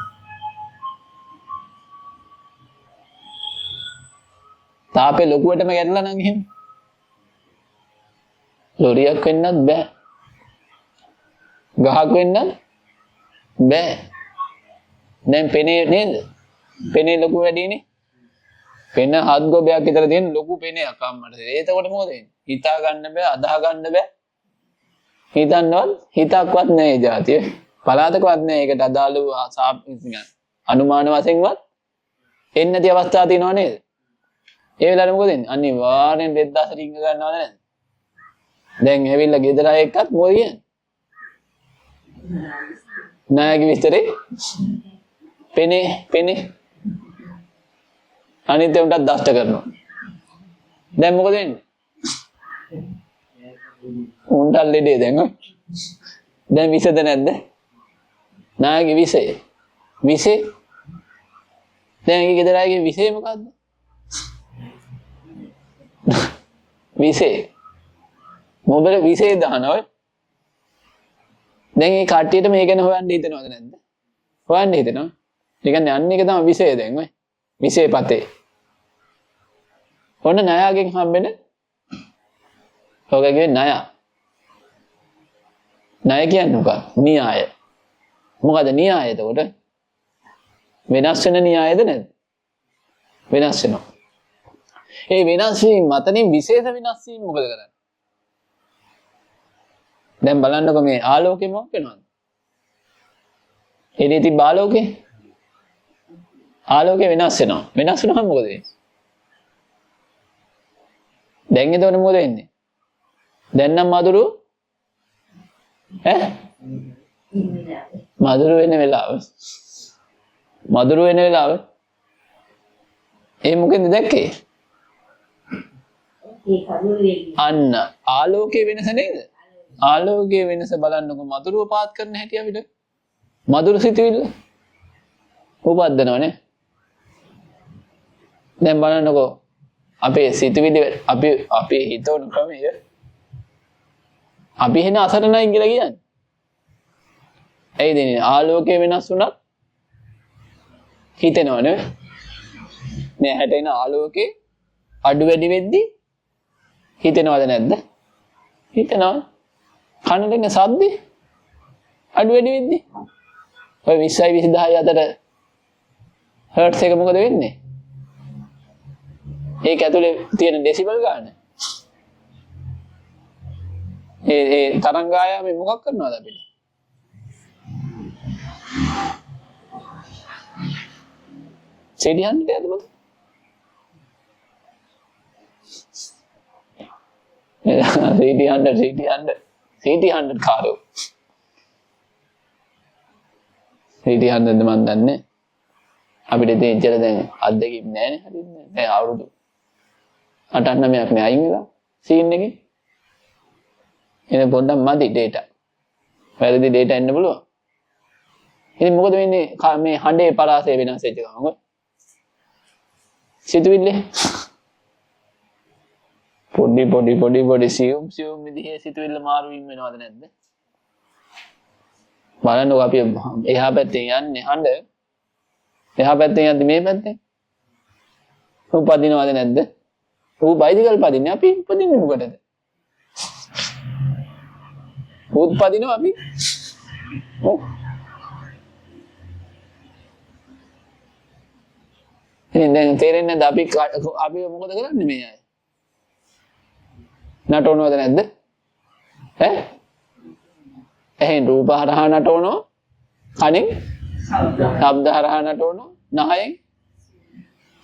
තාපේ ලොකුවටම කැල්ලා නම් එහෙම ලොරියක් වෙන්නත් බෑ. ගහක් වෙන්නත් බෑ. දැන් පෙනේ නේද? පෙනේ ලොකු වැඩිනේ. පෙන හත් ගොබයක් විතර තියෙන ලොකු පෙනයක් අම්මට. ඒතකොට මොකද වෙන්නේ? හිතා ගන්න බෑ, අදා ගන්න බෑ. හිතන්නවත් හිතක්වත් නැහැ ජාතිය. පලාතකවත් නැහැ. ඒකට අදාළ අනුමාන වශයෙන්වත් එන්නේ නැති අවස්ථා තියෙනව නේද? ඒ වෙලාවට මොකද වෙන්නේ? අනිවාර්යෙන් 2000 රින්ග ගන්නවද නැද්ද? දැන් ඇවිල්ලා ගෙදර අය එක්කත් මොකද කියන්නේ? නායකගේ විස්තරේ පෙනේ අනිත් උන්ටත් දෂ්ට කරනවා. දැන් මොකද වෙන්නේ? උන්ට ලෙඩේ දැන් දැන් විසද නැද්ද? නායකගේ විසේ දැන් ඊ ගෙදර අයගේ විසේ මොකද්ද? විසේ මොබල විසේ දානවා. දැන් මේ කට්ටියට මේ ගැන හොයන්න හිතනවද නැද්ද? හොයන්න හිතනවා. ඒ කියන්නේ අන්න එක තමයි විසේ දැන් ඔය. විසේ පතේ. ඔන්න ණයගෙන් හම්බෙන ඔයගේ ණය. ණය කියන්නේ මොකක්ද? න්‍යාය. මොකද න්‍යාය එතකොට? වෙනස් වෙන න්‍යායද නැද්ද? වෙනස් වෙනවා. ඒ වෙනස් වීම මතනින් විශේෂ වෙනස් වීම මොකද කරන්නේ? දැන් බලන්නකො මේ ආලෝකය මොකක් වෙනවද? එනේ තිබ්බ ආලෝකය වෙනස් වෙනවා. වෙනස් වුණාම මොකද වෙන්නේ? දැන් එතකොට මොකද වෙන්නේ? දැන් නම් මధుර වෙන වෙලාව. ඒ මොකෙන්ද දැක්කේ? අන්න ආලෝකයේ වෙනස නේද? ආලෝකයේ වෙනස බලන්නකො මధుරව පාත් කරන හැටි අපිට. මధుර සිතුවිල්ල උපද්දනවනේ. දැන් බලන්නකො අපේ සිතුවිලි අපි හිතවන ක්‍රමය අපි හින අසරණයි කියලා කියන්නේ. ඇයි දෙන්නේ? ආලෝකය වෙනස් වුණත් හිතෙනව නේ. නේ හැටෙන ආලෝකේ අඩු වැඩි වෙද්දි හිතෙනවද නැද්ද? හිතනවා. කනට එන ශබ්දේ අඩු වැඩි වෙද්දි ඔය 20යි 20000 අතර හර්ට්ස් එක මොකද වෙන්නේ? ඒක ඇතුලේ තියෙන ඩෙසිබල් ගන්න. ඒ තරංග ආයාමේ මොකක් කරනවද අපිට? CD100 යද මොකද? CD100 කාරෝ. CD100 මන් දන්නේ. අපිට තේජ්ජල දැන් අද්දකින් නෑනේ හරින්නේ. දැන් අවුරුදු 8-9ක් නේ අයින් වෙලා සීන් එකේ. එනේ පොඩ්ඩක් මදි data. වැරදි data එන්න පුළුවන්. ඉතින් මොකද වෙන්නේ මේ හඬේ පරාසය වෙනස් වෙච්ච ගමන්? සිතුවිල්ලේ පොඩි සියුම් විදිහේ සිතුවිල්ල මාරු වීම වෙනවද නැද්ද? බලන්නකො අපි එහා පැත්තෙන් යන්නේ හඬ. එහා පැත්තෙන් යද්දි මේ පැත්තෙන්. උපදිනවද නැද්ද? බයිසිකල් පදින්නේ අපි උපදින්නේ මොකටද? උත්පදිනවා අපි. ඔව්. ඉතින් දැන් තේරෙන්නේ නැද්ද අපි මොකද කරන්නේ මේ අය? නටවනවද නැද්ද? ඈ? එහෙන් රූප හරහා නටවනවා. කනෙන් ශබ්ද හරහා නටවනවා. නහයෙන්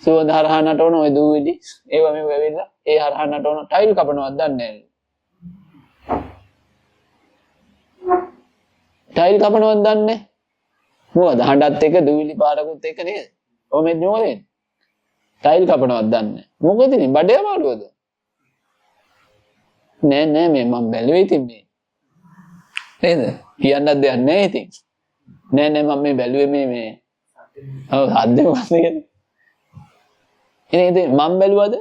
සුවඳ හරහා නටවන ඔය දූවිලි ඒව මේ වෙවිලා ඒ හරහා නටවන ටයිල් කපනවත් දන්නේ නැහැ. ටයිල් කපනවත් දන්නේ මොකද හඬත් එක දූවිලි පාරකුත් එක නේද? ඔය මේ නෝනේ ටයිල් කපනවත් දන්නේ. මොකද ඉතින් බඩේ අමාරුවද? නෑ මේ මම බැලුවේ ඉතින් මේ. නේද? කියන්නත් දෙයක් නෑ ඉතින්. නෑ මම මේ බැලුවේ මේ. ඔව් හද්දේ මොකද කියන්නේ? ඉතින් මම බැලුවද?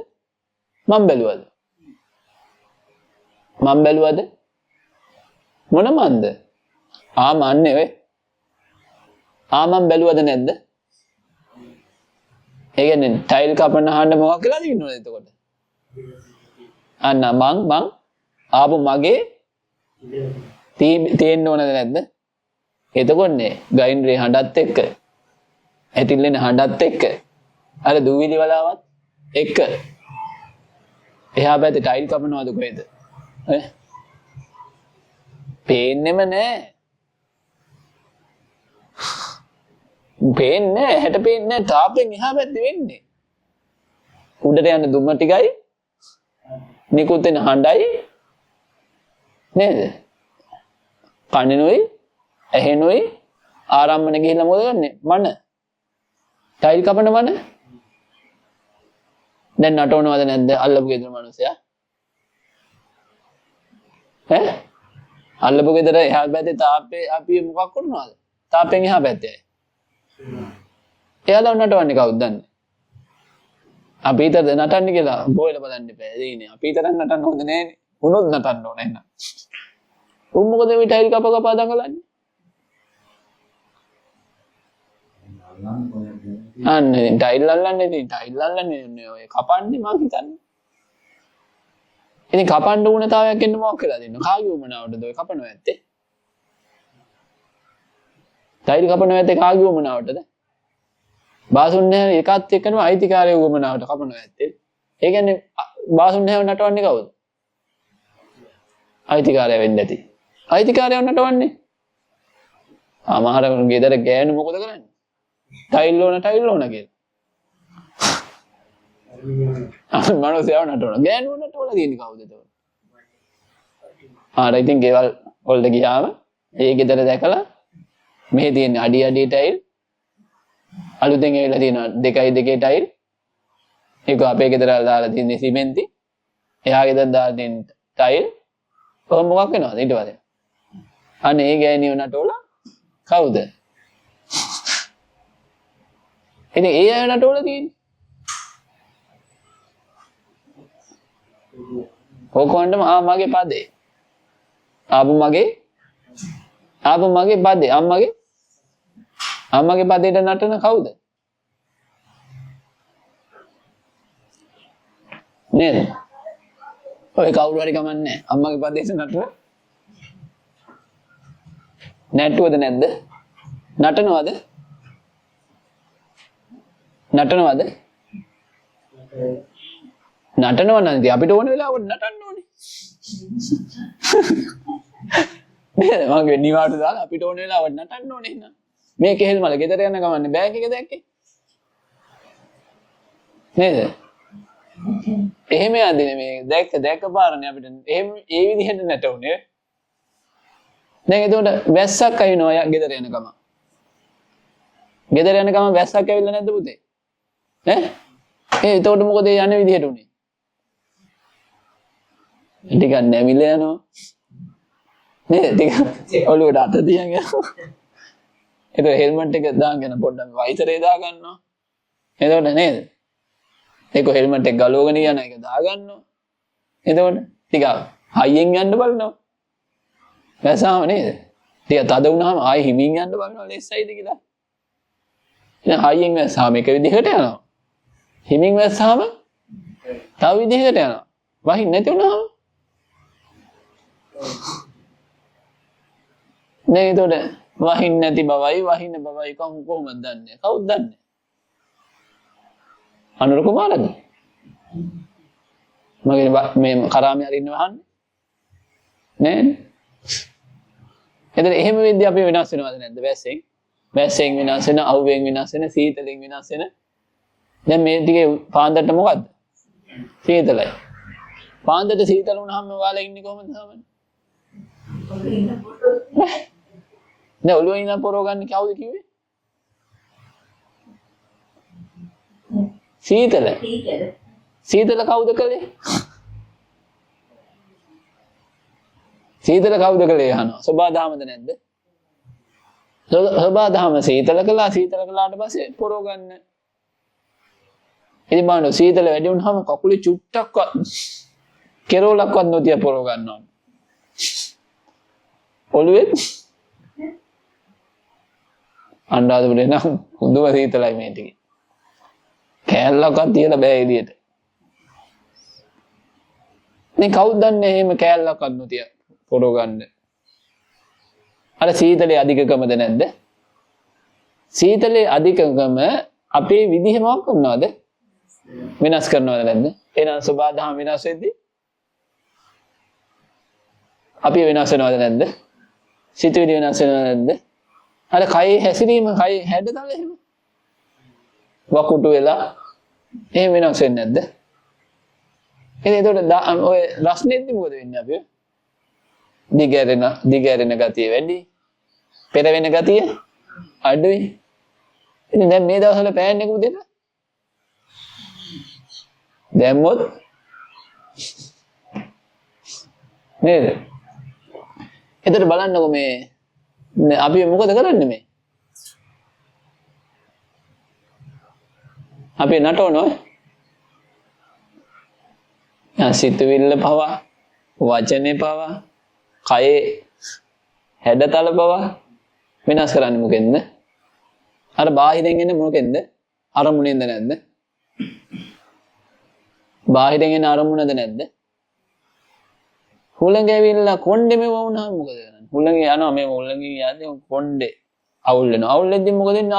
මොන මන්ද? මන්නේ වෙ. මම බැලුවද නැද්ද? ඒ කියන්නේ ටයිල් කපන හඬ මොකක් කියලා දිනනවද එතකොට? අන්න මං ආපු මගේ තියෙන්න ඕනද නැද්ද? එතකොටනේ ගයින්රේ හඬත් එක්ක ඇතිල්ලෙන හඬත් එක්ක අර දූවිලි වලාවත් එක්ක එහා පැත්තේ ටයිල් කපනවද කොහෙද? ඈ පේන්නෙම නෑ. පේන්නේ හැට පේන්නේ තාපෙන් එහා පැත්තේ වෙන්නේ. උඩට යන දුම්ම ටිකයි නිකුත් වෙන හඬයි නේද? කනිනුයි ඇහෙනුයි ආරම්භන ගිහිල්ලා මොකද කරන්නේ? මන ටයිල් කපන මන දැන් නටවනවද නැද්ද අල්ලපු ගෙදර මිනිස්සයා? ඈ අල්ලපු ගෙදර එහා පැත්තේ තාප්පේ අපි මොකක් කරනවද? තාප්පෙන් එහා පැත්තේ. එයාලා නටවන්නේ කවුද දන්නේ? අපි හිතද නටන්නේ කියලා බෝයල බලන්න එපා. දෙන්නේ අපි හිතන නටන්න හොඳ නෑනේ. උනොත් නටන්න ඕන එහෙනම්. උන් මොකද මේ ටයිල් කප දඟලන්නේ? අනේ ටයිල් අල්ලන්නේ ඔය කපන්නේ මං හිතන්නේ. ඉතින් කපන්න උනතාවයක් එන්න මොකක් කියලා දෙන්න. කාගේ උමනාවටද ඔය කපනවා ඇත්තේ? ටයිල් කපනවා ඇත්තේ කාගේ උමනාවටද? බාසුන් නැහැ එකත් එක්කම අයිතිකාරය උමනාවට කපනවා ඇත්තේ. ඒ කියන්නේ බාසුන් නැහැ නටවන්නේ කවුද? අයිතිකාරය වෙන්න ඇති. අයිතිකාරයව නටවන්නේ. මහරගම ගෙදර ගෑනු මොකද කරන්නේ? ටයිල් ඕන කියලා. මනුස්සයව නටවන. ගෑනු නටවලා තියෙන්නේ කවුද එතකොට? ආර ඉතින් ගෙවල් වලට ගියාම ඒ ගෙදර දැකලා මෙහෙ තියෙන අඩි ටයිල් අලුතෙන් ඇවිල්ලා තියෙනවා 2 ටයිල්. ඒක අපේ ගෙදර දාලා තියෙන සිමෙන්ති. එහා ගෙදර දාලා තියෙන ටයිල්. කොහොම මොකක් වෙනවද ඊට පස්සේ? අනේ ඒ ගෑණියෝ නටවලා කවුද? ඉතින් ඒ අය නටවලා තියෙන්නේ. ඕකොන්ටම මගේ පදේ. ආපු මගේ පදේ අම්මගේ පදේට නටන කවුද? නේද? ඔය කවුරු හරි කමන්නේ අම්මගේ පදේට නටන. නැටුවද නැද්ද? නටනවද? නටනව නම් ඉතින් අපිට ඕන වෙලාවට නටන්න ඕනේ. නේද? මගේ නිවාඩු දාලා අපිට ඕන වෙලාවට නටන්න ඕනේ නේද? මේ කෙහෙල් මල ගෙදර යන ගමන්නේ බෑග් එක දැක්කේ. නේද? එහෙම යන්නේ මේ දැක්ක පාරනේ අපිට එහෙම ඒ විදිහට නැටුනේ. දැන් එතකොට වැස්සක් අයින්නවා ගෙදර යන ගම. ගෙදර යන ගම වැස්සක් ඇවිල්ලා නැද්ද පුතේ? එතකොට මොකද යන්නේ විදිහට උනේ? ටිකක් නැමිලා යනවා. නේද? ටික ඔළුවට අත තියන් යනවා. ඒක හෙල්මට් එක දාගෙන පොඩ්ඩක් වයිසරේ දා ගන්නවා. එතකොට නේද? ඒක හෙල්මට් එක ගලවගෙන යන එක දා ගන්නවා. එතකොට ටික හයියෙන් යන්න බලනවා. වැසාම නේද? ටික තද වුණාම ආයෙ හිමින් යන්න බලනවා ලෙස්සයිද කියලා. දැන් හයියෙන් වැසාම එක විදිහට යනවා. හිමින් වැස්සාම තව විදිහකට යනවා. වහින් නැති වුණාම නේ එතකොට වහින් නැති බවයි වහින බවයි කොහොමද දන්නේ? කවුද දන්නේ? අනුර කුමාරද? මගේ මේ කරාමේ හරි ඉන්න වහන්නේ නේද? එතන එහෙම වෙද්දී අපි වෙනස් වෙනවද නැද්ද? වැස්සෙන් වෙනස් වෙන, අවුවෙන් වෙනස් වෙන, සීතලෙන් වෙනස් වෙන. දැන් මේ ටිකේ පාන්දරට මොකද්ද? සීතලයි. පාන්දරට සීතල වුණාම ඔයාලා ඉන්නේ කොහොමද සාමාන්‍යයෙන්? නෑ ඔළුවේ ඉඳන් පොරව ගන්න කවුද කිව්වේ? සීතල කවුද කළේ? සීතල කවුද කළේ අහනවා. සබාදහමද නැද්ද? සබාදහම සීතල කළාට පස්සේ පොරව ගන්න. ඉතින් බලන්න සීතල වැඩි වුණාම කකුලේ චුට්ටක්වත් කෙරෝලක්වත් නොතිය පොරව ගන්නවා. ඔළුවේ අඬාදුනේ නම් හොඳම සීතලයි මේ ටිකේ. කෑල්ලක්වත් තියලා බෑ එළියට. මේ කවුද දන්නේ එහෙම කෑල්ලක්වත් නොතිය පොරව ගන්න. අර සීතලේ අධිකකමද නැද්ද? සීතලේ අධිකකම අපේ විදිහ මොකක් වුණාද? වෙනස් කරනවද නැද්ද? එහෙනම් සබාදහම වෙනස් වෙද්දී අපි වෙනස් වෙනවද නැද්ද? සිතුවිලි වෙනස් වෙනවද නැද්ද? අර කයේ හැසිරීම කයේ හැඩතල එහෙම වකුටු වෙලා එහෙම වෙනස් වෙන්නේ නැද්ද? එතකොට ඔය රස්නෙද්දි මොකද වෙන්නේ අපි? දිගැරෙන ගතිය වැඩි. පෙර වෙන ගතිය අඩුයි. ඉතින් දැන් මේ දවස්වල පෑන් එක උදේට දැම්මොත් නේද? එතකොට බලන්නකො මේ අපි මොකද කරන්නේ මේ? අපි නටවනවා. සිතුවිල්ල පවා, වචනේ පවා, කයේ හැඩතල පවා වෙනස් කරන්නේ මොකෙන්ද? අර බාහිරෙන් එන්නේ මොකෙන්ද? අරමුණෙන්ද නැද්ද? බාහිරෙන් එන අරමුණද නැද්ද? හුළඟ ඇවිල්ලා කොණ්ඩේ මෙව වුණාම මොකද කරන්නේ? හුළඟ යනවා මේ හුළඟින් යන්නේ කොණ්ඩේ අවුල් වෙනවා. අවුල් වෙද්දි මොකද වෙන්නේ?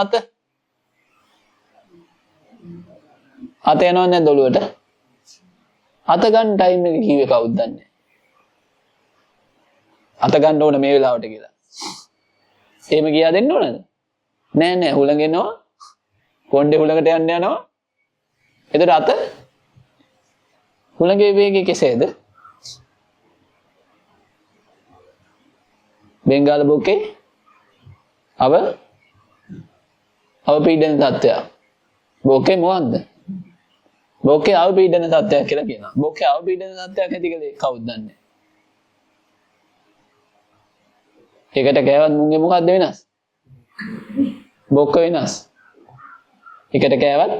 අත යනවා නැද්ද ඔළුවට? අත ගන්න ටයිම් එක කිව්වේ කවුද දන්නේ? අත ගන්න ඕන මේ වෙලාවට කියලා. එහෙම කියා දෙන්න ඕනද? නෑ හුළඟ එනවා. කොණ්ඩේ හුළඟට යන්න යනවා. එතකොට අත හුළඟේ වේගය කෙසේද? බෙන්ගාල බොක්කේ අවපීඩන තත්ත්වය. බොක්කේ මොකක්ද? බොක්කේ අවපීඩන තත්ත්වයක් කියලා කියනවා. බොක්කේ අවපීඩන තත්ත්වයක් ඇති කලේ කවුද දන්නේ? එකට කෑවත් මුංගේ මොකද්ද වෙනස්? බොක්ක වෙනස්. එකට කෑවත්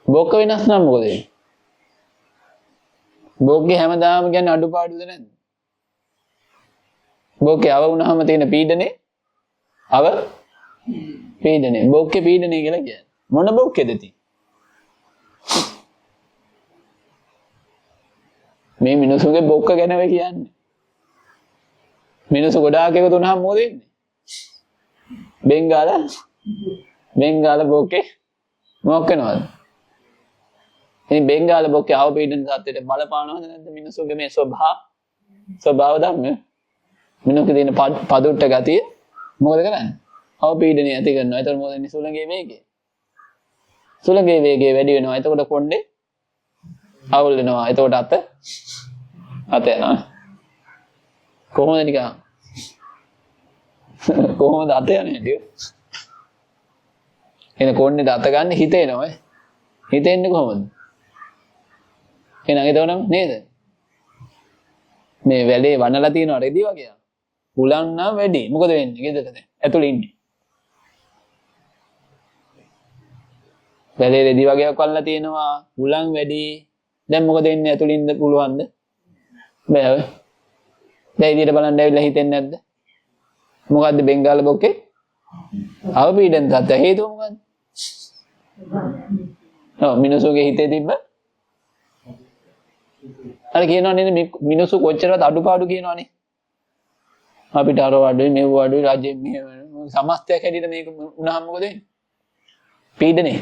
බොක්ක වෙනස් නම් මොකද වෙන්නේ? බෝක්ගේ හැමදාම කියන්නේ අඩුපාඩුද නැද්ද? බෝක්ගේ අව වුණාම තියෙන පීඩනේ අව පීඩනේ. බෝක්ගේ පීඩනේ කියලා කියන්නේ. මොන බෝක්කේද තියෙන්නේ? මේ මිනිසුගේ බොක්ක ගැන වෙ කියන්නේ. මිනිස්සු ගොඩාක් එකතු වුණාම මොකද වෙන්නේ? බෙන්ගාල බොක්කේ මොකක් වෙනවද? ඉතින් බෙන්ගාල බොක්කේ අවපීඩන තත්ත්වයට බලපානවද නැද්ද මිනිස්සුගේ මේ ස්වභාව ධර්ම? මිනිස්සුගේ තියෙන පදුට්ට ගතිය මොකද කරන්නේ? අවපීඩනය ඇති කරනවා. ඒතර මොකද වෙන්නේ? සුළඟේ වේගය. සුළඟේ වේගය වැඩි වෙනවා. එතකොට කොණ්ඩේ අවුල් වෙනවා. එතකොට අත යනවා. කොහොමද නිකන්? කොහොමද අත යන්නේ ටික? එන කොණ්ඩේ අත ගන්න හිතේනවා. හිතෙන්නේ කොහොමද? එහෙනම් එතකොටම නේද? මේ වැලේ වනලා තියෙනවා රෙදි වගේ. උලන් නම් වැඩි. මොකද වෙන්නේ? ගෙදරද? ඇතුළේ ඉන්නේ. වැලේ රෙදි වගේක් වල්ලා තියෙනවා. උලන් වැඩි. දැන් මොකද වෙන්නේ? ඇතුළේ ඉන්න පුළුවන්ද? බෑ. දැන් ඉදිරියට බලන්න ඇවිල්ලා හිතෙන්නේ නැද්ද? මොකද්ද බෙන්ගාල බොක්කේ? අවපීඩන තත්ත්වය හේතුව මොකද්ද? මිනිසුගේ හිතේ තිබ්බ අර කියනවා නේද මිනිස්සු කොච්චරවත් අඩුපාඩු කියනවනේ. අපිට අර වඩුයි මෙව වඩුයි රජෙ මෙහෙම සමස්තයක් හැටියට මේක උනහම මොකද වෙන්නේ? පීඩනේ.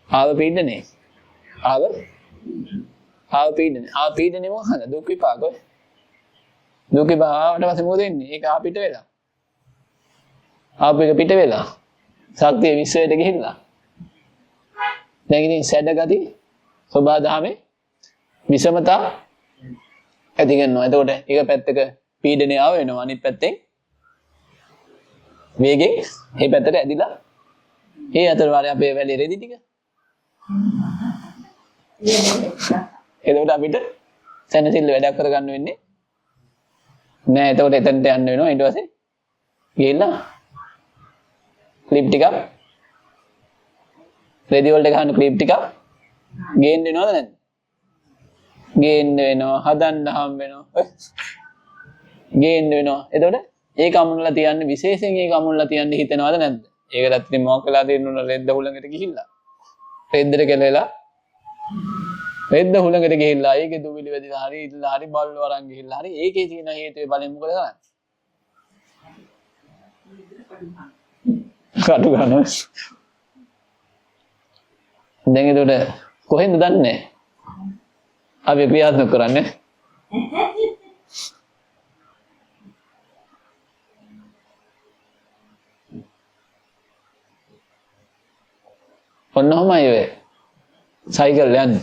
ආව පීඩනේ. ආව පීඩනේ මොකද? දුක් විපාක. දුක් විපාකට පස්සේ මොකද වෙන්නේ? ඒක අපිට වෙලා. ආපෙක පිට වෙලා. ශක්තිය විශ්වයට ගිහිල්ලා. දැන් ඉතින් සැඩ ගති සබහා දහමේ විෂමතා ඇති කරනවා. එතකොට එක පැත්තක පීඩනය ආව වෙනවා. අනිත් පැත්තෙන් වේගෙන් මේ පැත්තට ඇදිලා ඒ අතර වාරේ අපේ වැලේ රෙදි ටික. එතකොට අපිට සැනසෙල්ල වැඩක් කරගන්න වෙන්නේ නෑ. එතකොට එතනට යන්න වෙනවා. ඊට පස්සේ ගිහිල්ලා ක්ලිප් ටිකක් රෙදි වලට ගහන ක්ලිප් ටිකක් ගේන්න වෙනවද නැද්ද? ගේන්න වෙනවා. හදන්න හම් වෙනවා. ගේන්න වෙනවා. එතකොට ඒක අමුණලා තියන්නේ විශේෂයෙන් ඒක අමුණලා තියන්නේ හිතනවද නැද්ද? ඒකටත් ඉතින් මොකක් වෙලා තියෙනුන රෙද්ද හුලඟට ගිහිල්ලා. රෙද්දට කෙලෙලා රෙද්ද හුලඟට ගිහිල්ලා ඒකේ දුවිලි වැදිලා හරි ඉල්ලලා හරි බල්ල වරන් ගිහිල්ලා හරි ඒකේ තියෙන හේතුවේ බලෙන් මොකද කරන්නේ? කටු ගන්නවා. දැන් එතකොට කොහෙන්ද දන්නේ? අපි ක්‍රියාත්මක කරන්නේ. ඔන්නෝමයි වේ. සයිකල් යන්නේ.